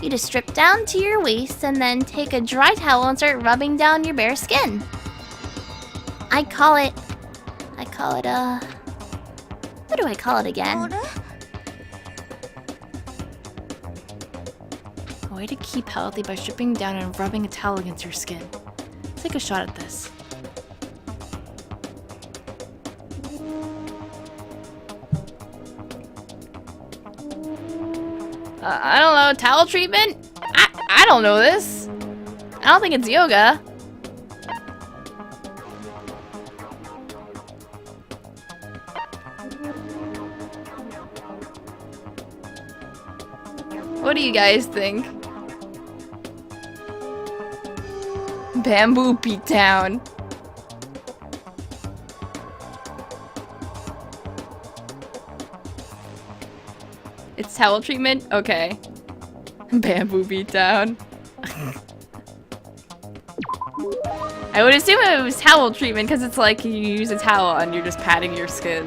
You just strip down to your waist and then take a dry towel and start rubbing down your bare skin. I call it, what do I call it again?
あれ
A way to keep healthy by stripping down and rubbing a towel against your skin. Let's take a shot at this. I don't know, towel treatment? I don't know this. I don't think it's yoga. What do you guys think? Bamboo beatdown. It's towel treatment? Okay. Bamboo beatdown. I would assume it was towel treatment because it's like you use a towel and you're just patting your skin.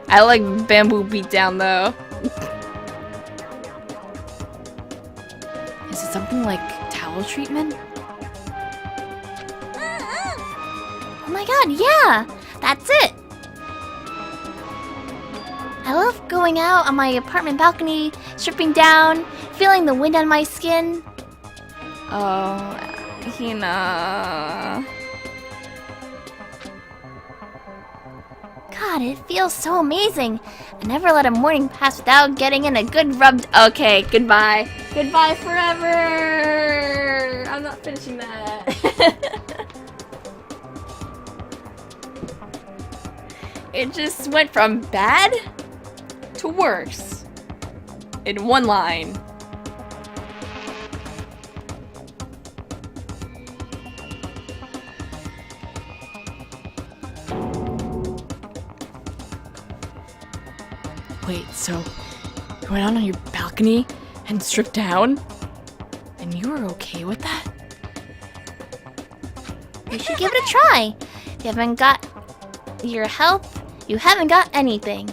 I like bamboo beatdown though. Is it something like towel treatment?
Oh my god, yeah! That's it! I love going out on my apartment balcony, stripping down, feeling the wind on my skin.
Oh, Hina.
God, it feels so amazing. I never let a morning pass without getting in a good rubbed. Okay, goodbye. Goodbye forever! I'm not finishing that.
It just went from bad to worse in one line. Wait, so you went out on your balcony and stripped down? And you were okay with that?
You should give it a try. If you haven't got your health, you haven't got anything.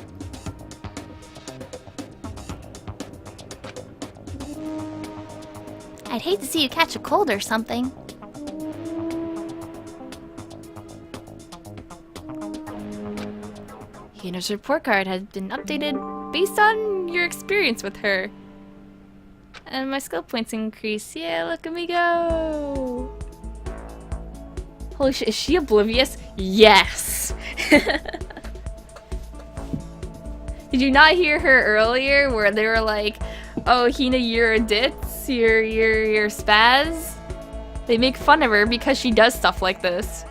I'd hate to see you catch a cold or something.
Hina's report card has been updated based on your experience with her. And my skill points increase. Yeah, look at me go! Holy shit, is she oblivious? Yes! Did you not hear her earlier where they were like, oh, Hina, you're a ditz, you're spaz? They make fun of her because she does stuff like this.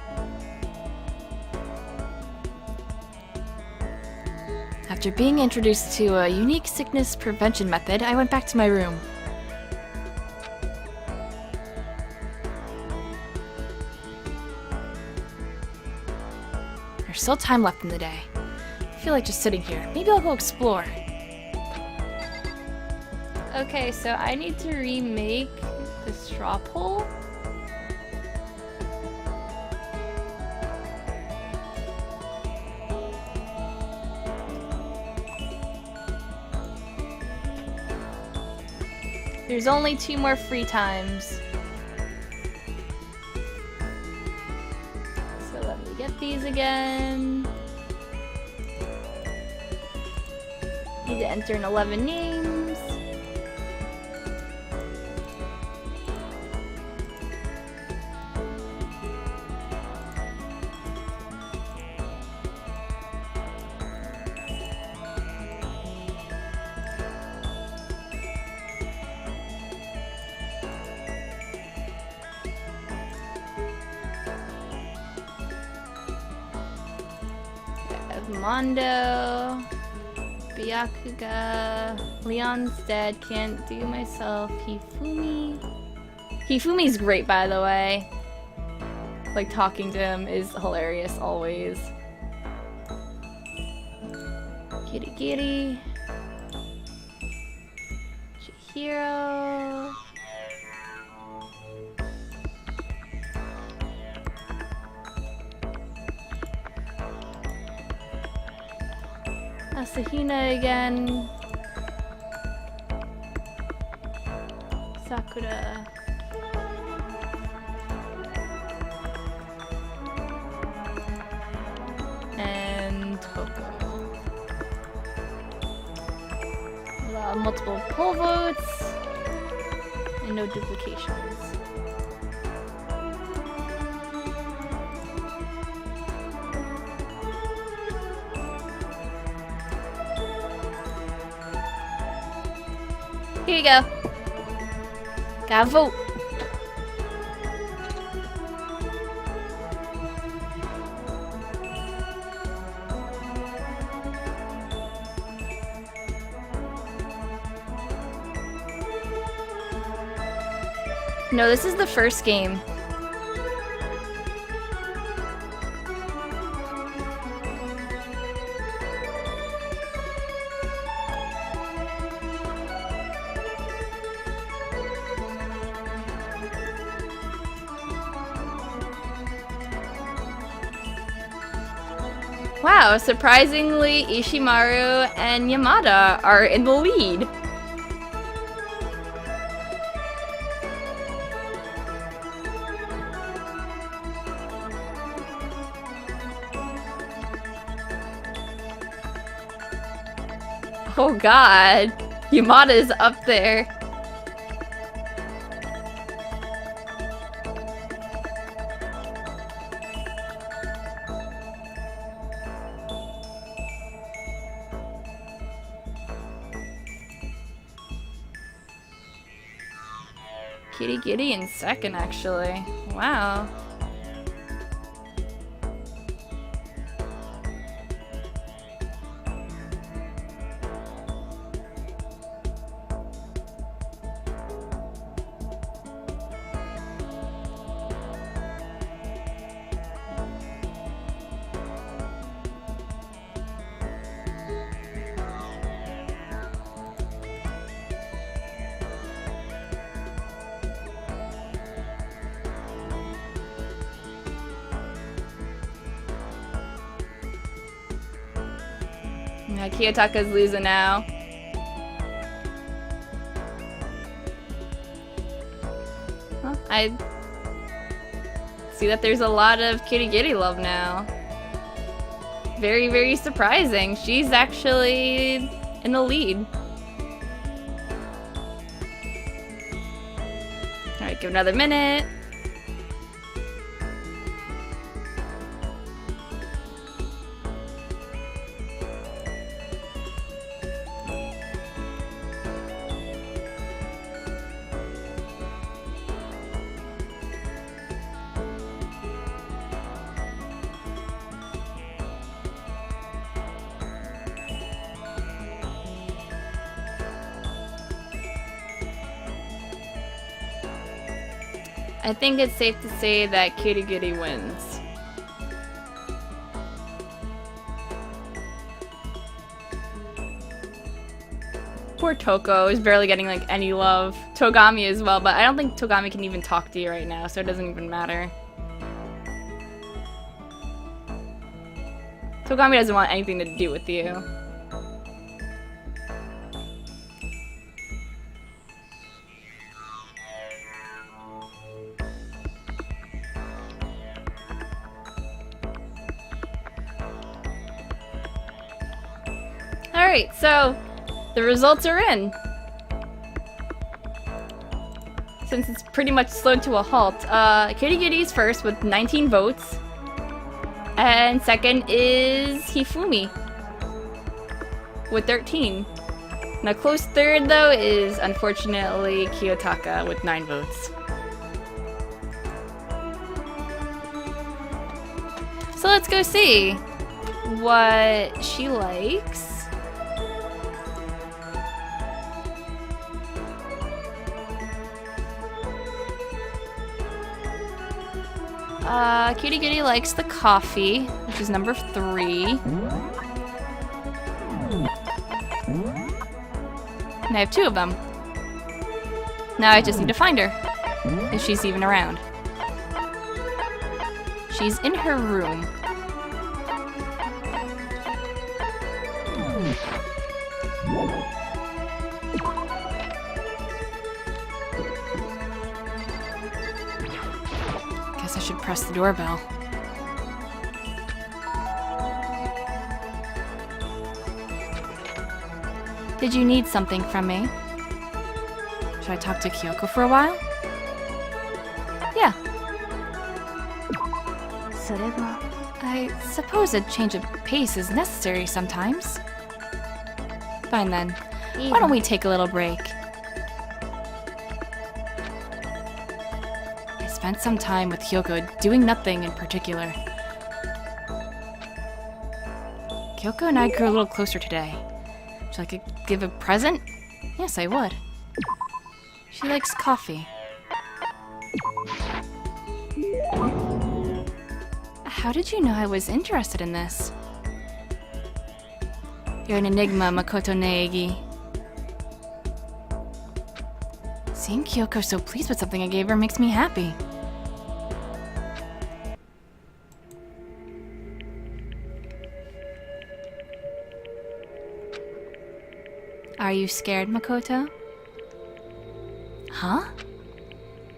After being introduced to a unique sickness prevention method, I went back to my room. There's still time left in the day. I feel like just sitting here. Maybe I'll go explore. Okay, so I need to remake the straw poll. There's only 2 more free times. So let me get these again. Need to enter in 11 names. Mondo, Byakuya, Leon's dead, can't do myself, Hifumi. Hifumi's great, by the way. like talking to him is hilarious always. Kitty Kitty. Chihiro. Asahina again. Sakura. And Toko. Multiple poll votes. And no duplications. Here you go. Gotta vote. No, this is the first game. Wow, surprisingly, Ishimaru and Yamada are in the lead. Oh god, Yamada's up there. Kitty Kitty in second, actually. Wow. Yeah, Kiyotaka's losing now. Well, I see that there's a lot of Kitty Kitty love now. Very, very surprising. She's actually in the lead. Alright, give another minute. I think it's safe to say that Kitty Kitty wins. Poor Toko is barely getting like any love. Togami as well, but I don't think Togami can even talk to you right now, so it doesn't even matter. Togami doesn't want anything to do with you. Alright, so the results are in. Since it's pretty much slowed to a halt, Kitty Kitty's first with 19 votes. And second is Hifumi with 13. And a close third, though, is unfortunately Kiyotaka with 9 votes. So let's go see what she likes.
Cutie Goody likes the coffee, which is number 3. And I have 2 of them. Now I just need to find her, if she's even around. She's in her room. Guess I should press the doorbell. Did you need something from me? Should I talk to Kyoko for a while? Yeah. I suppose a change of pace is necessary sometimes. Fine then. Why don't we take a little break? I spent some time with Kyoko doing nothing in particular. Kyoko and I grew a little closer today. Should I give a present? Yes, I would. She likes coffee. How did you know I was interested in this? You're an enigma, Makoto Neegi. Seeing Kyoko so pleased with something I gave her makes me happy. Are you scared, Makoto? Huh?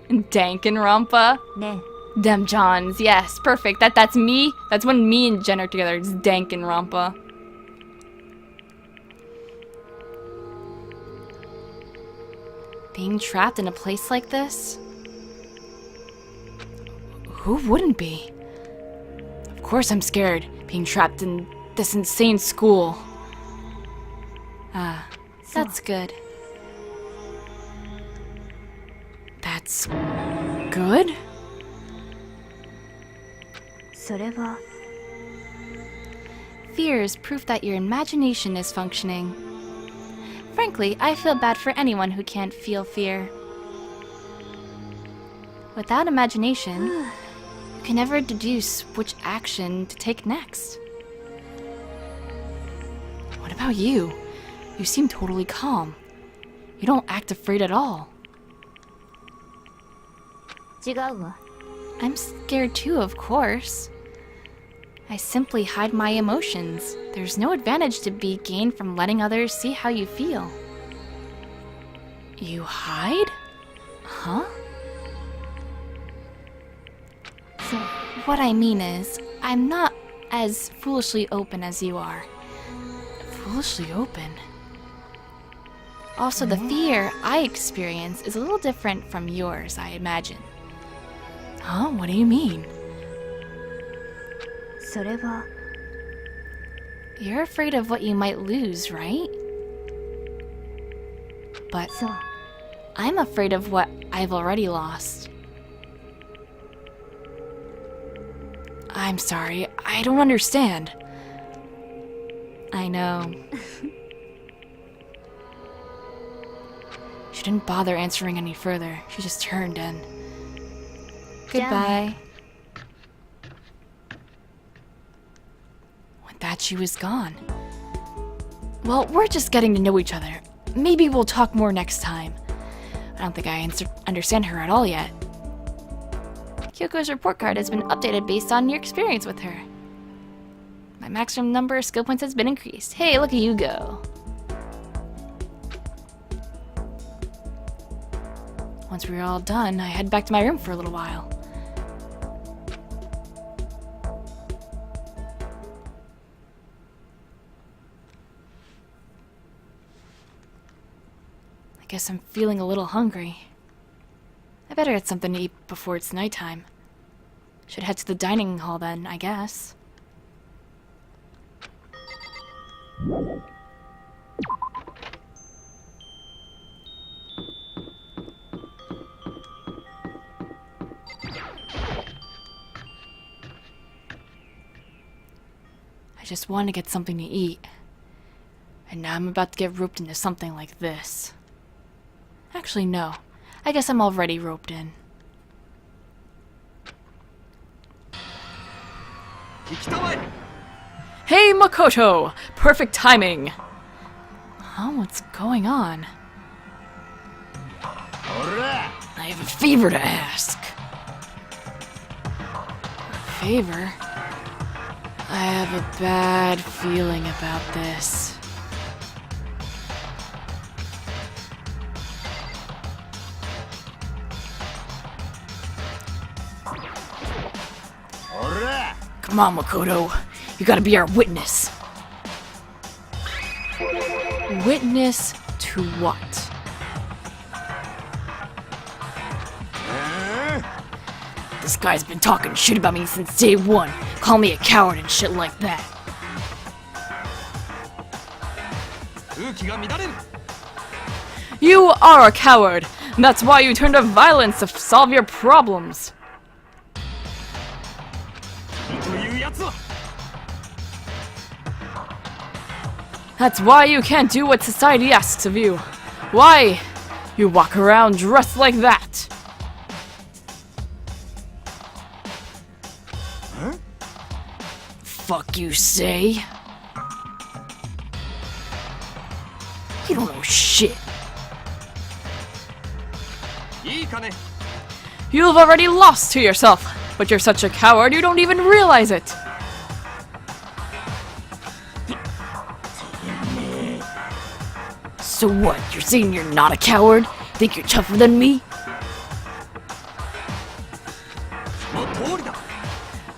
Danganronpa?
Ne.
Dem Johns, yes, perfect. That's me. That's when me and Jen are together. It's Danganronpa. Being trapped in a place like this? Who wouldn't be? Of course I'm scared, being trapped in this insane school. Ah, that's good. That's good? Fear is proof that your imagination is functioning. Frankly, I feel bad for anyone who can't feel fear. Without imagination, you can never deduce which action to take next. What about you? You seem totally calm. You don't act afraid at all. I'm scared too, of course. I simply hide my emotions. There's no advantage to be gained from letting others see how you feel. You hide? Huh? So, what I mean is, I'm not as foolishly open as you are. Foolishly open? Also, the fear I experience is a little different from yours, I imagine. Huh? What do you mean? You're afraid of what you might lose, right? But I'm afraid of what I've already lost. I'm sorry, I don't understand. I know. She didn't bother answering any further. She just turned and... Goodbye. With that, she was gone. Well, we're just getting to know each other. Maybe we'll talk more next time. I don't think I understand her at all yet. Kyoko's report card has been updated based on your experience with her. My maximum number of skill points has been increased. Hey, look at you go. Once we were all done, I head back to my room for a little while. I guess I'm feeling a little hungry. I better get something to eat before it's nighttime. Should head to the dining hall then, I guess. I just wanted to get something to eat. And now I'm about to get roped into something like this. Actually, no. I guess I'm already roped in.
Hey, Makoto! Perfect timing! Oh, what's going on? I have a favor to ask. A favor? I have a bad feeling about this. Come on, Makoto. You gotta be our witness. Witness to what? This guy's been talking shit about me since day one. Call me a coward and shit like that. You are a coward. And that's why you turn to violence to solve your problems. That's why you can't do what society asks of you. Why? You walk around dressed like that. Huh? Fuck you say? You don't know shit. You've already lost to yourself, but you're such a coward you don't even realize it. So what, you're saying you're not a coward? Think you're tougher than me?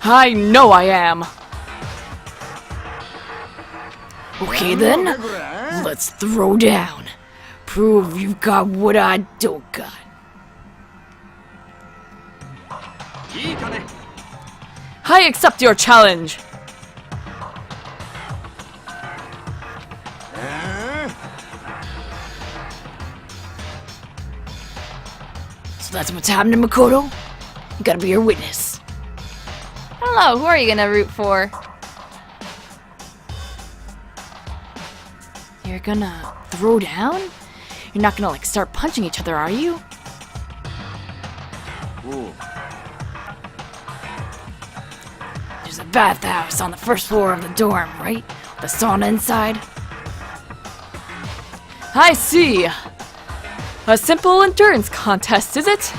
I know I am. Okay then, let's throw down. Prove you've got what I don't got. I accept your challenge. So that's what's happening, Makoto? You gotta be your witness.
I don't know, who are you gonna root for?
You're gonna throw down? You're not gonna, like, start punching each other, are you?
Ooh.
There's a bathhouse on the first floor of the dorm, right? The sauna inside? I see! A simple endurance contest, is it?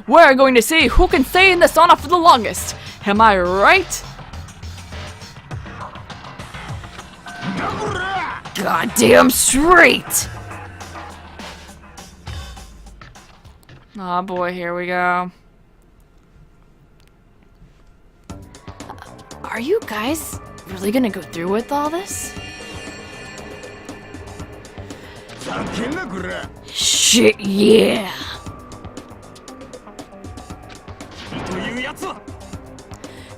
We're going to see who can stay in the sauna for the longest. Am I right? Goddamn straight! Aw, boy, here we go. Are you guys really gonna go through with all this? Shit, yeah!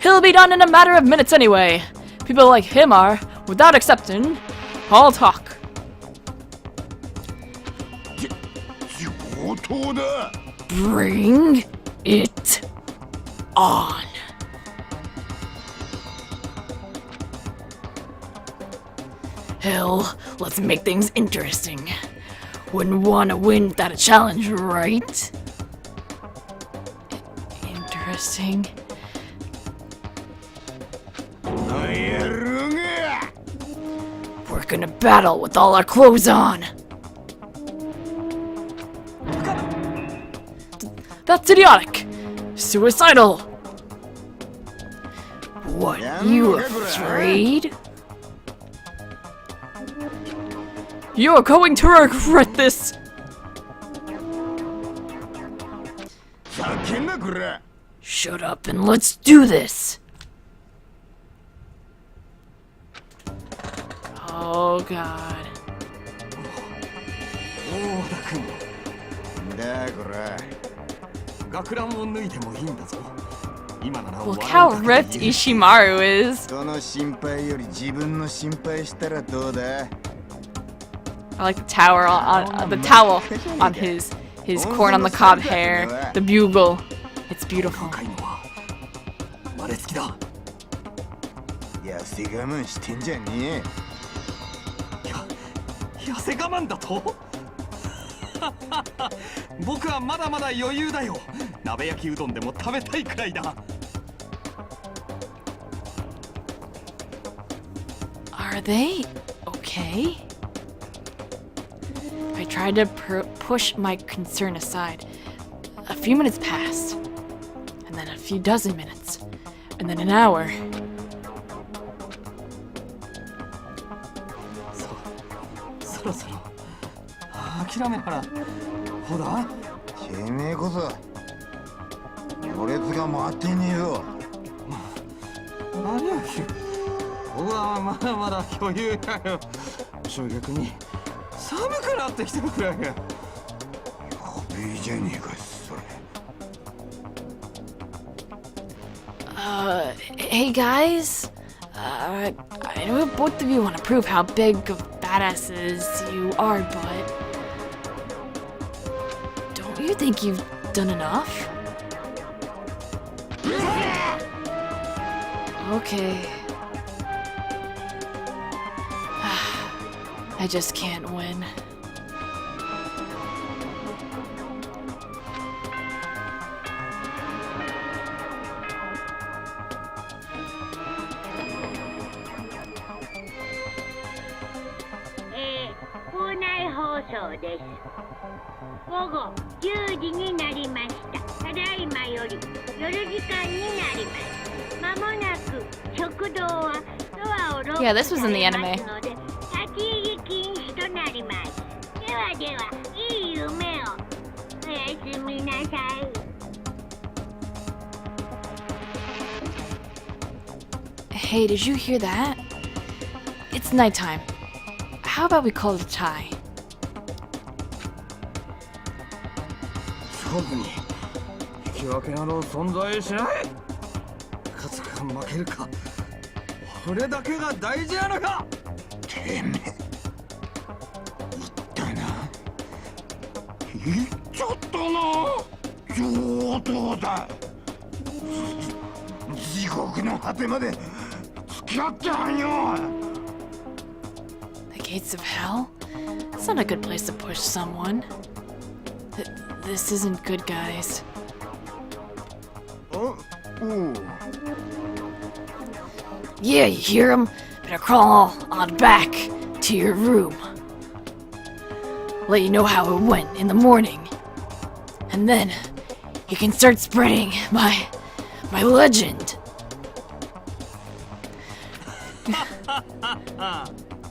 He'll be done in a matter of minutes anyway. People like him are, without exception, all talk. Bring it on. Hell, let's make things interesting. Wouldn't want to win without a challenge, right? Interesting. We're gonna battle with all our clothes on. That's idiotic! Suicidal! What, you afraid? You're going to regret this! Shut up and let's do this! Oh god. Look how ripped Ishimaru is. I like the tower on the towel on his corn on the cob hair, the bugle. It's beautiful.
僕はまだまだ余裕だよ。鍋焼きうどんでも食べたいくらいだ。
Are they okay? I tried to push my concern aside. A few minutes passed, and then a few dozen minutes, and then an hour.
そろそろ諦めたらほら
てめえこそ行列が回ってねえよ。
何や僕はまだまだ余裕だよ。正逆に寒くなってきてるくらいや。やべえじゃねえかそれ。
Hey guys, I know both of you want to prove how big of badasses you are, but don't you think you've done enough? Okay. I just can't win.
This. 午後10時になりました。ただいまより夜時間になります。まもなく食堂はドアをロック
Yeah, this was in the
されま
anime.
すので立ち入り禁止となります。ではでは、いい夢を。おやすみなさい。
Hey, did you hear that? It's nighttime. How about we call it a tie?
勝負に引き分けなど存在しない。勝つか負けるか、これだけが大事なのか。
てめえ言ったな。言っちゃったな。上等だ。地獄の果てまで付き合ってやんよ。
The gates of hell? That's not a good place to push someone. This isn't good, guys. Yeah, you hear him? Better crawl on back to your room. Let you know how it went in the morning. And then you can start spreading my legend.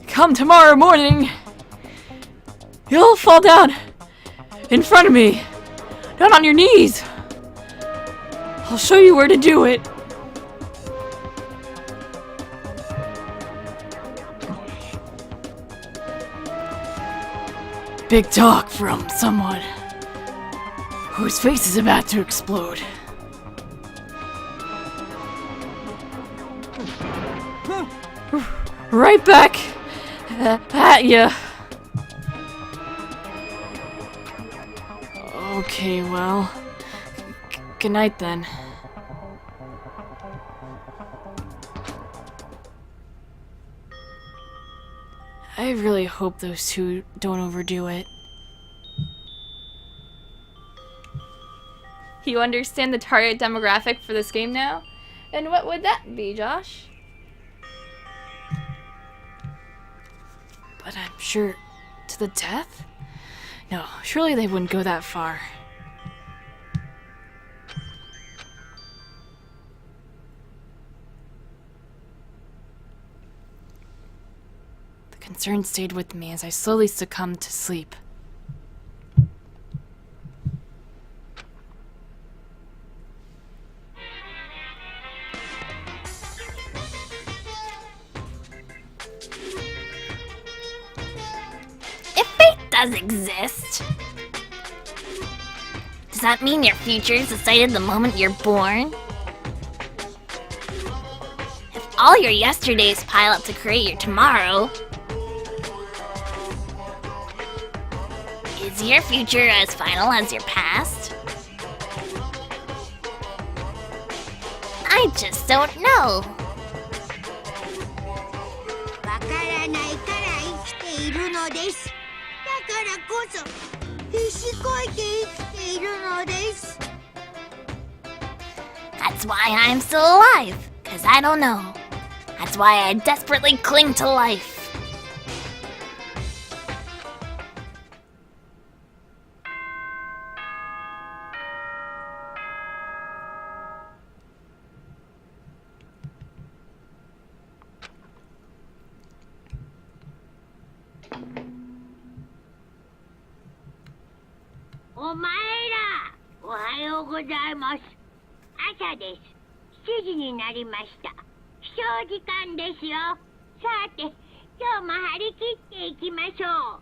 Come tomorrow morning. You'll fall down in front of me. Not on your knees. I'll show you where to do it. Big talk from someone whose face is about to explode. Right back at ya. Okay, well, good night then. I really hope those two don't overdo it.
You understand the target demographic for this game now? And what would that be, Josh?
But I'm sure to the death? No, surely they wouldn't go that far. The concern stayed with me as I slowly succumbed to sleep.
Does exist. Does that mean your future is decided the moment you're born? If all your yesterdays pile up to create your tomorrow, is your future as final as your past? I just don't know.
わからないから生きているのです。だからこそ
必死こいて生きているのです。
That's why I'm still alive, 'cause I don't know. That's why I desperately cling to life.
Omaera! おはようございます。朝です。7時になりました。起床時間ですよ。さて、今日も張り切っていきましょ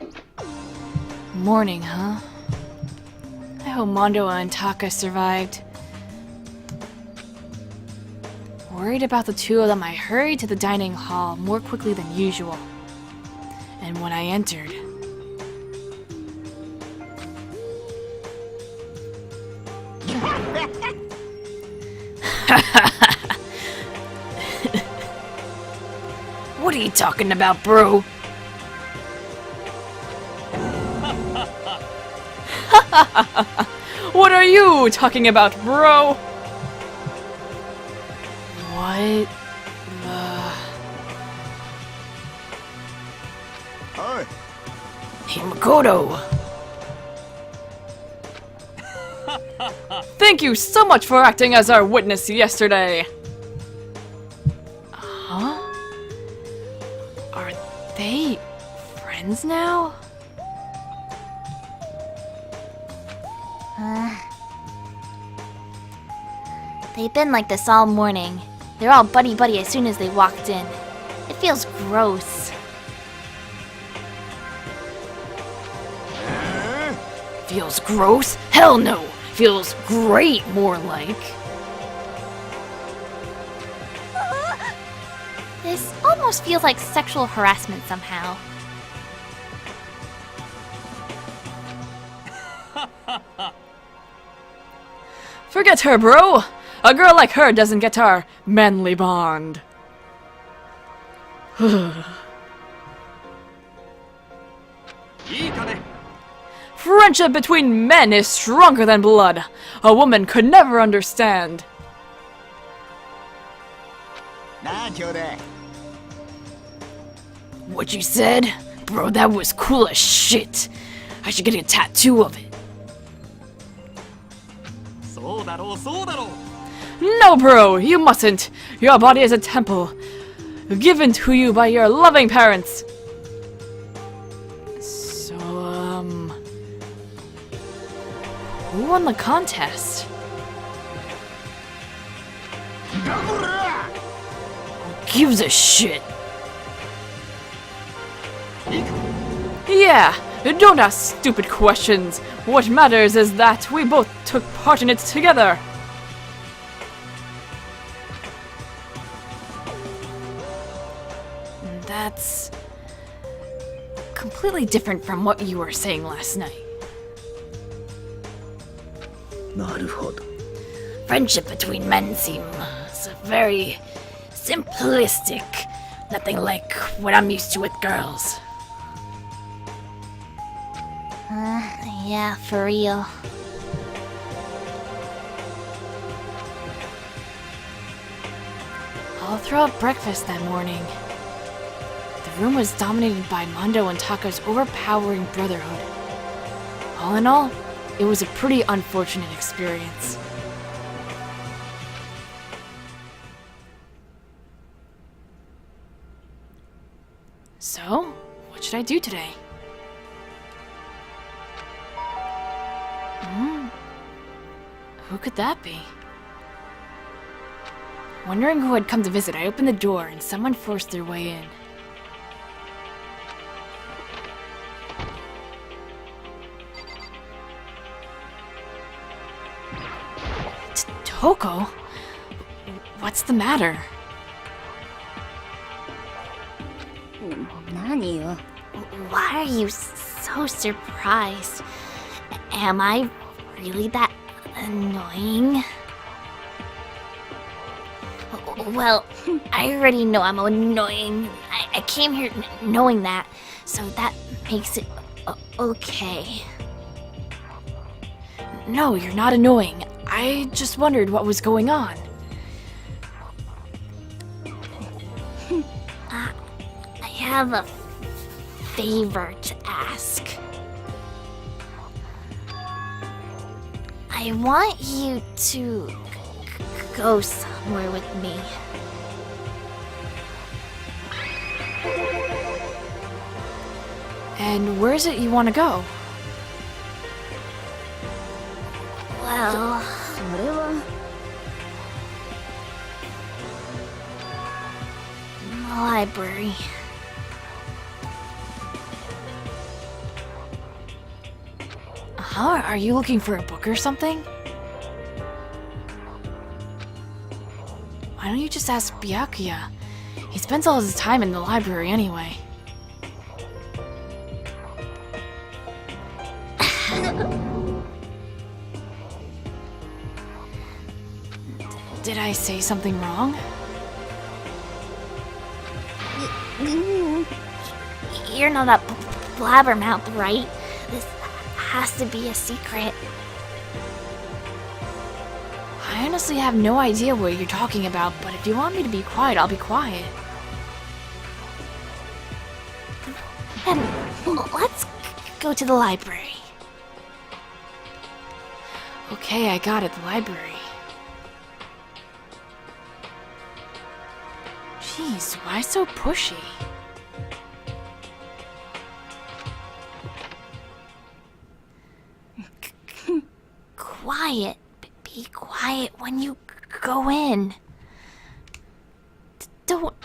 う。
Morning, huh? I hope Mondo and Taka survived. Worried about the two of them, I hurried to the dining hall more quickly than usual. And when I entered... What are you talking about, bro? What are you talking about, bro? What the...
Hi.
Hey, Makoto! Thank you so much for acting as our witness yesterday! Huh? Are they friends now?
They've been like this all morning. They're all buddy-buddy as soon as they walked in. It feels gross.
Feels gross? Hell no! Feels great, more like.
This almost feels like sexual harassment somehow.
Forget her, bro! A girl like her doesn't get our manly bond. Friendship between men is stronger than blood. A woman could never understand. What you said? Bro, that was cool as shit. I should get a tattoo of it. No, bro, you mustn't. Your body is a temple, given to you by your loving parents. So, who won the contest? Who gives a shit? Yeah, don't ask stupid questions. What matters is that we both took part in it together. That's completely different from what you were saying last night. Friendship between men seems very simplistic. Nothing like what I'm used to with girls.
Yeah, for real.
All throughout breakfast that morning, the room was dominated by Mondo and Taka's overpowering brotherhood. All in all, it was a pretty unfortunate experience. So, what should I do today? Who could that be? Wondering who had come to visit, I opened the door and someone forced their way in. Toko? What's the matter?
何よ。
Why are you so surprised? Am I really that annoying? Well, I already know I'm annoying. I came here knowing that, so that makes it Okay.
No, you're not annoying. I just wondered what was going on.
I have a favor to ask. I want you to go somewhere with me.
And where is it you want to go?
Well,
それは
library.
Huh? Are you looking for a book or something? Why don't you just ask Byakuya? He spends all his time in the library anyway. Did I say something wrong?
You're not a blabbermouth, right? This has to be a secret.
I honestly have no idea what you're talking about, but if you want me to be quiet, I'll be quiet.
And let's go to the library.
Okay, I got it, the library. Jeez, why so pushy?
Quiet. Be quiet when you go in. Don't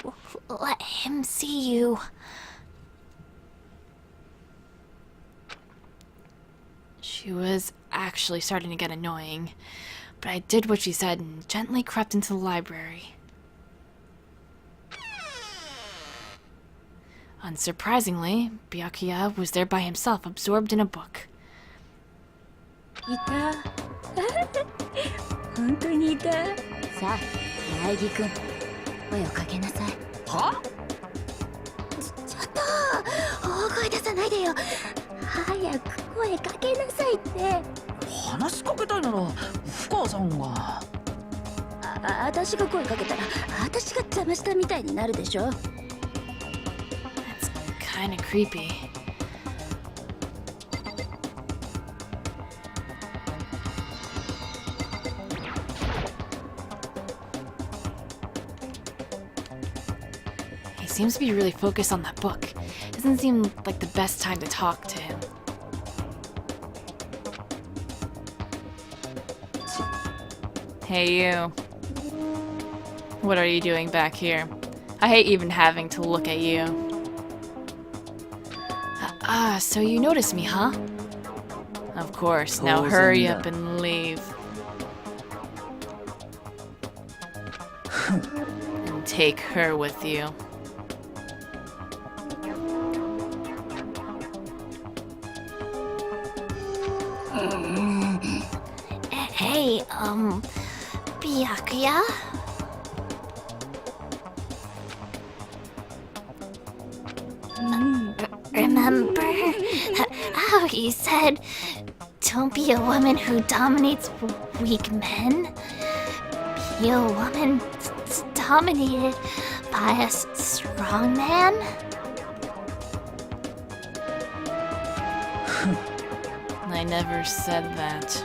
let him see you.
She was actually starting to get annoying, but I did what she said and gently crept into the library. Unsurprisingly, Byakuya was there by himself, absorbed in a book.
いた本当にいたさあ苗木くん声をかけなさいはちょっと大声出さないでよ早く声かけなさいって
話しかけたいなら深川さんが
私が声かけたら私が邪魔したみたいになるでしょ
That's kinda creepy. He seems to be really focused on that book. Doesn't seem like the best time to talk to him. Hey you. What are you doing back here? I hate even having to look at you. So you noticed me, huh? Of course, now hurry up and leave. And take her with you.
Hey, Byakuya? Remember how you said, don't be a woman who dominates weak men? Be a woman dominated by a strong man?
I never said that.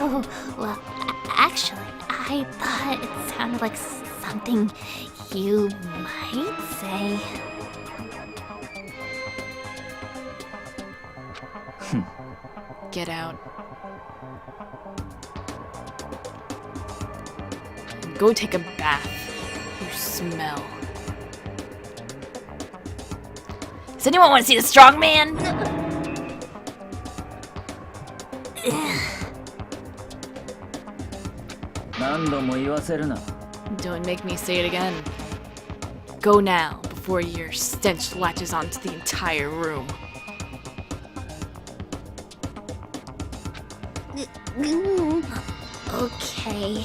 Oh, well, actually, I thought it sounded like something you might say.
Get out. Go take a bath. You smell. Does anyone want to see the strong man? Don't make me say it again. Go now, before your stench latches onto the entire room.
Okay.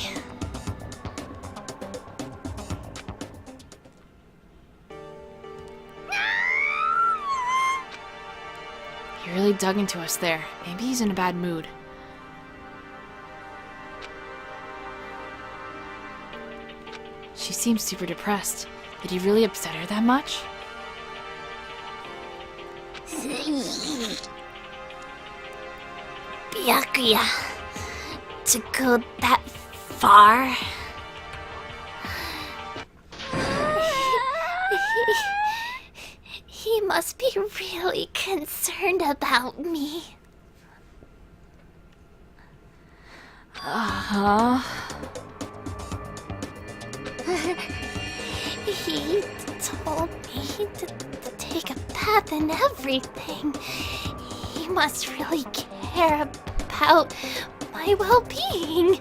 really dug into us there. Maybe he's in a bad mood. She seems super depressed. Did he really upset her that much?
Byakuya, to go that far? He must be really concerned about me.
Uh-huh.
He told me to take a bath and everything. He must really care about my well-being.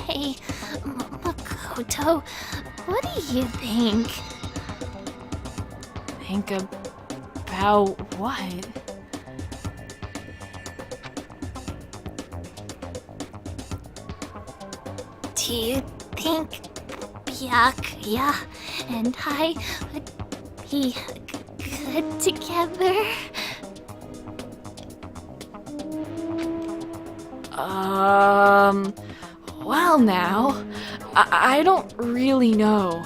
Hey, Makoto, what do you think?
Think about what?
Do you think Byakuya and I would be good together?
Well now, I don't really know.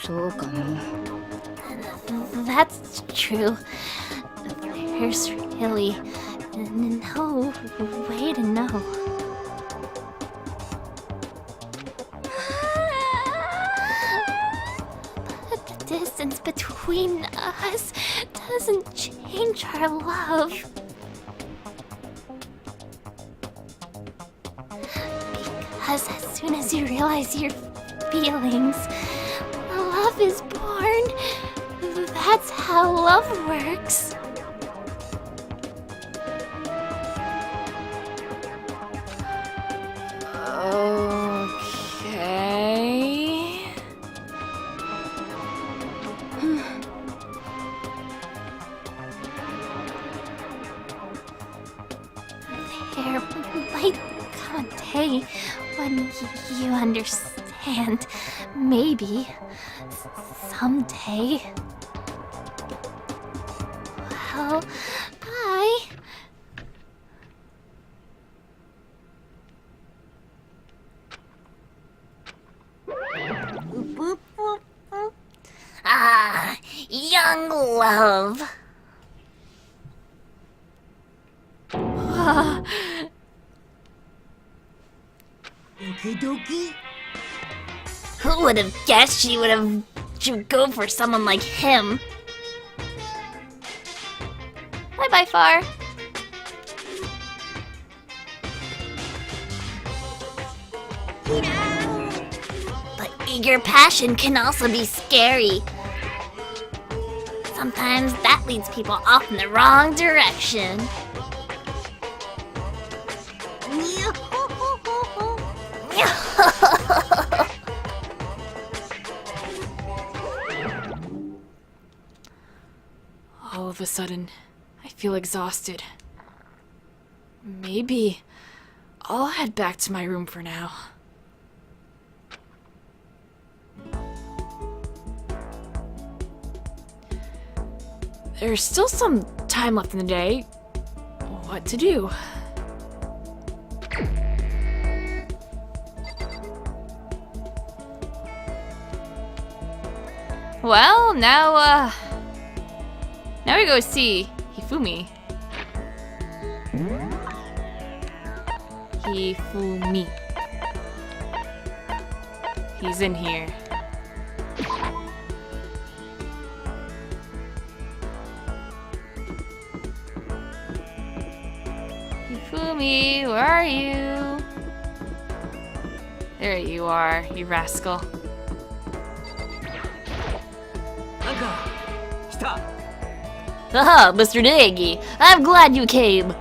そうかも。
That's true. There's really no way to know. But the distance between us doesn't change our love. Because as soon as you realize your feelings, love is born. That's how love works.
Okay.
There might come a day when you understand. Maybe. Someday. Well, young love. Who would have guessed she would go for someone like him? Bye-bye, Far. But eager passion can also be scary. Sometimes that leads people off in the wrong direction.
All of a sudden, I feel exhausted. Maybe I'll head back to my room for now. There's still some time left in the day. What to do?
Well, now we go see Hifumi. Hifumi. He's in here. Hifumi, where are you? There you are, you rascal. Haha, Mr. Nagi, I'm glad you came.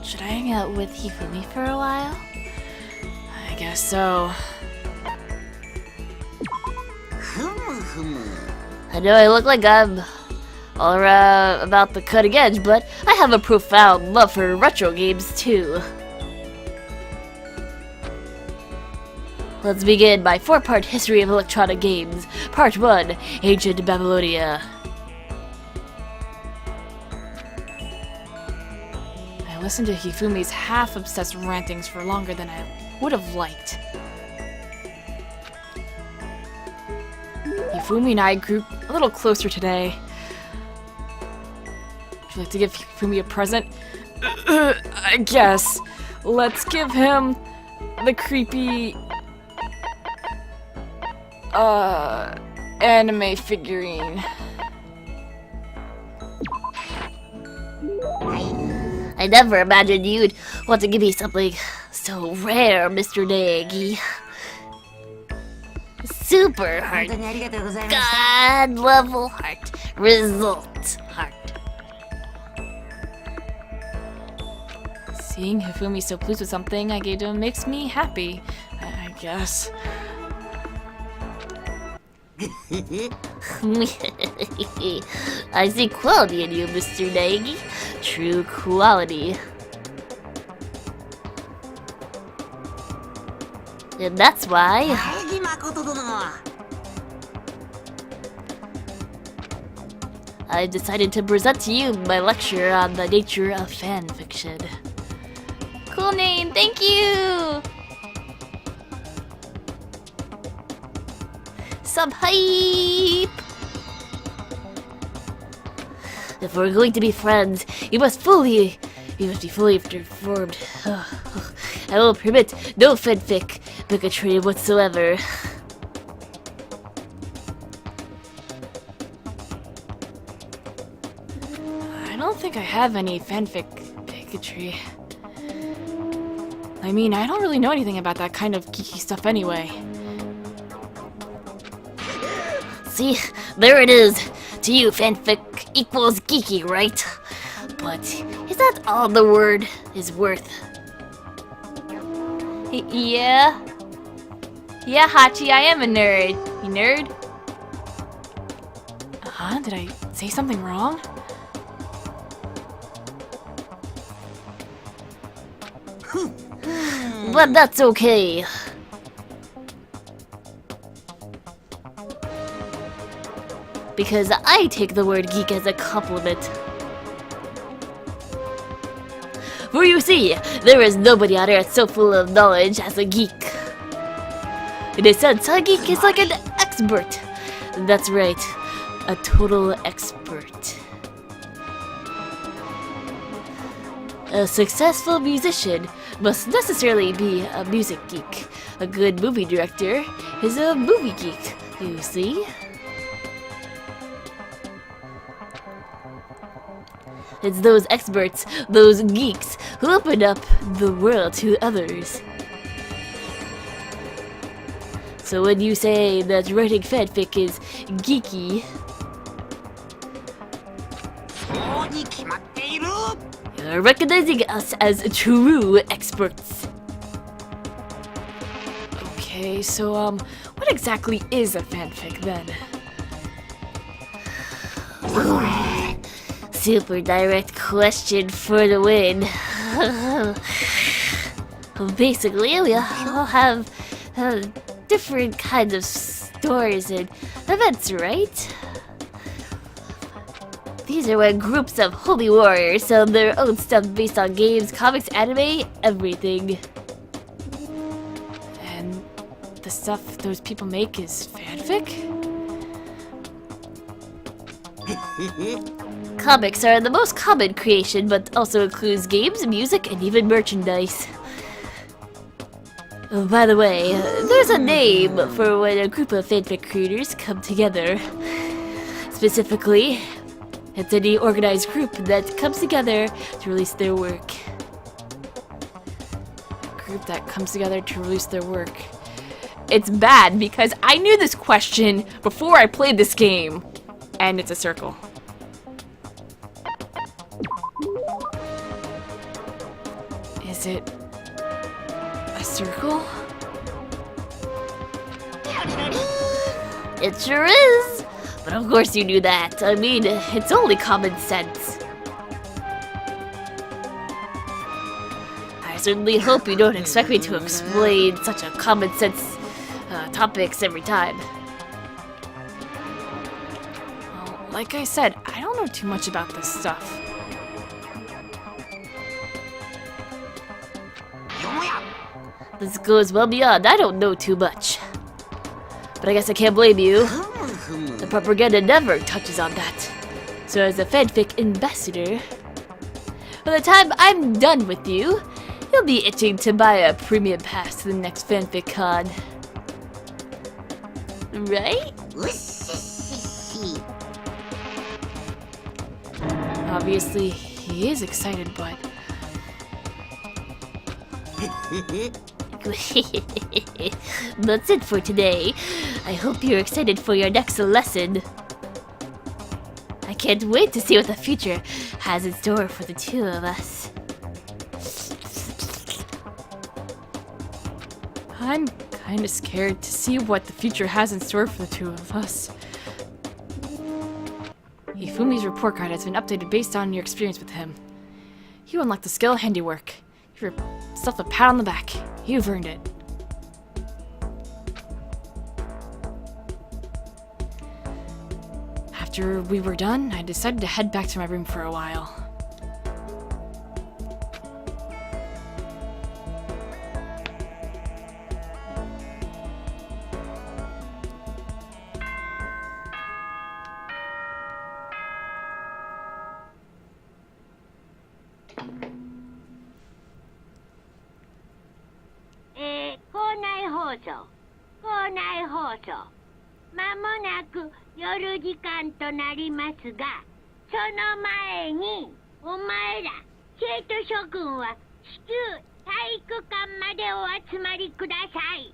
Should I hang out with Hifumi for a while? I guess so.
I know I look like I'm
or about the cutting edge, but I have a profound love for retro games too. Let's begin my 4-part history of electronic games. Part 1, Ancient Babylonia.
I listened to Hifumi's half-obsessed rantings for longer than I would have liked. Hifumi and I grew a little closer today. Would you like to give Hifumi a present? I guess. Let's give him the creepy anime figurine.
I never imagined you'd want to give me something so rare, Mr. Nagi. Super heart. God level heart. Result heart.
Seeing Hifumi so pleased with something I gave him makes me happy, I guess.
I see quality in you, Mr. Nagi. True quality. And that's why I've decided to present to you my lecture on the nature of fan fiction.
Cool name, thank you! Sub hype!
If we're going to be friends, you must be fully informed. I will permit no fanfic bigotry whatsoever.
I don't think I have any fanfic bigotry. I mean, I don't really know anything about that kind of geeky stuff anyway.
See, there it is. To you, fanfic equals geeky, right? But is that all the word is worth?
Yeah. Yeah, Hachi, I am a nerd. You nerd?
Huh? Did I say something wrong?
But that's okay. Because I take the word geek as a compliment. For you see, there is nobody on earth so full of knowledge as a geek. In a sense, a geek is like an expert. That's right, a total expert. A successful musician must necessarily be a music geek. A good movie director is a movie geek, you see? It's those experts, those geeks, who open up the world to others. So when you say that writing fanfic is geeky, you're recognizing us as true experts.
Okay, so, what exactly is a fanfic then?
Super direct question for the win. Basically, we all have different kinds of stories and events, right? These are when groups of holy warriors sell their own stuff based on games, comics, anime, everything.
And the stuff those people make is fanfic?
Comics are the most common creation, but also includes games, music, and even merchandise. Oh, by the way, there's a name for when a group of fanfic creators come together. Specifically, it's any organized group that comes together to release their work.
A group that comes together to release their work. It's bad because I knew this question before I played this game. And it's a circle. Is it a circle?
It sure is!
But of course you knew that. I mean, it's only common sense. I certainly hope you don't expect me to explain such a common sense topics every time.
Well, like I said, I don't know too much about this stuff.
This goes well beyond. I don't know too much. But I guess I can't blame you. The propaganda never touches on that. So as a fanfic ambassador, by the time I'm done with you, you'll be itching to buy a premium pass to the next fanfic con. Right?
Obviously, he is excited, but...
That's it for today. I hope you're excited for your next lesson. I can't wait to see what the future has in store for the two of us.
I'm kinda scared to see what the future has in store for the two of us. Hifumi's report card has been updated based on your experience with him. You unlocked the skill handiwork. Give yourself a pat on the back. You've earned it. After we were done, I decided to head back to my room for a while.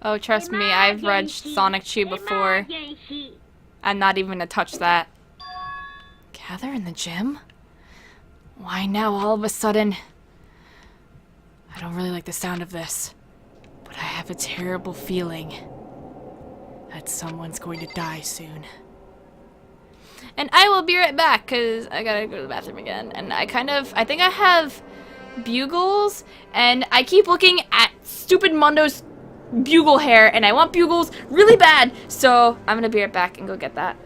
Oh, trust me, I've read Sonic Chew before. I'm not even gonna touch that. Gather in the gym? Why now all of a sudden? I don't really like the sound of this, but I have a terrible feeling that someone's going to die soon. And I will be right back, because I gotta go to the bathroom again. And I think I have bugles, and I keep looking at stupid Mondo's bugle hair, and I want bugles really bad. So I'm gonna be right back and go get that.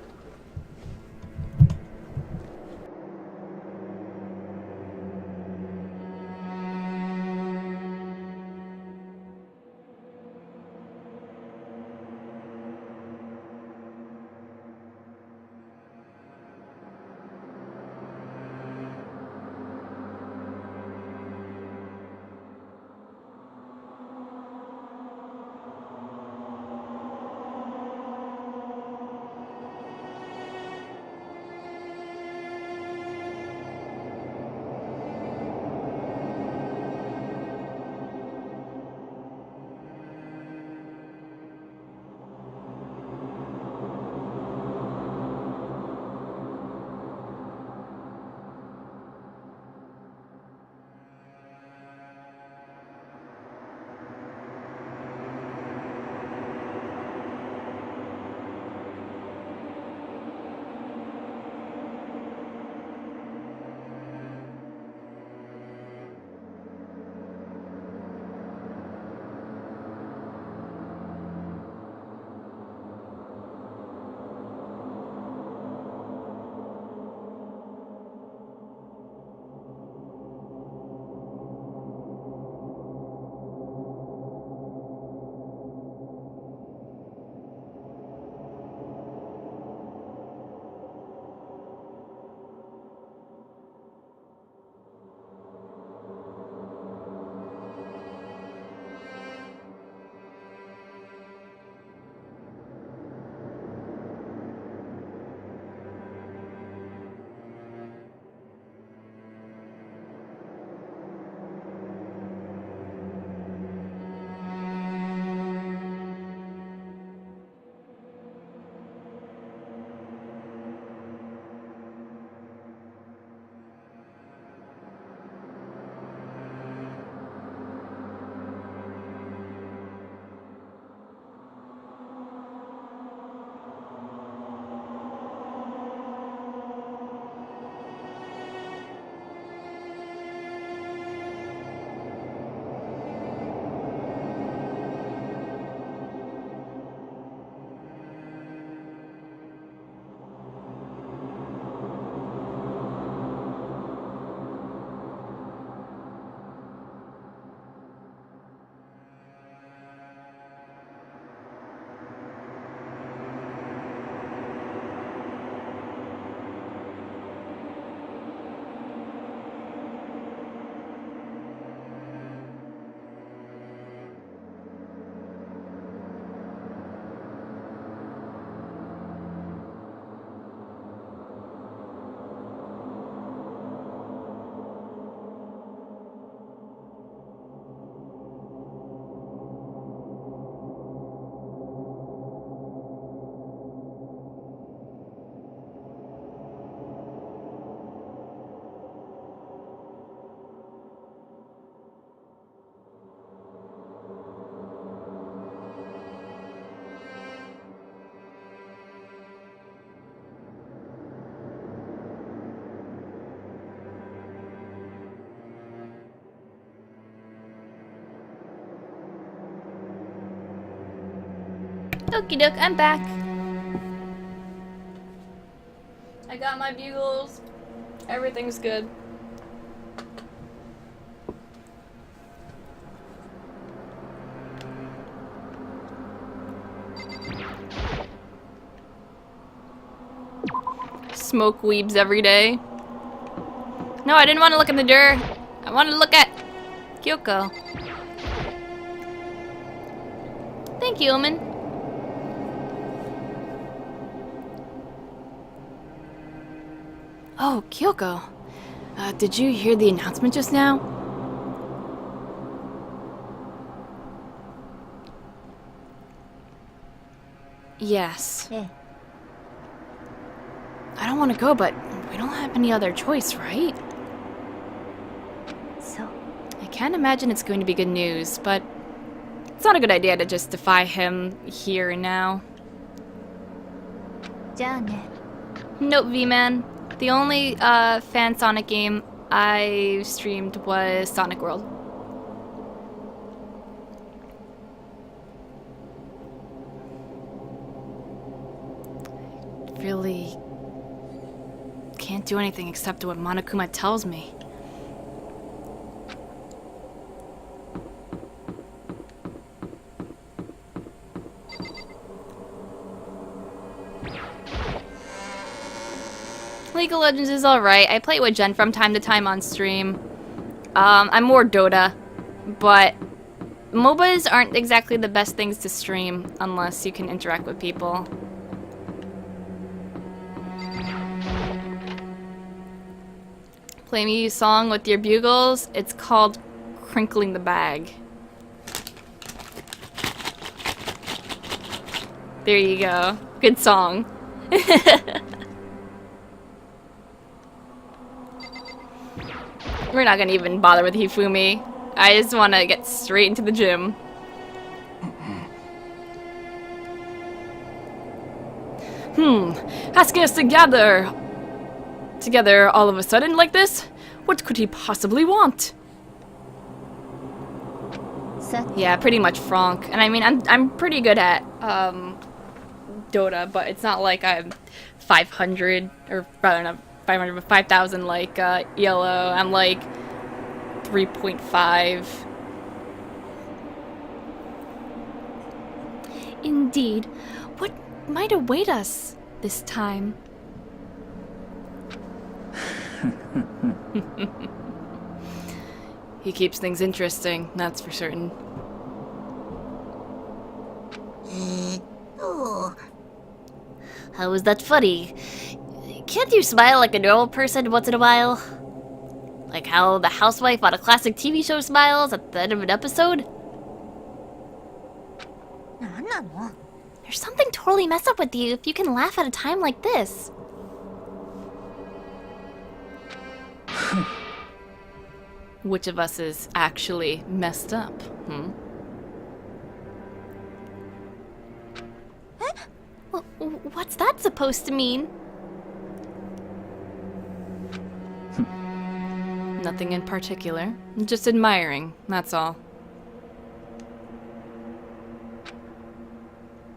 Okie doke, I'm back. I got my bugles. Everything's good. Smoke weebs every day. No, I didn't want to look in the door. I wanted to look at Kyoko. Thank you, Omen. Oh, Kyoko. Did you hear the announcement just now? Yes.
Eh.
I don't want to go, but we don't have any other choice, right?
So,
I can't imagine it's going to be good news, but it's not a good idea to just defy him here and now.
じゃあね。
Nope, V-Man. The only fan Sonic game I streamed was Sonic World. Really can't do anything except what Monokuma tells me. League of Legends is alright. I play it with Jen from time to time on stream. I'm more Dota, but MOBAs aren't exactly the best things to stream unless you can interact with people. Play me a song with your bugles. It's called Crinkling the Bag. There you go. Good song. We're not gonna even bother with Hifumi. I just wanna get straight into the gym. Asking us to gather together all of a sudden like this? What could he possibly want? Yeah, pretty much Franck. And I mean, I'm pretty good at Dota, but it's not like I'm 500, or rather not 500, but 5,000 like ELO. I'm like 3.5. Indeed. What might await us this time? He keeps things interesting, that's for certain.
How is that funny? Can't you smile like a normal person once in a while? Like how the housewife on a classic TV show smiles at the end of an episode?
There's something totally messed up with you if you can laugh at a time like this. Which of us is actually messed up, What's that supposed to mean? Nothing in particular. Just admiring, that's all.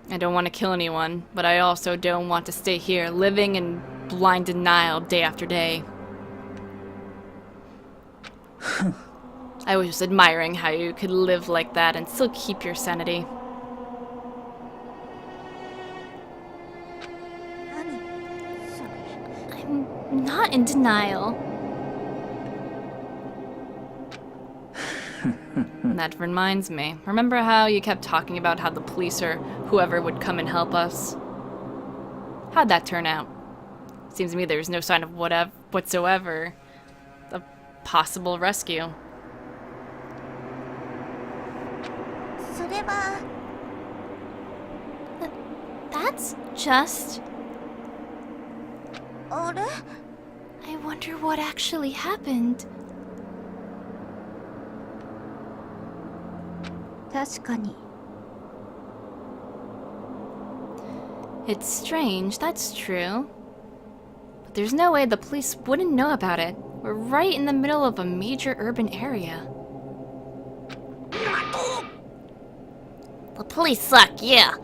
I don't want to kill anyone, but I also don't want to stay here living in blind denial day after day. I was just admiring how you could live like that and still keep your sanity. I'm not in denial. That reminds me. Remember how you kept talking about how the police or whoever would come and help us? How'd that turn out? Seems to me there's no sign of whatsoever of possible rescue. That's just... I wonder what actually happened.
確かに。
It's strange, that's true. But there's no way the police wouldn't know about it. We're right in the middle of a major urban area.
The police suck, yeah.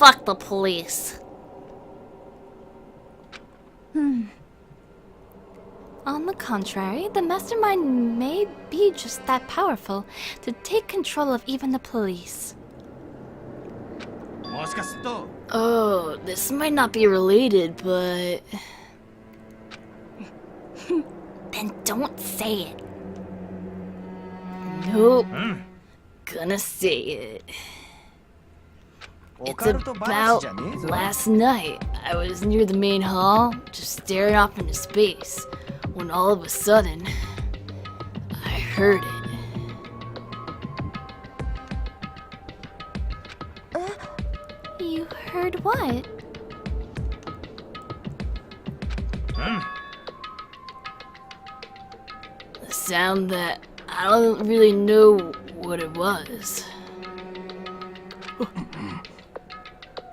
fuck the police.
On the contrary, the mastermind may be just that powerful to take control of even the police.
Oh, this might not be related, but...
Then don't say it.
Nope. Gonna say it. It's about last night. I was near the main hall, just staring off into space, when all of a sudden, I heard it.
You heard what?
A sound that I don't really know what it was.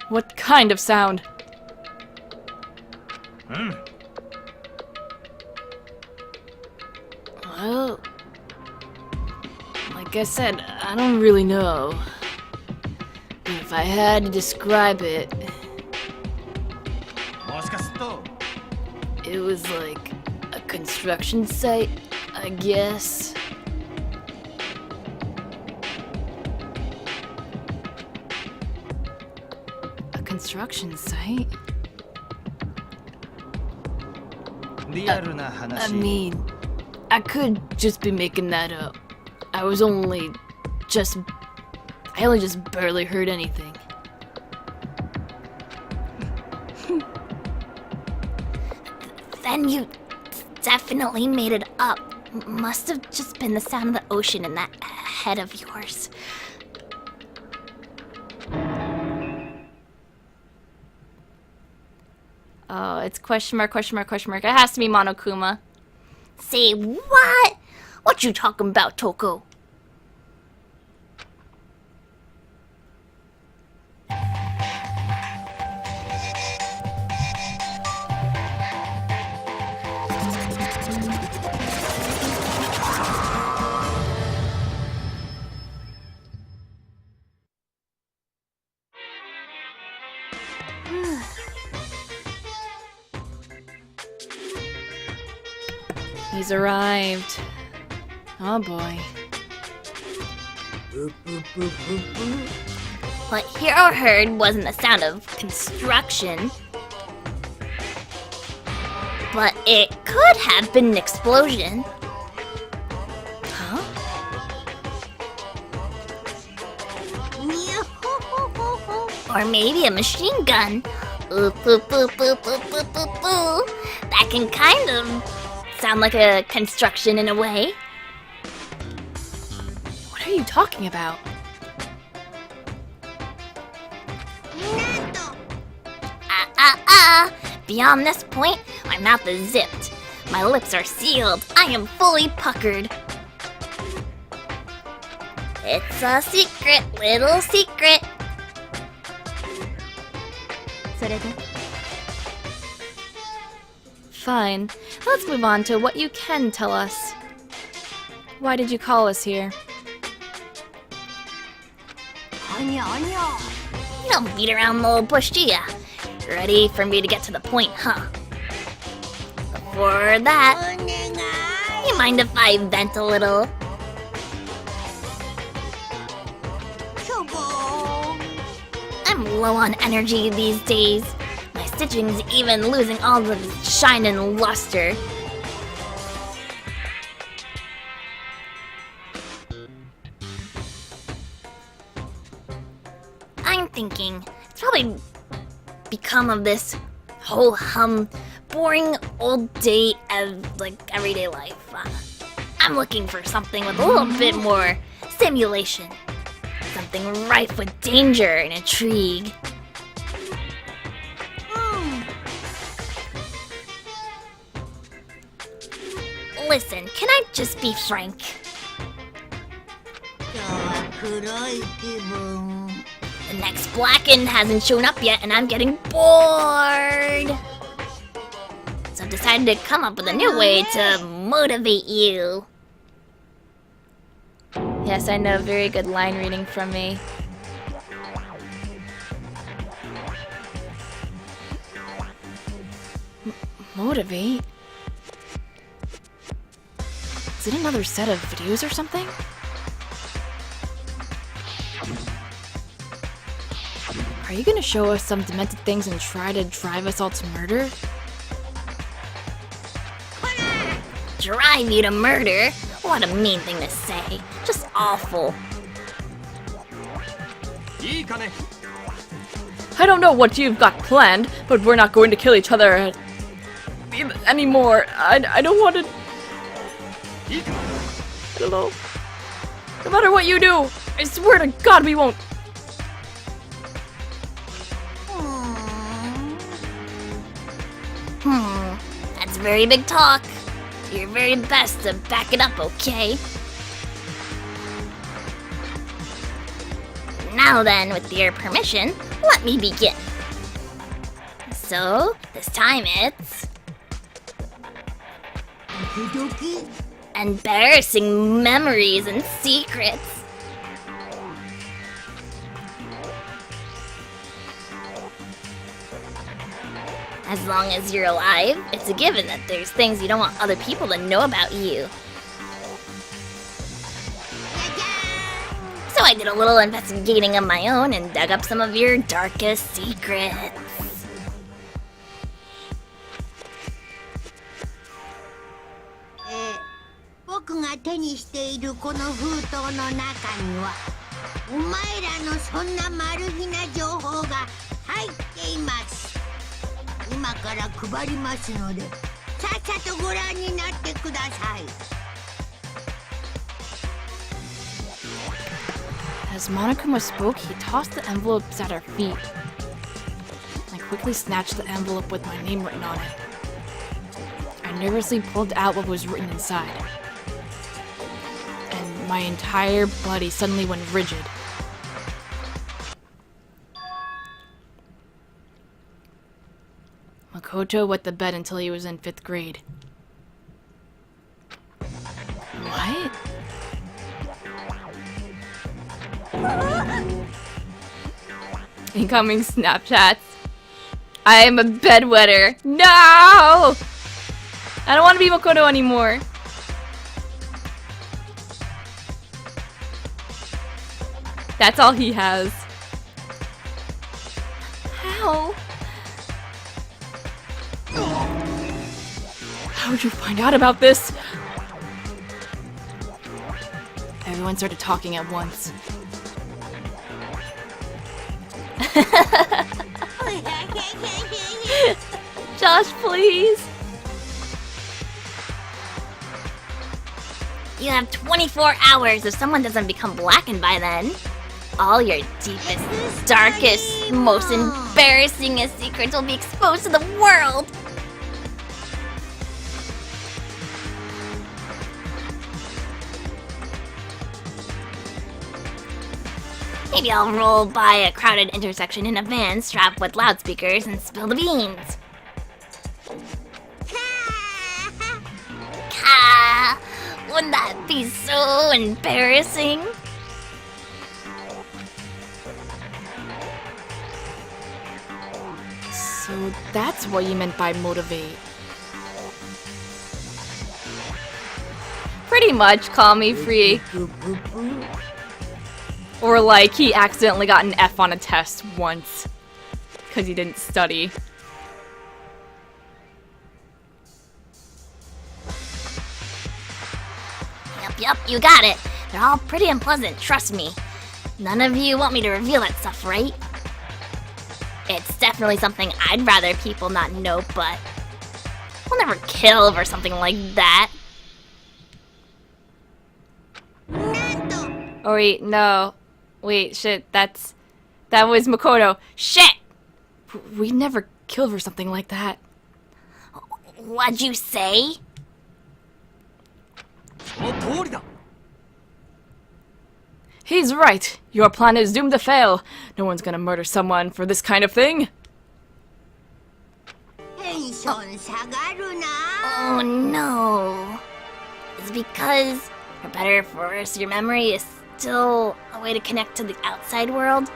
What kind of sound? Well, like I said, I don't really know. But if I had to describe it, it was like a construction site, I guess. A construction site? I mean, I could just be making that up. I only just barely heard anything.
Then you definitely made it up. Must have just been the sound of the ocean in that head of yours.
Oh, it's question mark, question mark, question mark. It has to be Monokuma.
Say what? What you talking about, Toko?
He's arrived. Oh boy.
What Hiro heard wasn't the sound of construction, but it could have been an explosion.
Huh?
Or maybe a machine gun. Ooh, boo, boo, boo, boo, boo, boo, boo. That can kind of sound like a construction in a way.
What are you talking about?
Beyond this point, my mouth is zipped. My lips are sealed. I am fully puckered. It's a secret, little secret.
Fine. Let's move on to what you can tell us. Why did you call us here?
You don't beat around the old bush, do ya? Ready for me to get to the point, huh? Before that, you mind if I vent a little? I'm low on energy these days. My stitching's even losing all of its shine and luster. I'm thinking it's probably become of this whole boring old day of like everyday life. I'm looking for something with a little bit more stimulation. Something rife with danger and intrigue. Listen, can I just be frank? The next Blacken hasn't shown up yet and I'm getting bored. So I've decided to come up with a new way to motivate you.
Yes, I know. Very good line reading from me.
Motivate? Is it another set of videos or something? Are you gonna show us some demented things and try to drive us all to murder?
Drive you to murder? What a mean thing to say. Just awful.
I don't know what you've got planned, but we're not going to kill each other anymore. I don't want to... I don't know. No matter what you do, I swear to God we won't.
That's very big talk. Do your very best to back it up, okay? Now then, with your permission, let me begin. So, this time it's... embarrassing memories and secrets. As long as you're alive, it's a given that there's things you don't want other people to know about you. So I did a little investigating of my own and dug up some of your darkest secrets.
僕が手にしているこの封筒の中にはお前らのそんなマル秘な情報が入っています。今から配りますのでさっさとご覧になってください。
As Monokuma spoke, he tossed the envelopes at our feet. I quickly snatched the envelope with my name written on it. I nervously pulled out what was written inside. And my entire body suddenly went rigid. Makoto wet the bed until he was in 5th grade. What? Incoming Snapchats. I am a bedwetter. No! I don't want to be Makoto anymore. That's all he has. How? How did you find out about this? Everyone started talking at once. Josh, please.
You have 24 hours if someone doesn't become blackened by then. All your deepest, darkest, most embarrassingest secrets will be exposed to the world. Maybe I'll roll by a crowded intersection in a van strapped with loudspeakers and spill the beans. Ka! Wouldn't that be so embarrassing?
So that's what you meant by motivate. Pretty much, call me free. Or like, he accidentally got an F on a test once. Because he didn't study.
Yup, you got it. They're all pretty unpleasant, trust me. None of you want me to reveal that stuff, right? It's definitely something I'd rather people not know, but I'll never kill over something like that.
Oh wait, no. Wait, shit, that was Makoto. Shit! We'd never kill for something like that.
What'd you say?
He's right. Your plan is doomed to fail. No one's gonna murder someone for this kind of thing.
Oh no. It's because, for better or for worse, your memory is still a way to connect to the outside world.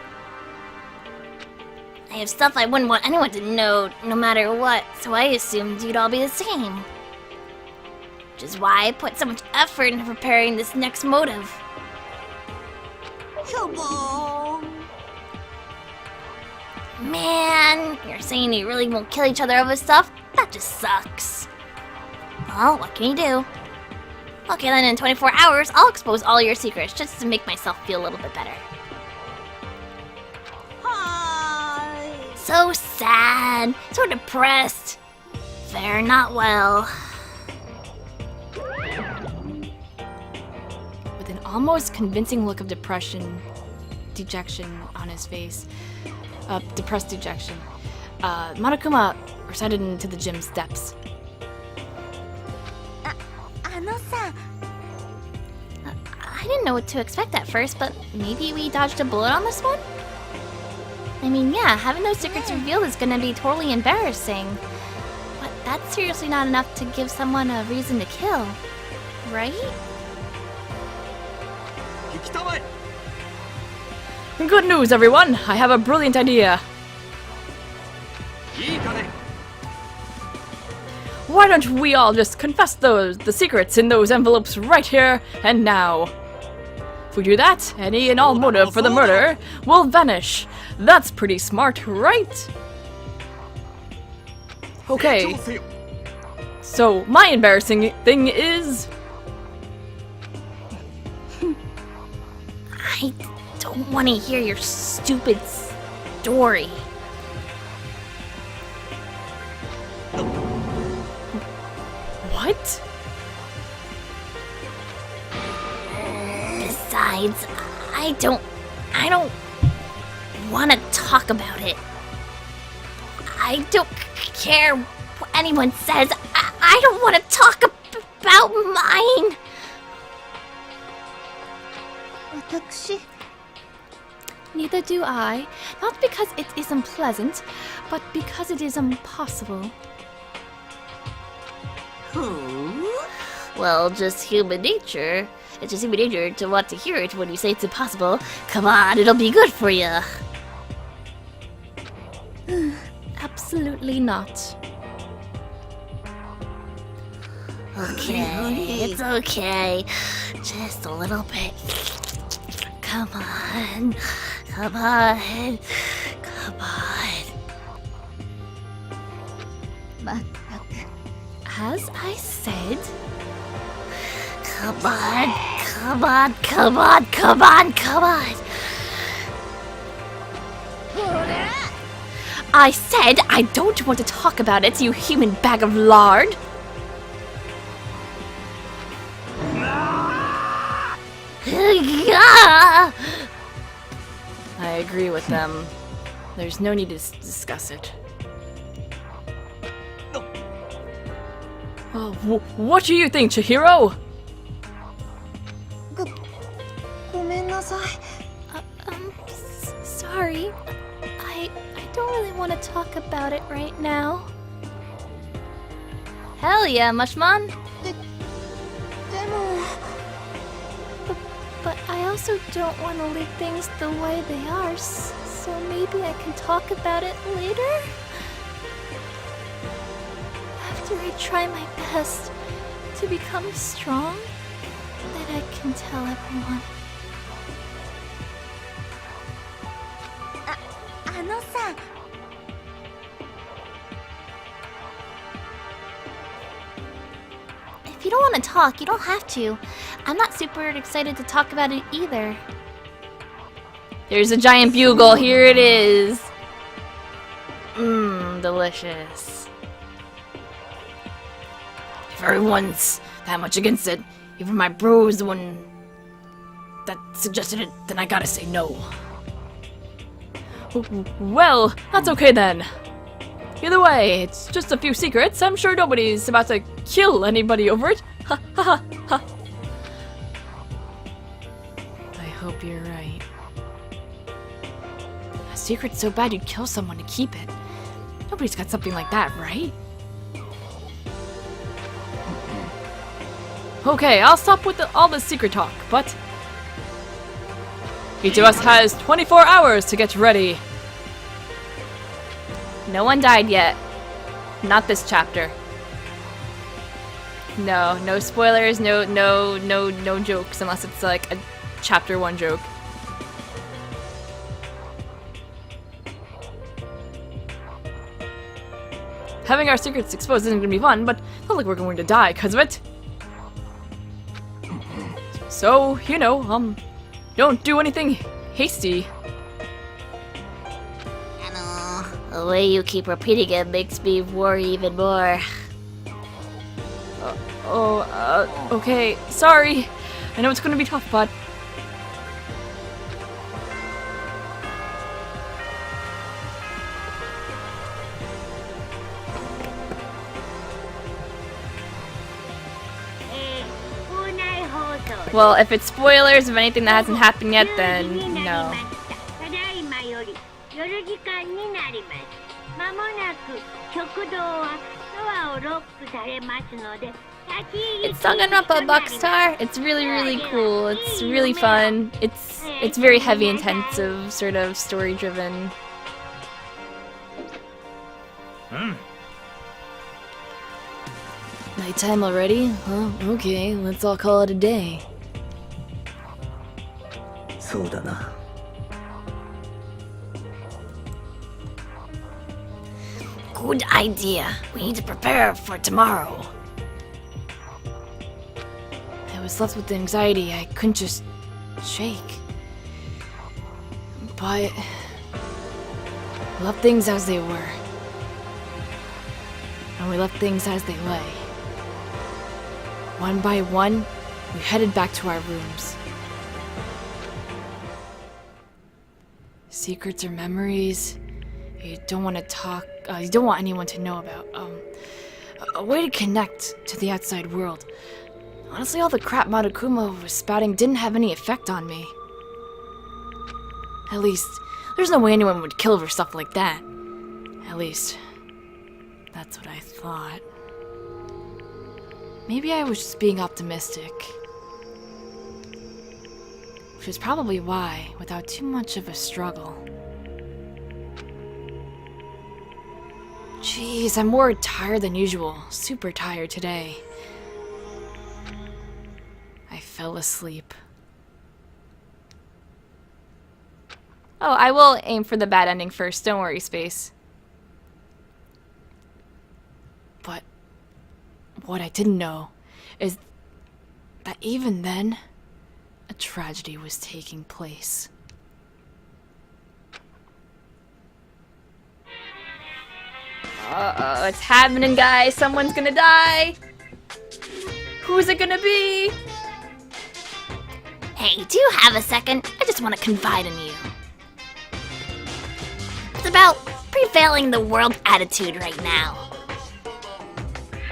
I have stuff I wouldn't want anyone to know, no matter what, so I assumed you'd all be the same. Which is why I put so much effort into preparing this next motive.
Come on.
Man, you're saying you really won't kill each other over stuff? That just sucks. Well, what can you do? Okay, then in 24 hours, I'll expose all your secrets just to make myself feel a little bit better.
Hi.
So sad, so depressed. Fare not well.
With an almost convincing look of dejection on his face, depressed dejection, Monokuma recited into the gym steps.
あのさ、
I didn't know what to expect at first, but maybe we dodged a bullet on this one? I mean, yeah, having those secrets revealed is gonna be totally embarrassing. But that's seriously not enough to give someone a reason to kill, right?
Good news, everyone! I have a brilliant idea. Why don't we all just confess the secrets in those envelopes right here and now? If we do that, any and all motive for the murder will vanish. That's pretty smart, right? Okay. So, my embarrassing thing is...
I don't want to hear your stupid story.
What?
Besides, I don't want to talk about it. I don't care what anyone says. I don't want to talk about mine.
私
Neither do I. Not because it isn't pleasant, but because it is impossible.
Well, just human nature. It's just human nature to want to hear it when you say it's impossible. Come on, it'll be good for you.
Absolutely not.
Okay, it's okay. Just a little bit. Come on. Come on. Come on.
まったく
As I said,
Come on. Come on. Come on. Come on. Come on.
I said I don't want to talk about it, you human bag of lard.
I agree with them. There's no need to discuss it. What do you think, Chihiro?
ごめんなさい
Sorry. I don't really want to talk about it right now.
Hell yeah, Mushmon.
でも
But I also don't want to leave things the way they are, so maybe I can talk about it later? After I try my best to become strong, then I can tell everyone.
あのさ
If you don't want to talk, you don't have to. I'm not super excited to talk about it either.
There's a giant bugle. Here it is. Mmm, delicious. If everyone's that much against it, even my bro is the one that suggested it, then I gotta say no. Well, that's okay then. Either way, it's just a few secrets. I'm sure nobody's about to kill anybody over it. Ha ha ha ha. I hope you're right. A secret's so bad you'd kill someone to keep it. Nobody's got something like that, right? Okay, I'll stop with all the secret talk, but each of us has 24 hours to get ready.
No one died yet. Not this chapter. No spoilers, no jokes unless it's like a chapter 1 joke. Having our secrets exposed isn't gonna be fun, but it's not like we're going to die because of it. So, you know, don't do anything hasty.
The way you keep repeating it makes me worry even more.
Okay, sorry. I know it's gonna be tough, but... Well, if it's spoilers of anything that hasn't happened yet, then no. It's Danganronpa Boxstar. It's really cool. It's really fun. It's very heavy intensive, sort of story driven. Nighttime already? Huh? Okay, let's all call it a day.
Good idea. We need to prepare for tomorrow.
I was left with anxiety I couldn't just shake. But we left things as they were. And we left things as they lay. One by one, we headed back to our rooms. Secrets or memories you don't want to talk, you don't want anyone to know about. A way to connect to the outside world. Honestly, all the crap Monokuma was spouting didn't have any effect on me. At least, there's no way anyone would kill over stuff like that. At least, that's what I thought. Maybe I was just being optimistic. Which is probably why, without too much of a struggle. Jeez, I'm more tired than usual. Super tired today. I fell asleep. Oh, I will aim for the bad ending first. Don't worry, Space. But what I didn't know is that even then, a tragedy was taking place. Uh-oh, it's happening, guys. Someone's gonna die. Who's it gonna be?
Hey, do you have a second? I just want to confide in you. It's about prevailing the world attitude right now.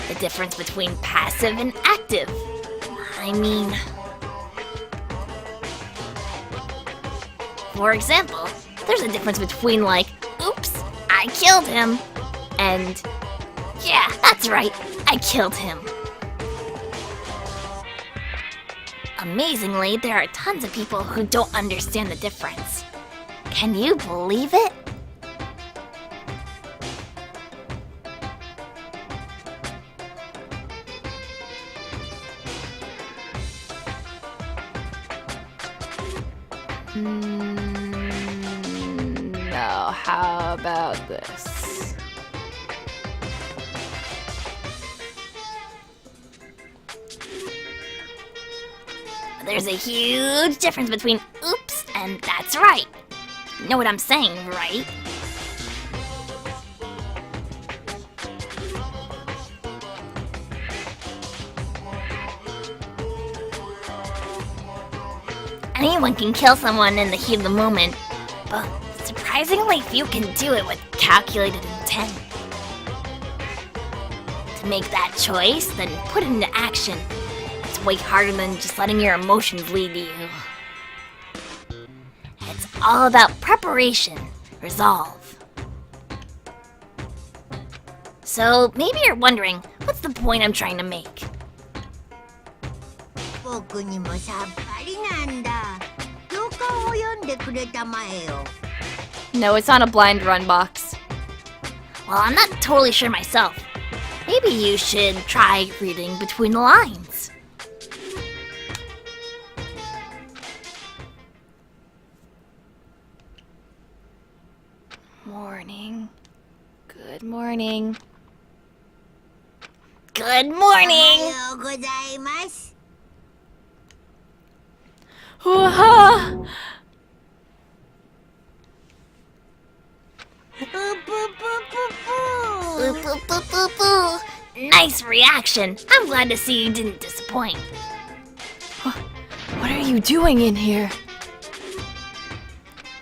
The difference between passive and active. I mean... For example, there's a difference between like, oops, I killed him, and yeah, that's right, I killed him. Amazingly, there are tons of people who don't understand the difference. Can you believe it?
No, how about this?
There's a huge difference between oops and that's right. You know what I'm saying, right? Anyone can kill someone in the heat of the moment, but surprisingly few can do it with calculated intent. To make that choice, then put it into action. It's way harder than just letting your emotions lead you. It's all about preparation, resolve. So maybe you're wondering, what's the point I'm trying to make?
No, it's not a blind run box.
Well, I'm not totally sure myself. Maybe you should try reading between the lines.
Morning. Good morning.
Good morning!
Hoo-ha!
Boo, boo, boo, boo, boo. Nice reaction. I'm glad to see you didn't disappoint.
What are you doing in here?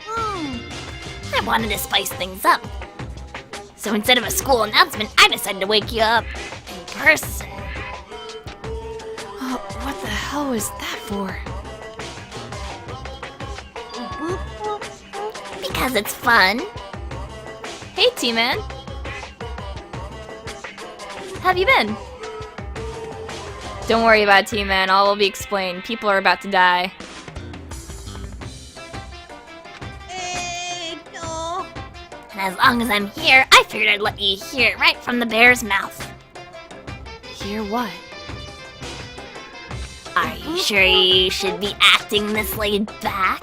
I wanted to spice things up. So instead of a school announcement, I decided to wake you up in person.
What the hell was that for?
Because it's fun.
Hey, T-Man. How have you been? Don't worry about it, T-Man. All will be explained. People are about to die.
And as long as I'm here, I figured I'd let you hear it right from the bear's mouth.
Hear what?
Are you sure you should be acting this laid back?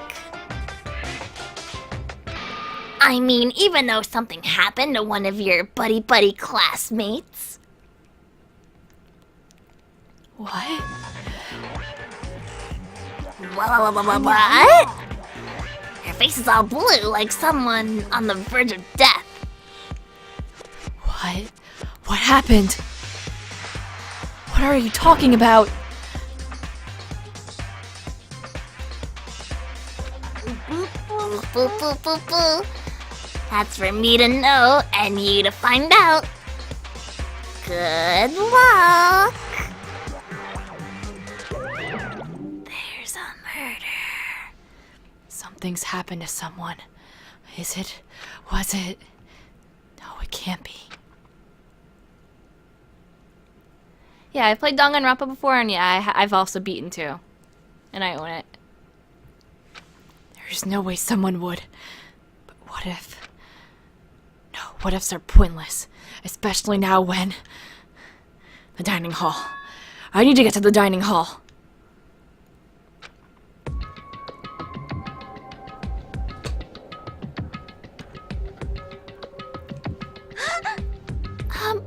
I mean, even though something happened to one of your buddy-buddy classmates.
What?
What? Your face is all blue like someone on the verge of death.
What? What happened? What are you talking about?
Boo, boo, boo, boo, boo. That's for me to know and you to find out. Good luck. There's a murder.
Something's happened to someone. Is it? Was it? No, it can't be.
Yeah, I played Danganronpa before, and yeah, I've also beaten too. And I own it.
There's no way someone would. But what if? No, what ifs are pointless. Especially now when... The dining hall. I need to get to the dining hall.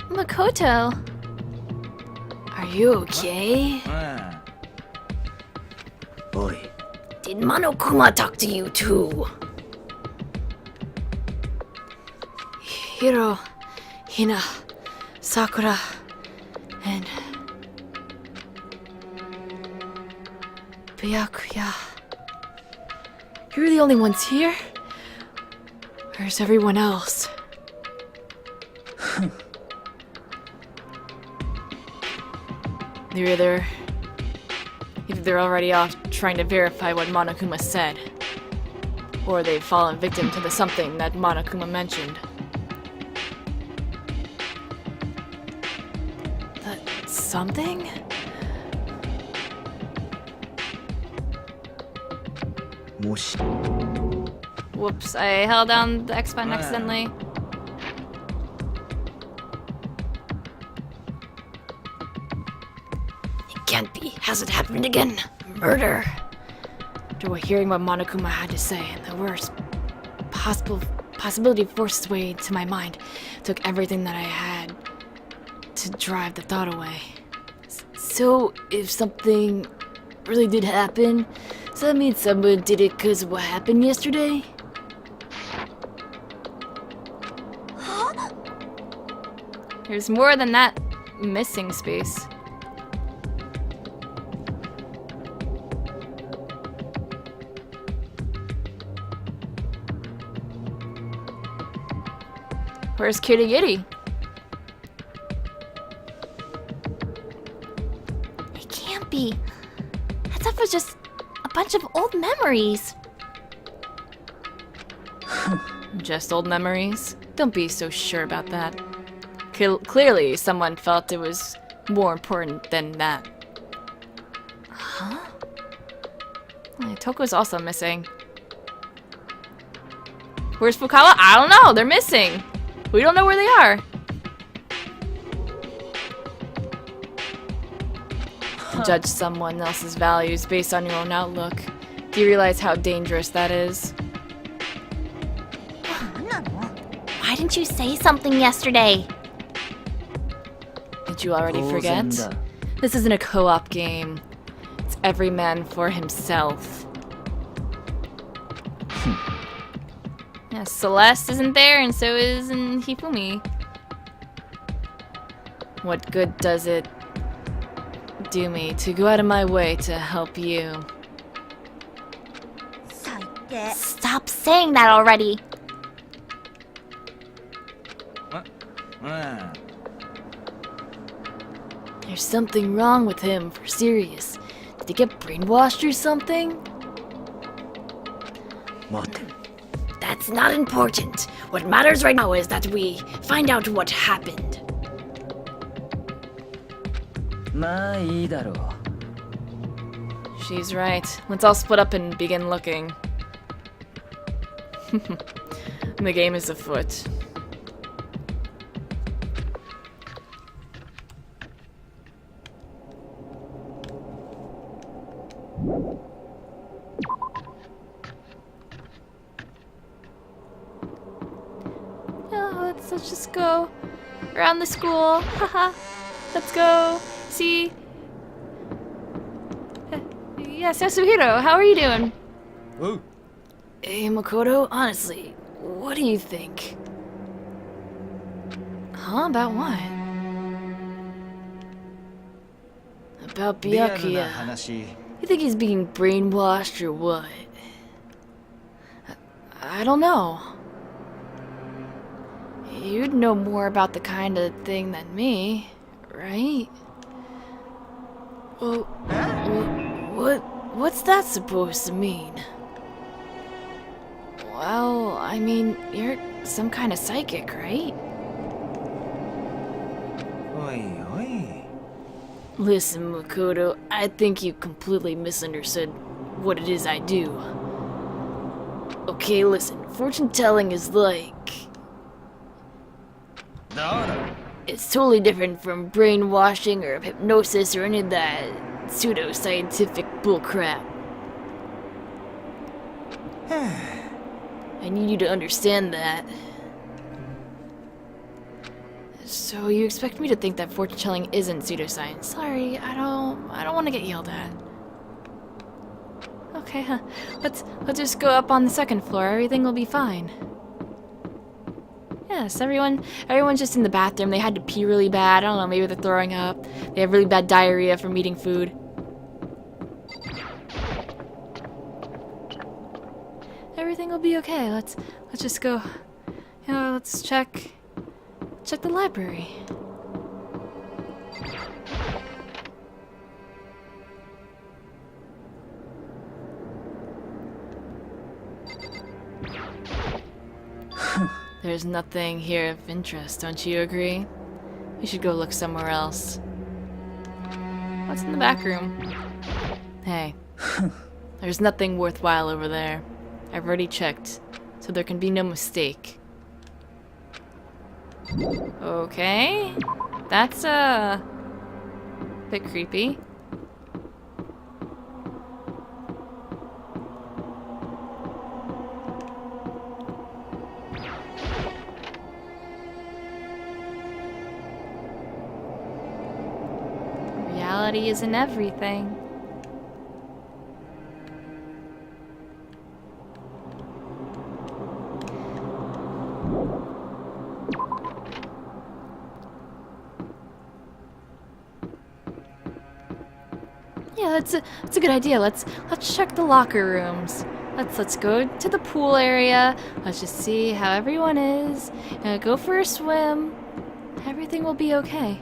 Makoto.
Are you okay?
Oi.
Did Monokuma talk to you too?
Hiro, Hina, Sakura, and... Byakuya. You're the only ones here? Where's everyone else? Either they're already off trying to verify what Monokuma said, or they've fallen victim to the something that Monokuma mentioned. The something?
Whoops, I held down the X button accidentally.
Can't be. Has it happened again? Murder. After hearing what Monokuma had to say, and the worst possibility forced its way to my mind, took everything that I had to drive the thought away. So, if something really did happen, does that mean someone did it because of what happened yesterday?
There's more than that missing space. Where's Kitty Kitty?
It can't be. That stuff was just a bunch of old memories.
Just old memories? Don't be so sure about that. Clearly, someone felt it was more important than that.
Huh?
Toko's also missing. Where's Fukawa? I don't know. They're missing. We don't know where they are. To judge someone else's values based on your own outlook. Do you realize how dangerous that is?
Why didn't you say something yesterday?
Did you already forget? This isn't a co-op game. It's every man for himself. Yeah, Celeste isn't there, and so isn't Hifumi. What good does it do me to go out of my way to help you?
Stop saying that already.
There's something wrong with him, for serious. Did he get brainwashed or something?
What?
That's not important. What matters right now is that we find out what happened.
まあいいだろう。
She's right. Let's all split up and begin looking. The game is afoot. Let's just go around the school. Haha. Let's go see. Yes, Yasuhiro, how are you doing?
Oh.
Hey, Makoto, honestly, what do you think? Huh? About what? About Byakuya. You think he's being brainwashed or what? I don't know. You'd know more about the kind of thing than me, right? Well, what's that supposed to mean? Well, I mean, you're some kind of psychic, right?
Oi, oi.
Listen, Makoto, I think you completely misunderstood what it is I do. Okay, listen, fortune telling is like... It's totally different from brainwashing or hypnosis or any of that pseudo-scientific bullcrap. I need you to understand that. So you expect me to think that fortune telling isn't pseudoscience? Sorry, I don't want to get yelled at. Okay, let's just go up on the second floor. Everything will be fine. Yes, everyone's just in the bathroom. They had to pee really bad. I don't know, maybe they're throwing up. They have really bad diarrhea from eating food. Everything will be okay. Let's just go. You know, let's check the library. There's nothing here of interest, don't you agree? We should go look somewhere else. What's in the back room? Hey, there's nothing worthwhile over there. I've already checked, so there can be no mistake. Okay, that's a bit creepy. Reality isn't everything. Yeah, that's a good idea. Let's check the locker rooms. Let's go to the pool area. Let's just see how everyone is. Go for a swim. Everything will be okay.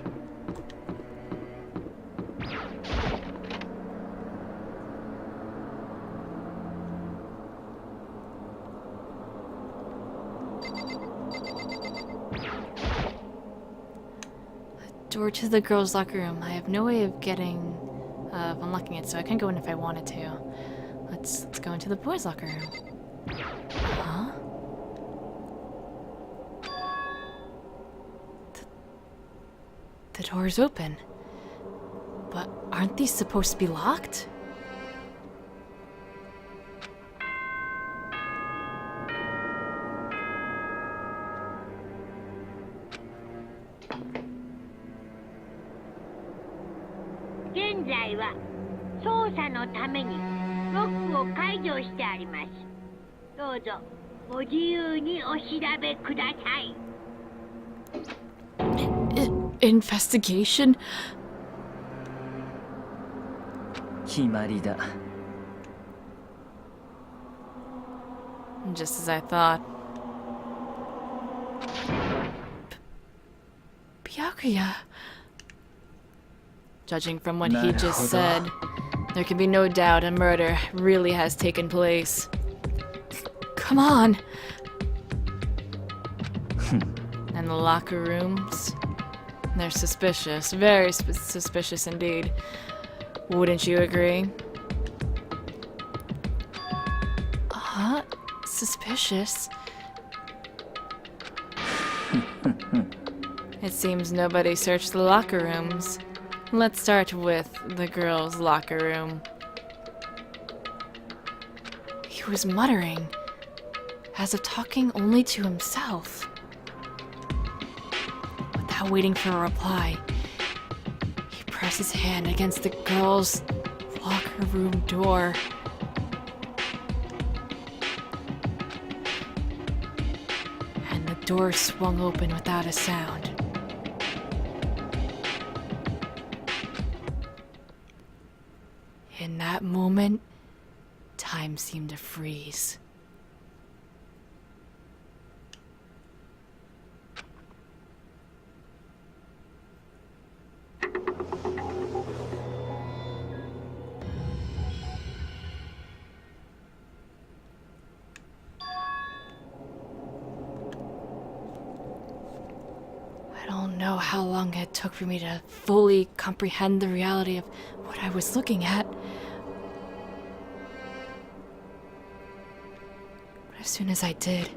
Door to the girls' locker room. I have no way of unlocking it, so I can't go in if I wanted to. Let's go into the boys' locker room. Huh? The door's open. But aren't these supposed to be locked?
現在は捜査のためにロックを解除してあります。どうぞご自由にお調べください。
Investigation?
決まりだ。
Just as I thought. Byakuya. Judging from what he just said, there can be no doubt a murder really has taken place. Come on! And the locker rooms? They're suspicious. Very suspicious indeed. Wouldn't you agree? Suspicious? It seems nobody searched the locker rooms. Let's start with the girls' locker room. He was muttering, as if talking only to himself. Without waiting for a reply, he pressed his hand against the girls' locker room door. And the door swung open without a sound. In that moment, time seemed to freeze. I don't know how long it took for me to fully comprehend the reality of what I was looking at. But as soon as I did,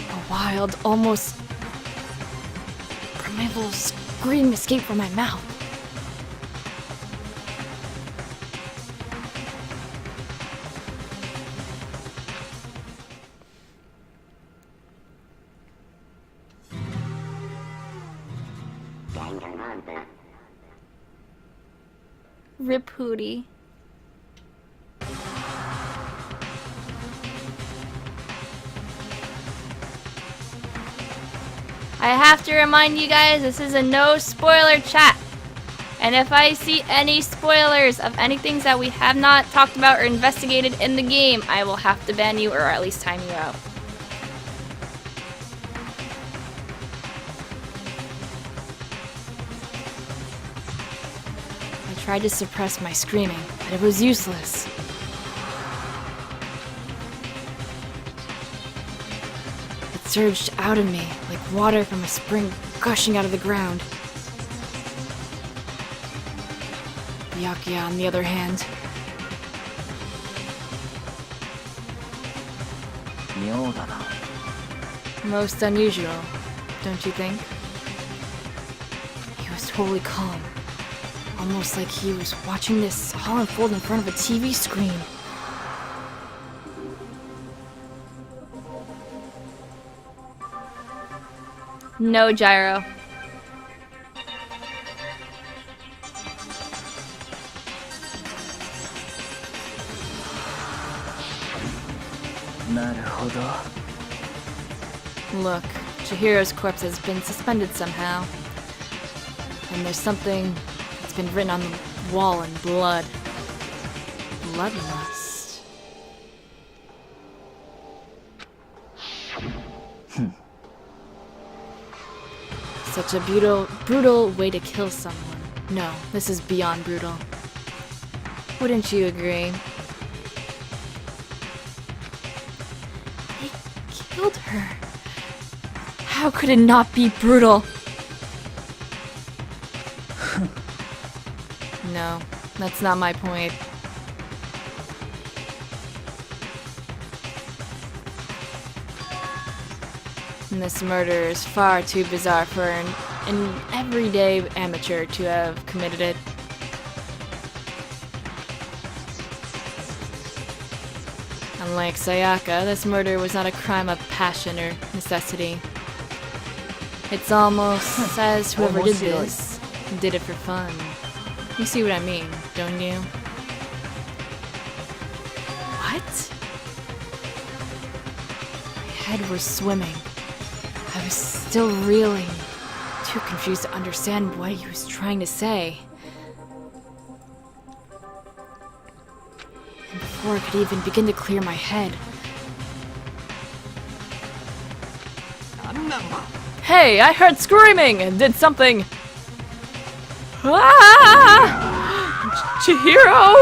a wild, almost primeval scream escaped from my mouth.
Rip Hootie. I have to remind you guys, this is a no spoiler chat. And if I see any spoilers of any things that we have not talked about or investigated in the game, I will have to ban you or at least time you out. I tried to suppress my screaming, but it was useless. It surged out of me like water from a spring gushing out of the ground. Byakuya, on the other hand, most unusual, don't you think? He was totally calm, almost like he was watching this all unfold in front of a TV screen. No, Gyro. Look, Chihiro's corpse has been suspended somehow. And there's something that's been written on the wall in blood. Bloodlust. Such a brutal way to kill someone. No, this is beyond brutal. Wouldn't you agree? They killed her.
How could it not be brutal? No, that's not my point. And this murder is far too bizarre for an everyday amateur to have committed it. Unlike Sayaka, this murder was not a crime of passion or necessity. It's almost as whoever did this did it for fun. You see what I mean, don't you? What? My head was swimming. I was still reeling, too confused to understand what he was trying to say. And before I could even begin to clear my head... Hey, I heard screaming and did something! Ah! Chihiro!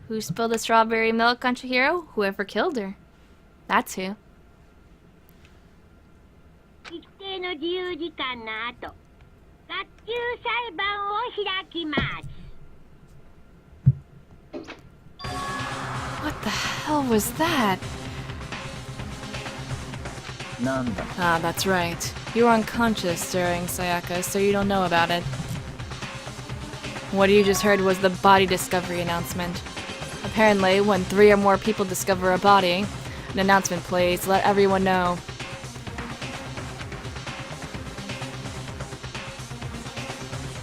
Who spilled the strawberry milk on Chihiro? Whoever killed her. That's who.
一定の自由時間の後、学級裁判を開きます。
What the hell was that? Ah, that's right. You were unconscious during Sayaka, so you don't know about it. What you just heard was the body discovery announcement. Apparently, when 3 or more people discover a body, an announcement plays to let everyone know.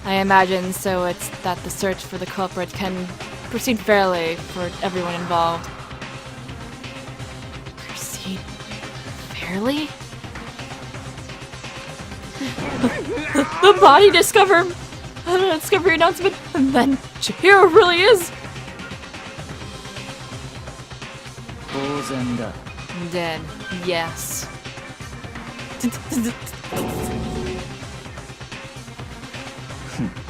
I imagine so it's that the search for the culprit can proceed fairly for everyone involved. Proceed fairly? The body discovery announcement, and then Chihiro really is dead. Yes.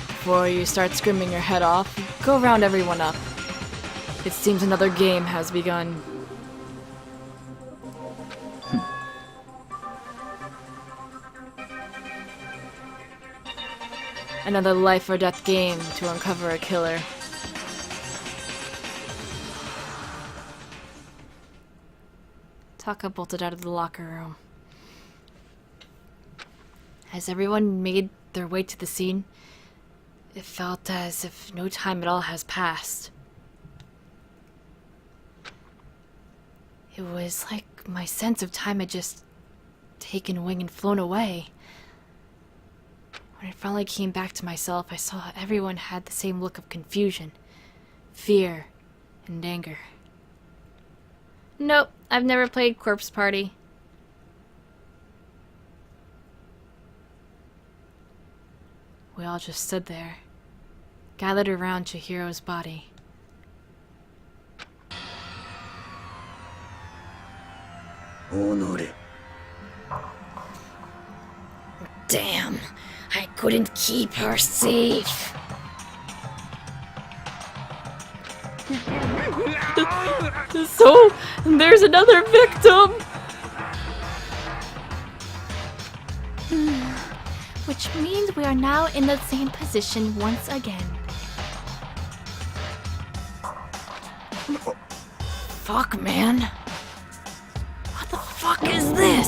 Before you start screaming your head off, go round everyone up. It seems another game has begun. Another life or death game to uncover a killer. Taka bolted out of the locker room. As everyone made their way to the scene, it felt as if no time at all has passed. It was like my sense of time had just taken wing and flown away. When I finally came back to myself, I saw everyone had the same look of confusion, fear, and anger. Nope, I've never played Corpse Party. We all just stood there, gathered around Chihiro's body.
Damn, I couldn't keep her safe.
So, there's another victim!
Which means we are now in the same position once again.
Fuck, man. What the fuck is this?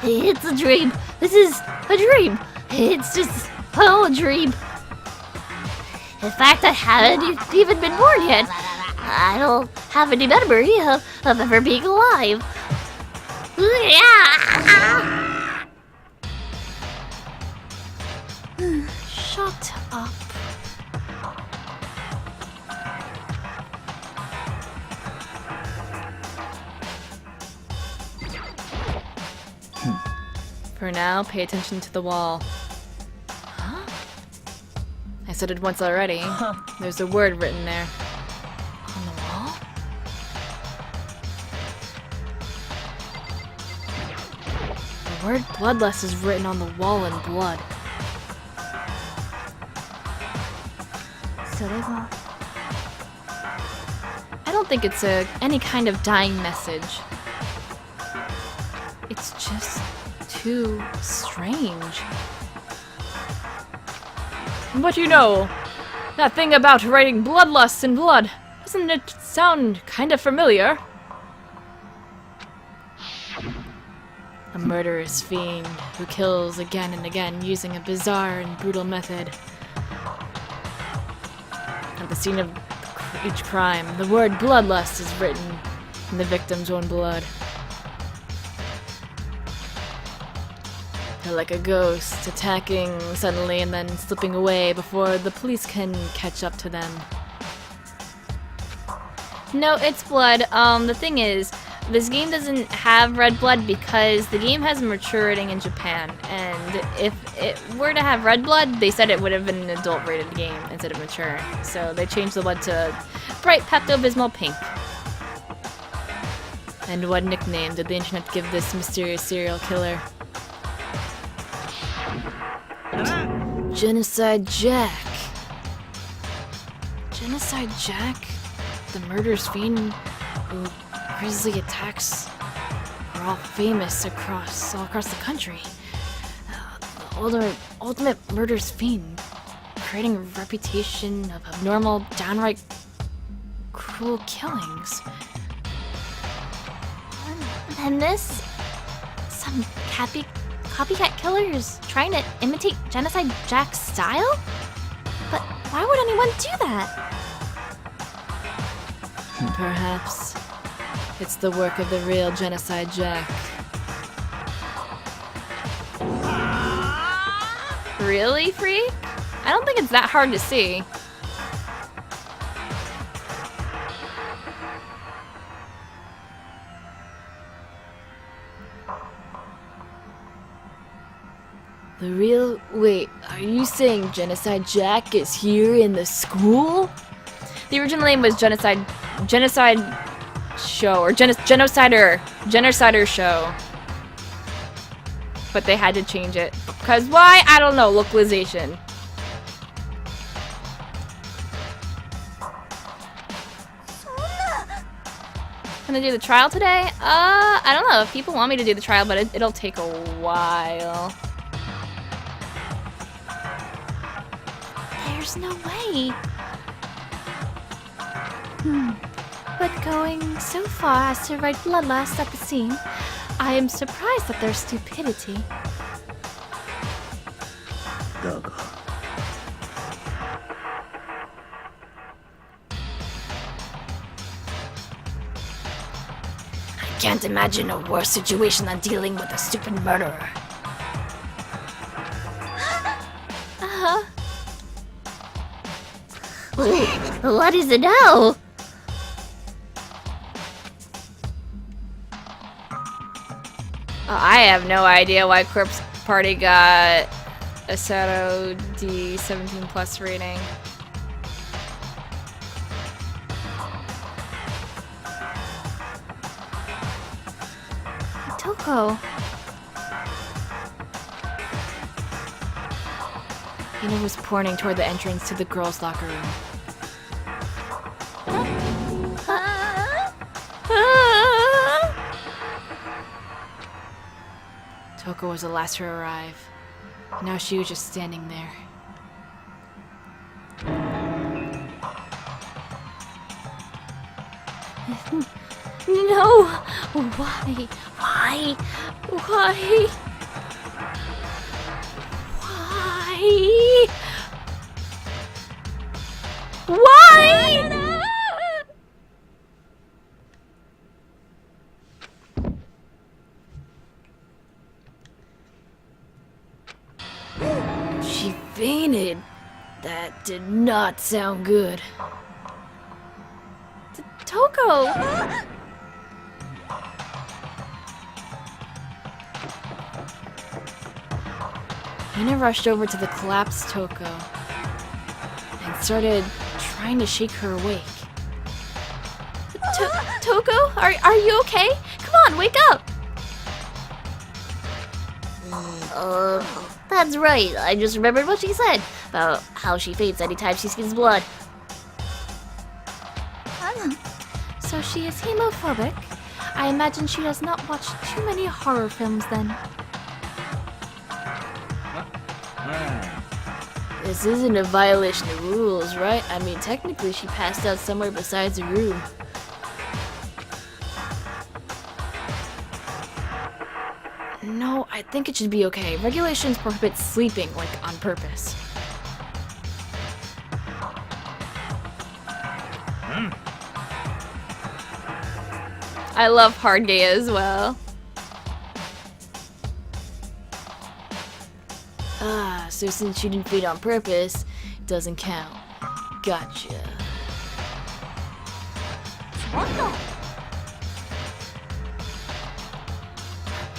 It's a dream. This is a dream. It's just all a dream. In fact, I haven't even been born yet. I don't have any memory of ever being alive.
Shut up.
For now, pay attention to the wall. Huh? I I said it once already. There's a word written there. On the wall? The word bloodlust is written on the wall in blood. I don't think it's any kind of dying message. It's just too strange. But you know, that thing about writing bloodlust in blood, doesn't it sound kind of familiar? A murderous fiend who kills again and again using a bizarre and brutal method. At the scene of each crime, the word bloodlust is written in the victim's own blood. They're like a ghost, attacking suddenly and then slipping away before the police can catch up to them. No, it's blood. The thing is, this game doesn't have red blood because the game has a mature rating in Japan, and if it were to have red blood, they said it would have been an adult-rated game instead of mature. So they changed the blood to bright Pepto-Bismol pink. And what nickname did the internet give this mysterious serial killer? Genocide Jack. Genocide Jack? The murderous fiend who grisly attacks are all famous all across the country. The ultimate murderous fiend, creating a reputation of abnormal, downright cruel killings.
And this? Some copycat killer is trying to imitate Genocide Jack's style? But why would anyone do that?
Perhaps it's the work of the real Genocide Jack.
Really, Free? I don't think it's that hard to see.
The real... Wait, are you saying Genocide Jack is here in the school?
The original name was Genocide Show, or Genocider Show. But they had to change it. Because why? I don't know. Localization. Gonna do the trial today? I don't know if people want me to do the trial, but it'll take a while.
There's no way.
But going so far as to write bloodlust at the scene, I am surprised at their stupidity.
I can't imagine a worse situation than dealing with a stupid murderer. What is it now?
I have no idea why Corpse Party got a Sato D 17+ rating. Toko.
Hina was pointing toward the entrance to the girls' locker room. Toko was the last to arrive. Now she was just standing there.
No! Why? Why? Why? Why? Why?
She fainted. That did not sound good.
Toko!
Hina rushed over to the collapsed Toko. and started trying to shake her awake.
Toko, are you okay? Come on, wake up!
That's right. I just remembered what she said about how she faints anytime she sees blood.
So she is hemophobic? I imagine she does not watch too many horror films then.
This isn't a violation of rules, right? I mean, technically she passed out somewhere besides the room. No, I think it should be okay. Regulations prohibit sleeping, like, on purpose.
I love hard gay as well.
Ah, so since she didn't faint on purpose, it doesn't count. Gotcha.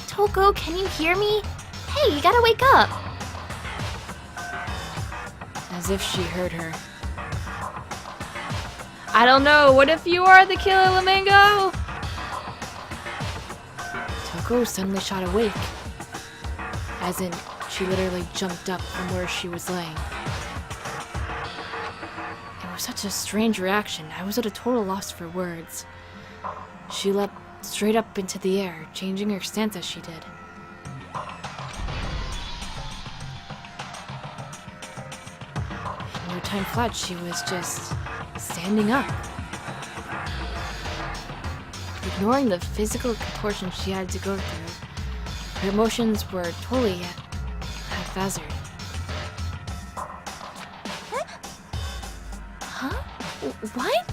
Toko, can you hear me? Hey, you gotta wake up!
As if she heard her.
I don't know, what if you are the killer flamingo?
Toko suddenly shot awake. As in, she literally jumped up from where she was laying. It was such a strange reaction. I was at a total loss for words. She leapt straight up into the air, changing her stance as she did. In no time flat, she was just standing up. Ignoring the physical contortion she had to go through, her emotions were totally haphazard.
Huh? What?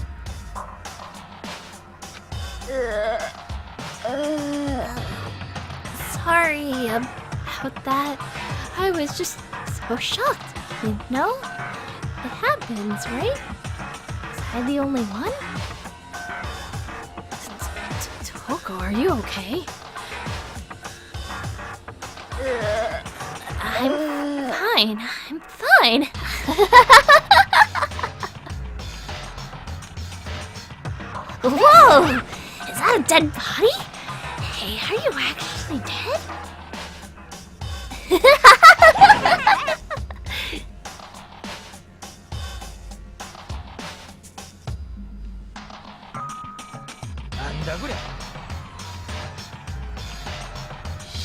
Sorry about that. I was just so shocked, you know? It happens, right? Was I the only one?
Toko, are you okay?
I'm fine. I'm fine.
Whoa! Is that a dead body? Hey, are you actually dead?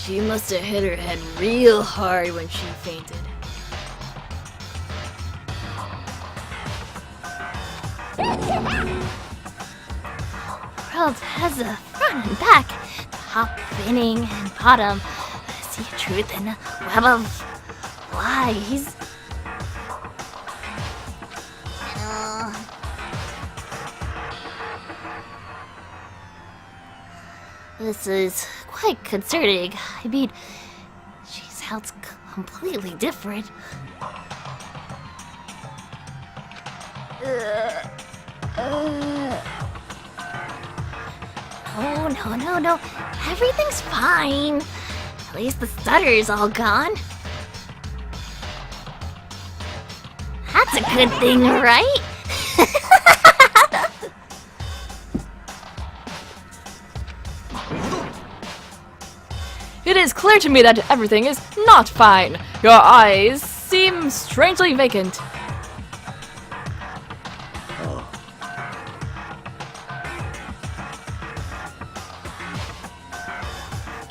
She must have hit her head real hard when she fainted.
World has a front and back, top, spinning, and bottom. See truth in a web of lies. This is quite concerning. I mean, she sounds completely different. Oh, no. Everything's fine. At least the stutter's all gone. That's a good thing, right?
It is clear to me that everything is not fine. Your eyes seem strangely vacant.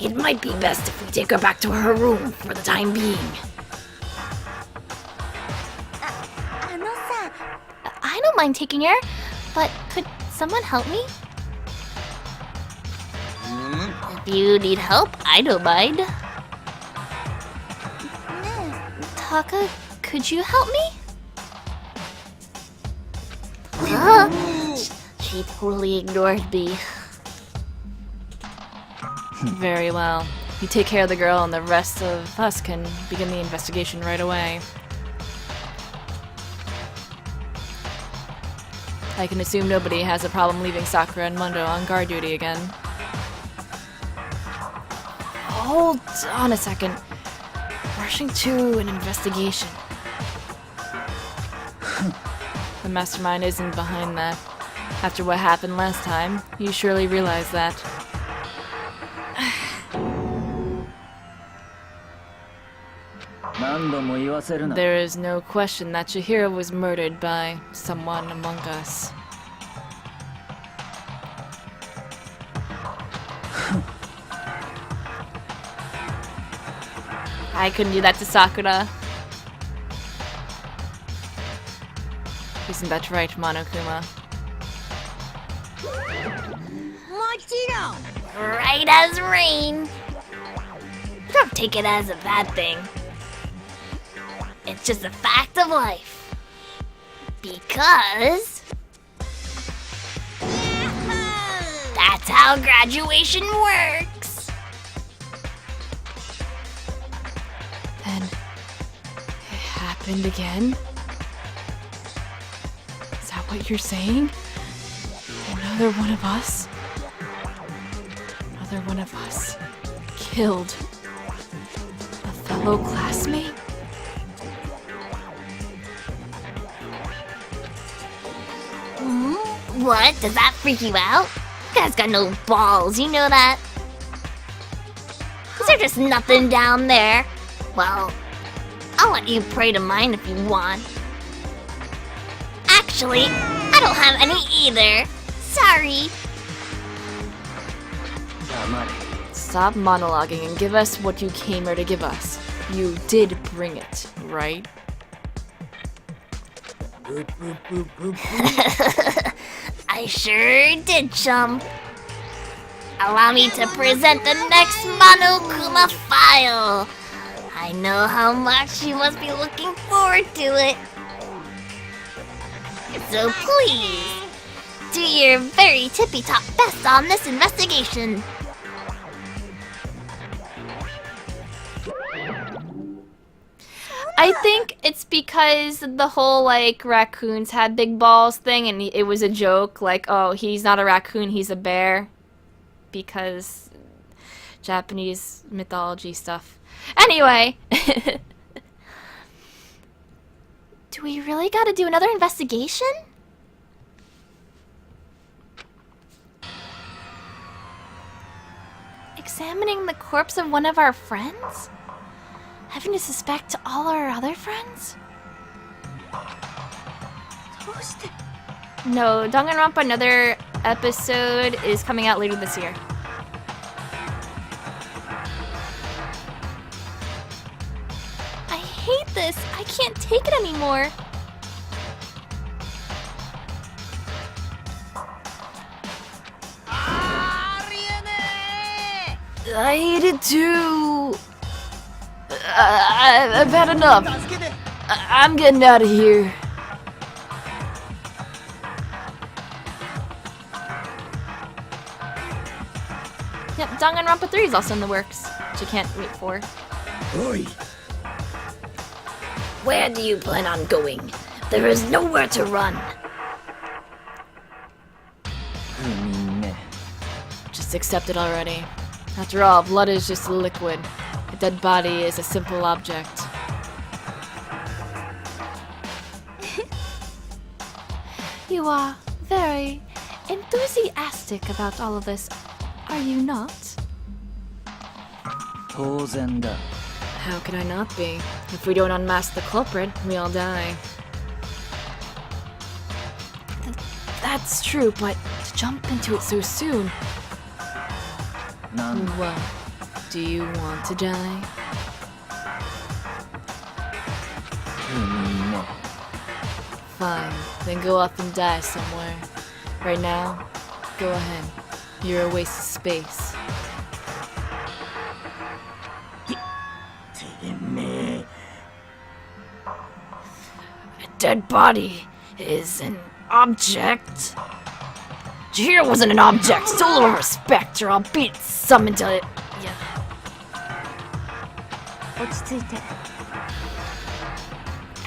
It might be best if we take her back to her room for the time being.
I don't mind taking her, but could someone help me?
If you need help, I don't mind.
Taka, could you help me?
She totally ignored me.
Very well. You take care of the girl and the rest of us can begin the investigation right away. I can assume nobody has a problem leaving Sakura and Mondo on guard duty again. Hold on a second. Rushing to an investigation. The mastermind isn't behind that. After what happened last time, you surely realize that. There is no question that Chihiro was murdered by someone among us. I couldn't do that to Sakura. Isn't that right, Monokuma?
Right as rain. Don't take it as a bad thing. It's just a fact of life. Because that's how graduation works.
Then it happened again? Is that what you're saying? Another one of us? Another one of us killed a fellow classmate?
What? Does that freak you out? You guys got no balls, you know that? Is there just nothing down there? Well, I'll let you pray to mine if you want. Actually, I don't have any either. Sorry.
Stop monologuing and give us what you came here to give us. You did bring it, right?
I sure did, chump. Allow me to present the next Monokuma file. I know how much you must be looking forward to it. So please, do your very tippy-top best on this investigation.
I think it's because the whole, like, raccoons had big balls thing, and it was a joke, like, oh, he's not a raccoon, he's a bear. Because Japanese mythology stuff. Anyway.
Do we really gotta do another investigation? Examining the corpse of one of our friends? Having to suspect all our other friends?
No, Danganronpa, another episode is coming out later this year.
I hate this. I can't take it anymore.
I hate it too. I've had enough. I'm getting out of here.
Yep, Danganronpa 3 is also in the works, which I can't wait for.
Where do you plan on going? There is nowhere to run.
Just accept it already. After all, blood is just a liquid. A dead body is a simple object.
You are very enthusiastic about all of this, are you not?
How could I not be? If we don't unmask the culprit, we all die. That's true, but to jump into it so soon... Well, do you want to die? Fine, then go off and die somewhere. Right now, go ahead. You're a waste of space. A dead body is an object? Chihiro wasn't an object, so a little respect or I'll beat some until it... Yeah.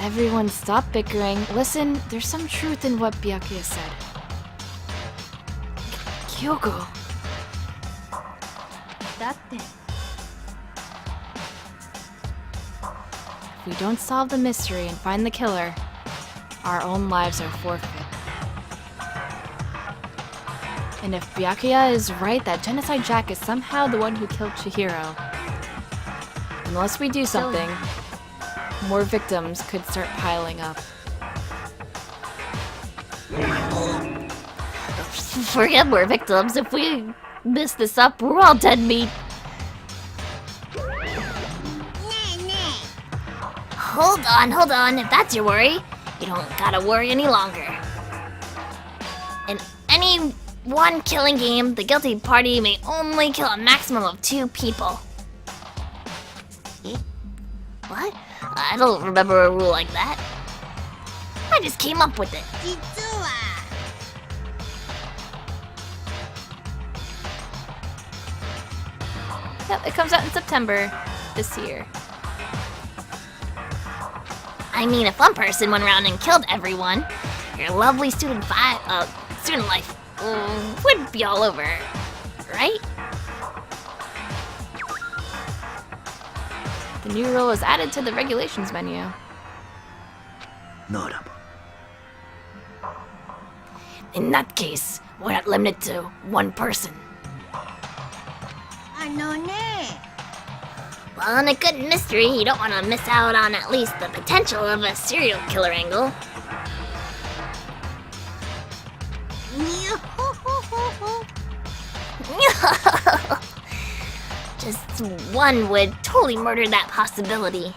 Everyone stop bickering. Listen, there's some truth in what Byakuya said. Kyoko. If we don't solve the mystery and find the killer, our own lives are forfeit. And if Byakuya is right that Genocide Jack is somehow the one who killed Chihiro, unless we do something, more victims could start piling up.
Forget more victims. If we mess this up, we're all dead meat. Hold on. If that's your worry, you don't gotta worry any longer. In any one killing game, the guilty party may only kill a maximum of 2 people. What? I don't remember a rule like that. I just came up with it.
Yep, it comes out in September this year.
I mean, if one person went around and killed everyone, your lovely student life would be all over, right?
The new rule is added to the regulations menu.
In that case, we're not limited to one person. Well, in a good mystery, you don't want to miss out on at least the potential of a serial killer angle. Just one would totally murder that possibility.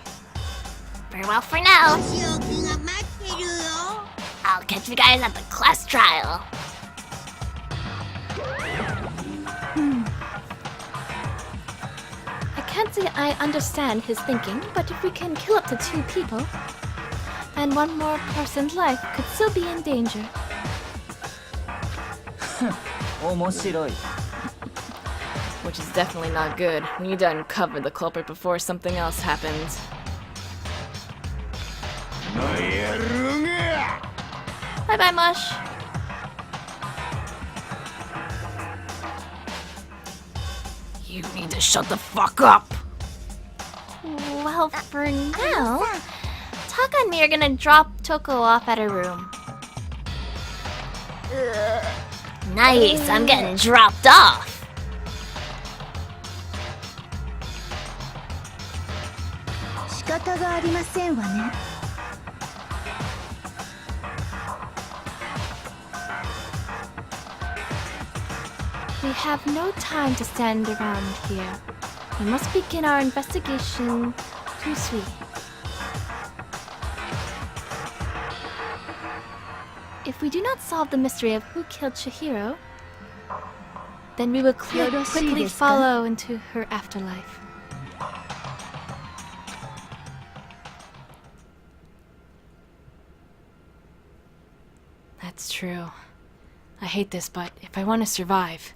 Farewell for now. I'll catch you guys at the class trial.
I can't say I understand his thinking, but if we can kill up to 2 people, and one more person's life could still be in danger.
Which is definitely not good. We need to uncover the culprit before something else happens.
Bye-bye, Mush.
You need to shut the fuck up!
Well, for now, Taka and me are gonna drop Toko off at her room.
Nice, I'm getting dropped off.
We have no time to stand around here. We must begin our investigation too sweet. If we do not solve the mystery of who killed Chihiro, then we will quickly follow into her afterlife.
That's true. I hate this, but if I want to survive,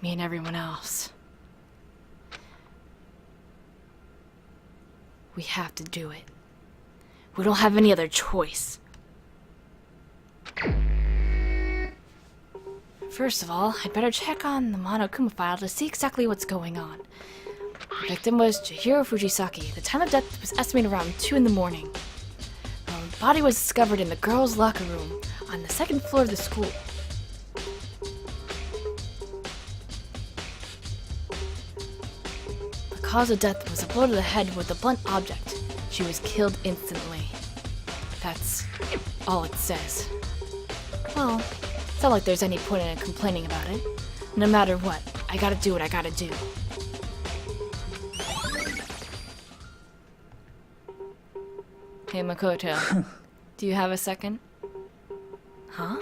me and everyone else, we have to do it. We don't have any other choice. First of all, I'd better check on the Mondo file to see exactly what's going on. The victim was Chihiro Fujisaki. The time of death was estimated around 2 in the morning. The body was discovered in the girls' locker room on the 2nd floor of the school. The cause of death was a blow to the head with a blunt object. She was killed instantly. That's all it says. Well, it's not like there's any point in complaining about it. No matter what, I gotta do what I gotta do. Hey Makoto, do you have a second? Huh?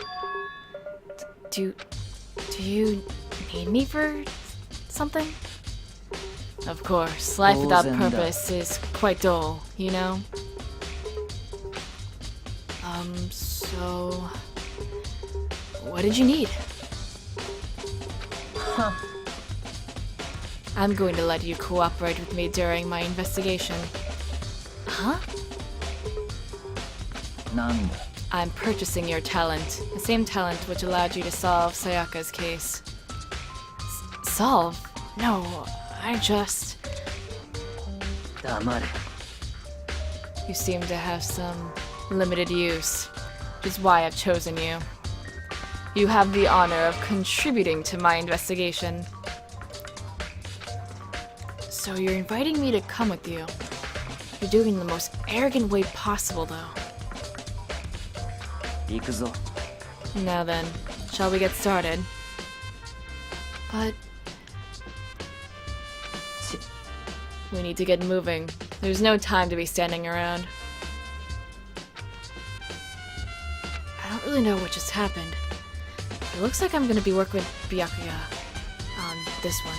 Do you need me for something? Of course, life without purpose is quite dull, you know? So... what did you need? Huh. I'm going to let you cooperate with me during my investigation. Huh? I'm purchasing your talent. The same talent which allowed you to solve Sayaka's case. Solve? No, I just... You seem to have some limited use, which is why I've chosen you. You have the honor of contributing to my investigation. So you're inviting me to come with you. You're doing it in the most arrogant way possible, though.
行くぞ。
Now then, shall we get started? But... we need to get moving. There's no time to be standing around. I don't really know what just happened. It looks like I'm gonna be working with Byakuya on this one.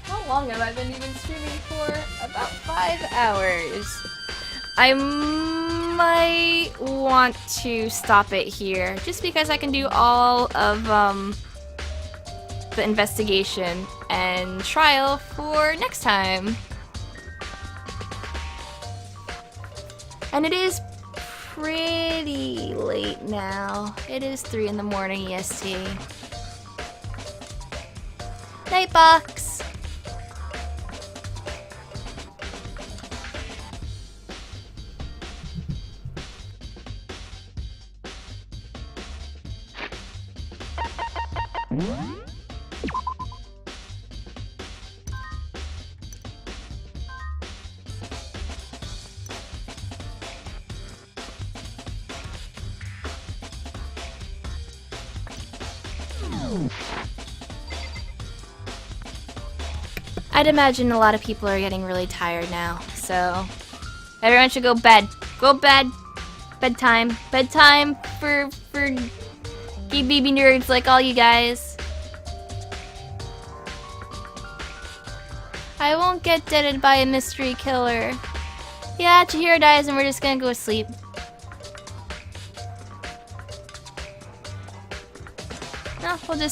How long have I been even streaming for? About 5 hours. I might want to stop it here, just because I can do all of the investigation and trial for next time. And it is pretty late now. It is 3 in the morning EST. Night, box! I'd imagine a lot of people are getting really tired now, so everyone should go bed. Go bed. Bedtime. Bedtime for baby nerds like all you guys. I won't get deaded by a mystery killer. Yeah, Chihiro dies and we're just gonna go to sleep. No, we'll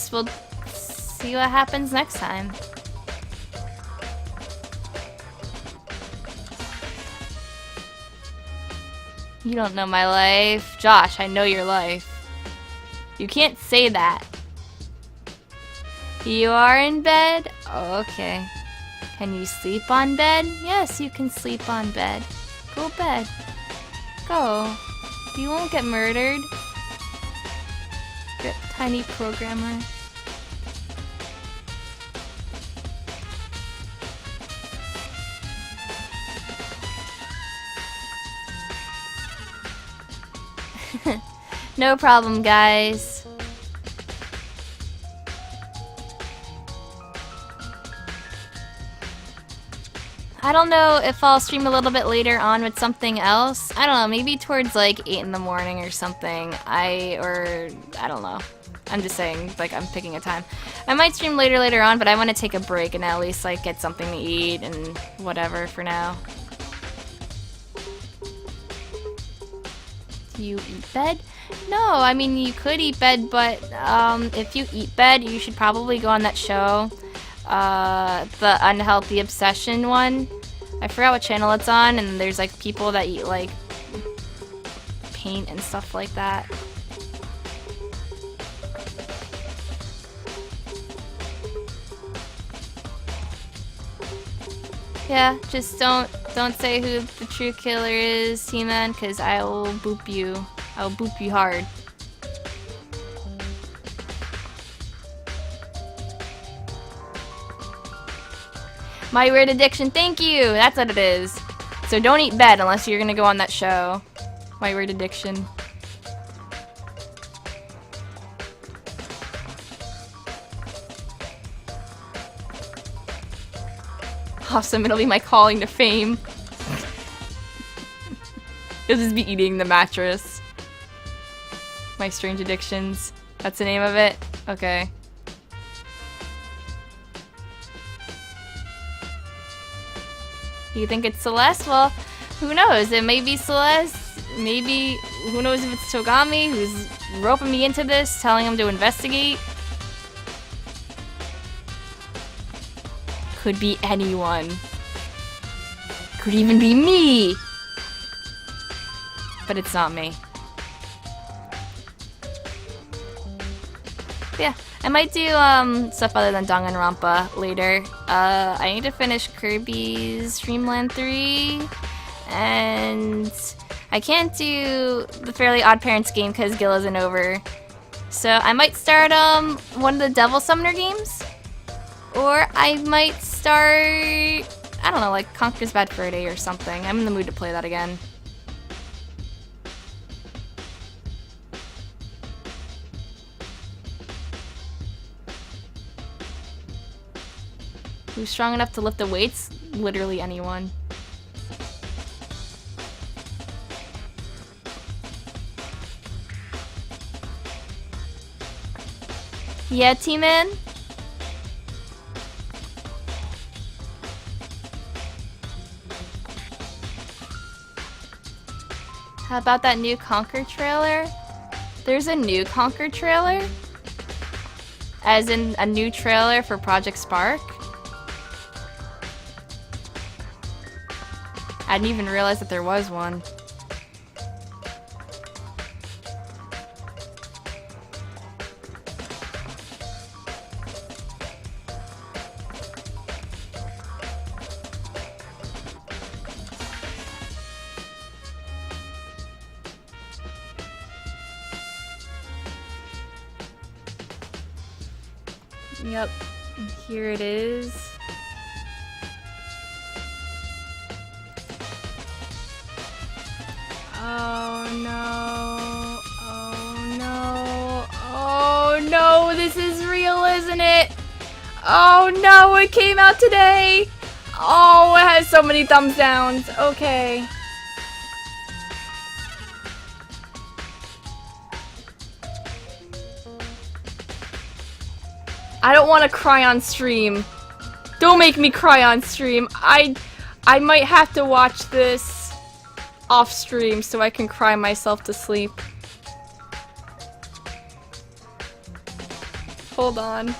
see what happens next time. You don't know my life. Josh, I know your life. You can't say that. You are in bed? Oh, okay. Can you sleep on bed? Yes, you can sleep on bed. Go bed. Go. You won't get murdered. Get tiny programmer. No problem, guys. I don't know if I'll stream a little bit later on with something else. I don't know, maybe towards like 8 in the morning or something. I don't know. I'm just saying, like, I'm picking a time. I might stream later on, but I want to take a break and at least like get something to eat and whatever for now. Do you eat bed? No, I mean, you could eat bed, but if you eat bed, you should probably go on that show. The Unhealthy Obsession one. I forgot what channel it's on, and there's like people that eat like paint and stuff like that. Yeah, just don't say who the true killer is, T-Man, because I will boop you. I'll boop you hard. My weird addiction, thank you! That's what it is. So don't eat bed unless you're gonna go on that show. My weird addiction. Awesome, it'll be my calling to fame. You'll just be eating the mattress. My strange addictions. That's the name of it? Okay. You think it's Celeste? Well, who knows? It may be Celeste. Maybe, who knows if it's Togami who's roping me into this, telling him to investigate. Could be anyone. Could even be me! But it's not me. Yeah,
I might do stuff other than Danganronpa later. I need to finish Kirby's Dream Land 3, and I can't do the Fairly Odd Parents game because Gil isn't over. So I might start one of the Devil Summoner games, or I might start, I don't know, like Conker's Bad Fur Day or something. I'm in the mood to play that again. Who's strong enough to lift the weights? Literally anyone. Yeah, T-Man? How about that new Conker trailer? There's a new Conker trailer? As in a new trailer for Project Spark? I didn't even realize that there was one. Yep, here it is. Oh no, oh no, oh no, this is real, isn't it? Oh no, it came out today! Oh, it has so many thumbs downs, okay. I don't want to cry on stream. Don't make me cry on stream. I might have to watch this off stream so I can cry myself to sleep. Hold on.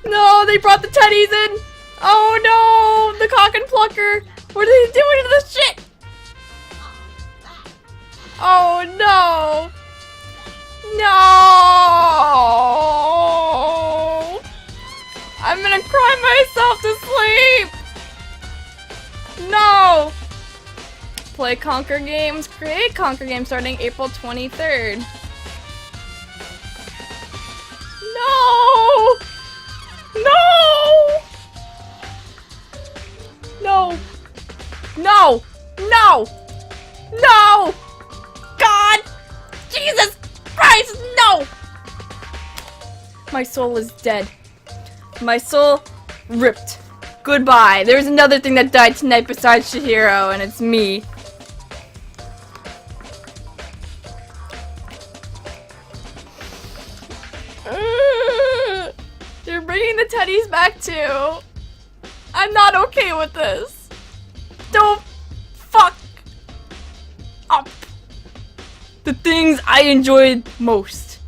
No, they brought the teddies in! Oh no! The cock and plucker! What are they doing to this shit? Oh no! No! I'm gonna cry myself to sleep! No! Play Conker games, create Conker games starting April 23rd. No! No! No! No! No! No! God! Jesus Christ, no! My soul is dead. My soul ripped. Goodbye. There's another thing that died tonight besides Chihiro, and it's me. They're bringing the teddies back too. I'm not okay with this. Don't fuck up the things I enjoyed most.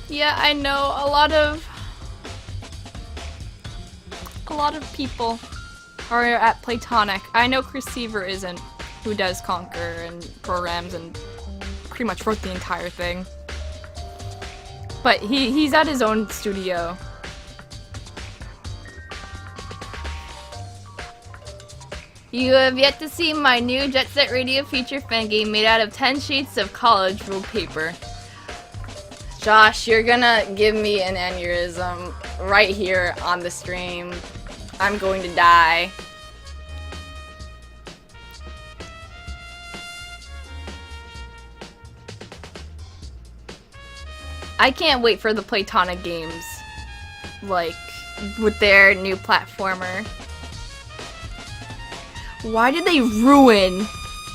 Yeah, I know a lot of people are at Platonic. I know Chris Seaver isn't, who does Conker and programs and
pretty much wrote the entire thing. But he's at his own studio.
You have yet to see my new Jet Set Radio feature fan game made out of 10 sheets of college ruled paper. Josh, you're gonna give me an aneurysm right here on the stream. I'm going to die. I can't wait for the Platonic games, like, with their new platformer. Why did they ruin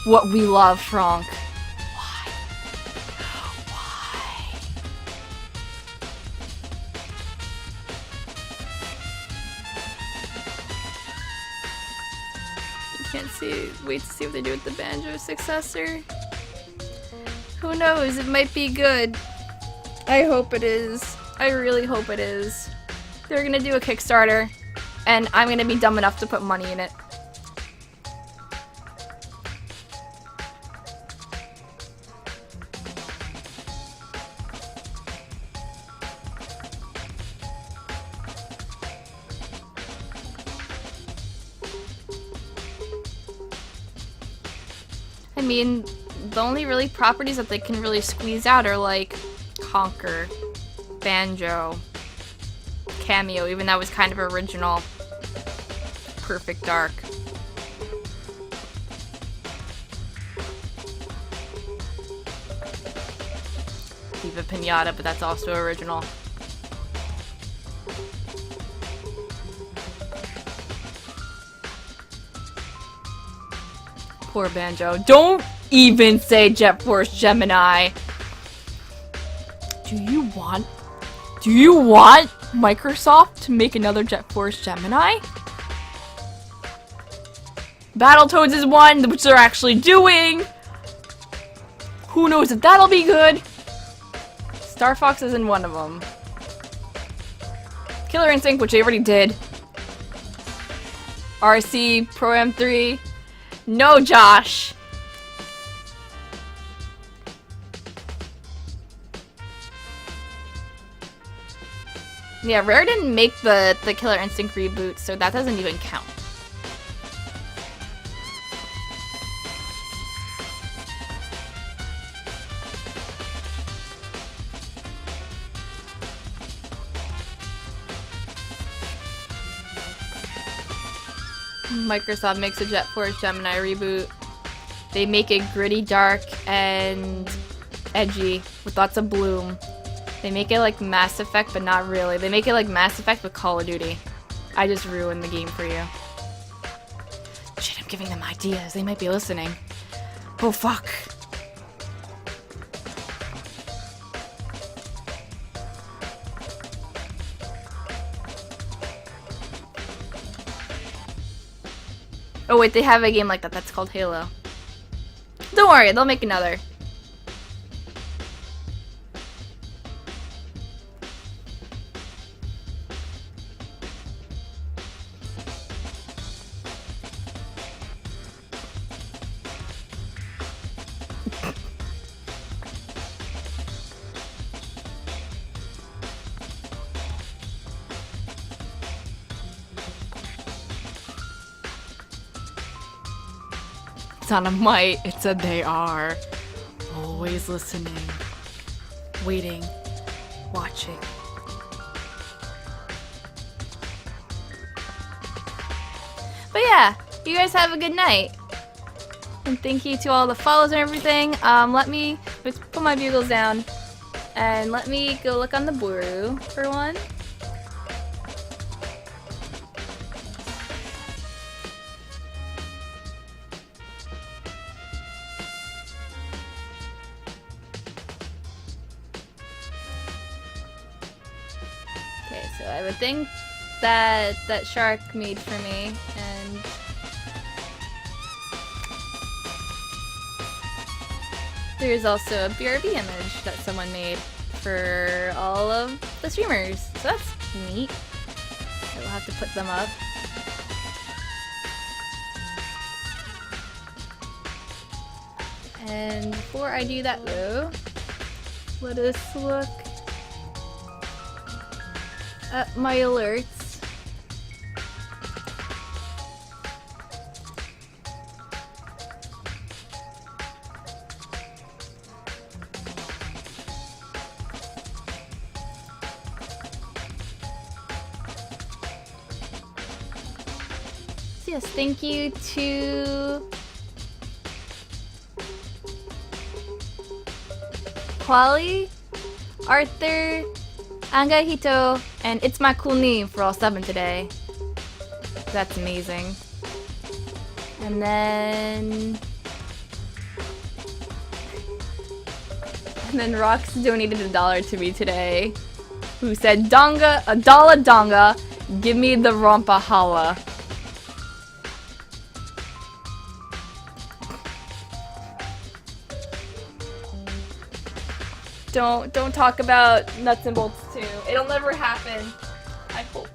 what we love, Franck? Why? Why? You can't wait to see what they do with the Banjo successor. Who knows, it might be good. I hope it is. I really hope it is. They're gonna do a Kickstarter, and I'm gonna be dumb enough to put money in it. I mean, the only really properties that they can really squeeze out are like Conquer, Banjo, Cameo, even that was kind of original, Perfect Dark. Viva Pinata, but that's also original. Poor Banjo. Don't even say Jet Force Gemini. Do you want Microsoft to make another Jet Force Gemini? Battletoads is one, which they're actually doing. Who knows if that'll be good? Star Fox isn't one of them. Killer Instinct, which they already did. RC, Pro M3. No, Josh. Yeah, Rare didn't make the Killer Instinct reboot, so that doesn't even count. Microsoft makes a Jet Force Gemini reboot. They make it gritty, dark, and edgy with lots of bloom. They make it like Mass Effect, but not really. They make it like Mass Effect with Call of Duty. I just ruined the game for you. Shit, I'm giving them ideas. They might be listening. Oh, fuck. Oh wait, they have a game like that. That's called Halo. Don't worry, they'll make another. It's not a might, it's a they are. Always listening, waiting, watching. But yeah, you guys have a good night. And thank you to all the follows and everything. Let's put my bugles down. And let me go look on the Buru for one. So I would think that that shark made for me, and there's also a BRB image that someone made for all of the streamers. So that's neat. We'll have to put them up. And before I do that though, let us look at my alerts. Yes, thank you to Quali, Arthur, Angahito, and It's My Cool Name for all 7 today. That's amazing. And then Rox donated $1 to me today, who said, "Donga, $1 donga, give me the rompa holla." Don't talk about nuts and bolts too. It'll never happen. I hope.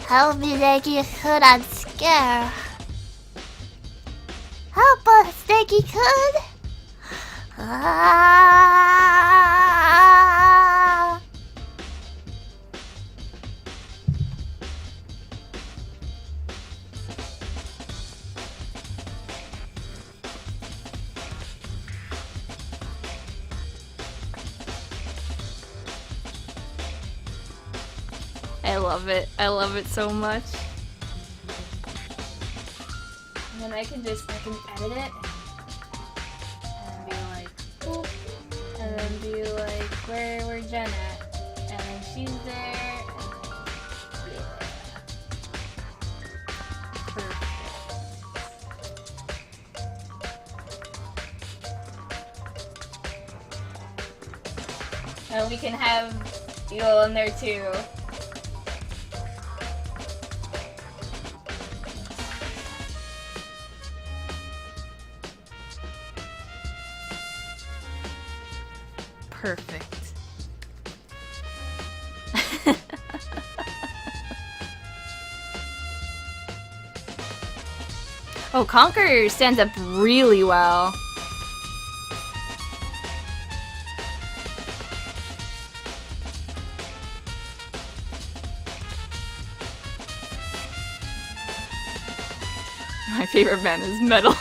Help me, Snakey Hood, I'm scared. Help us, Snakey Hood! Ah!
I love it. I love it so much. And then I can edit it and be like, boop, and then be like, where Jen at? And then she's there, and then, yeah. Perfect. And we can have you all in there too. Perfect. Oh, Conqueror stands up really well. My favorite band is Metals.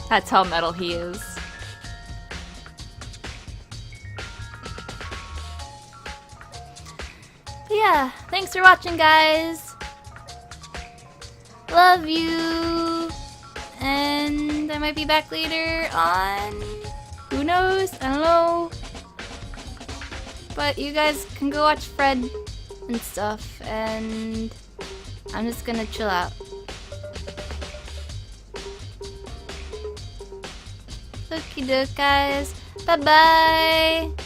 That's how metal he is. But yeah, thanks for watching, guys. Love you. And I might be back later on... Who knows? I don't know. But you guys can go watch Fred and stuff. And I'm just gonna chill out. Okie doke, guys. Bye bye.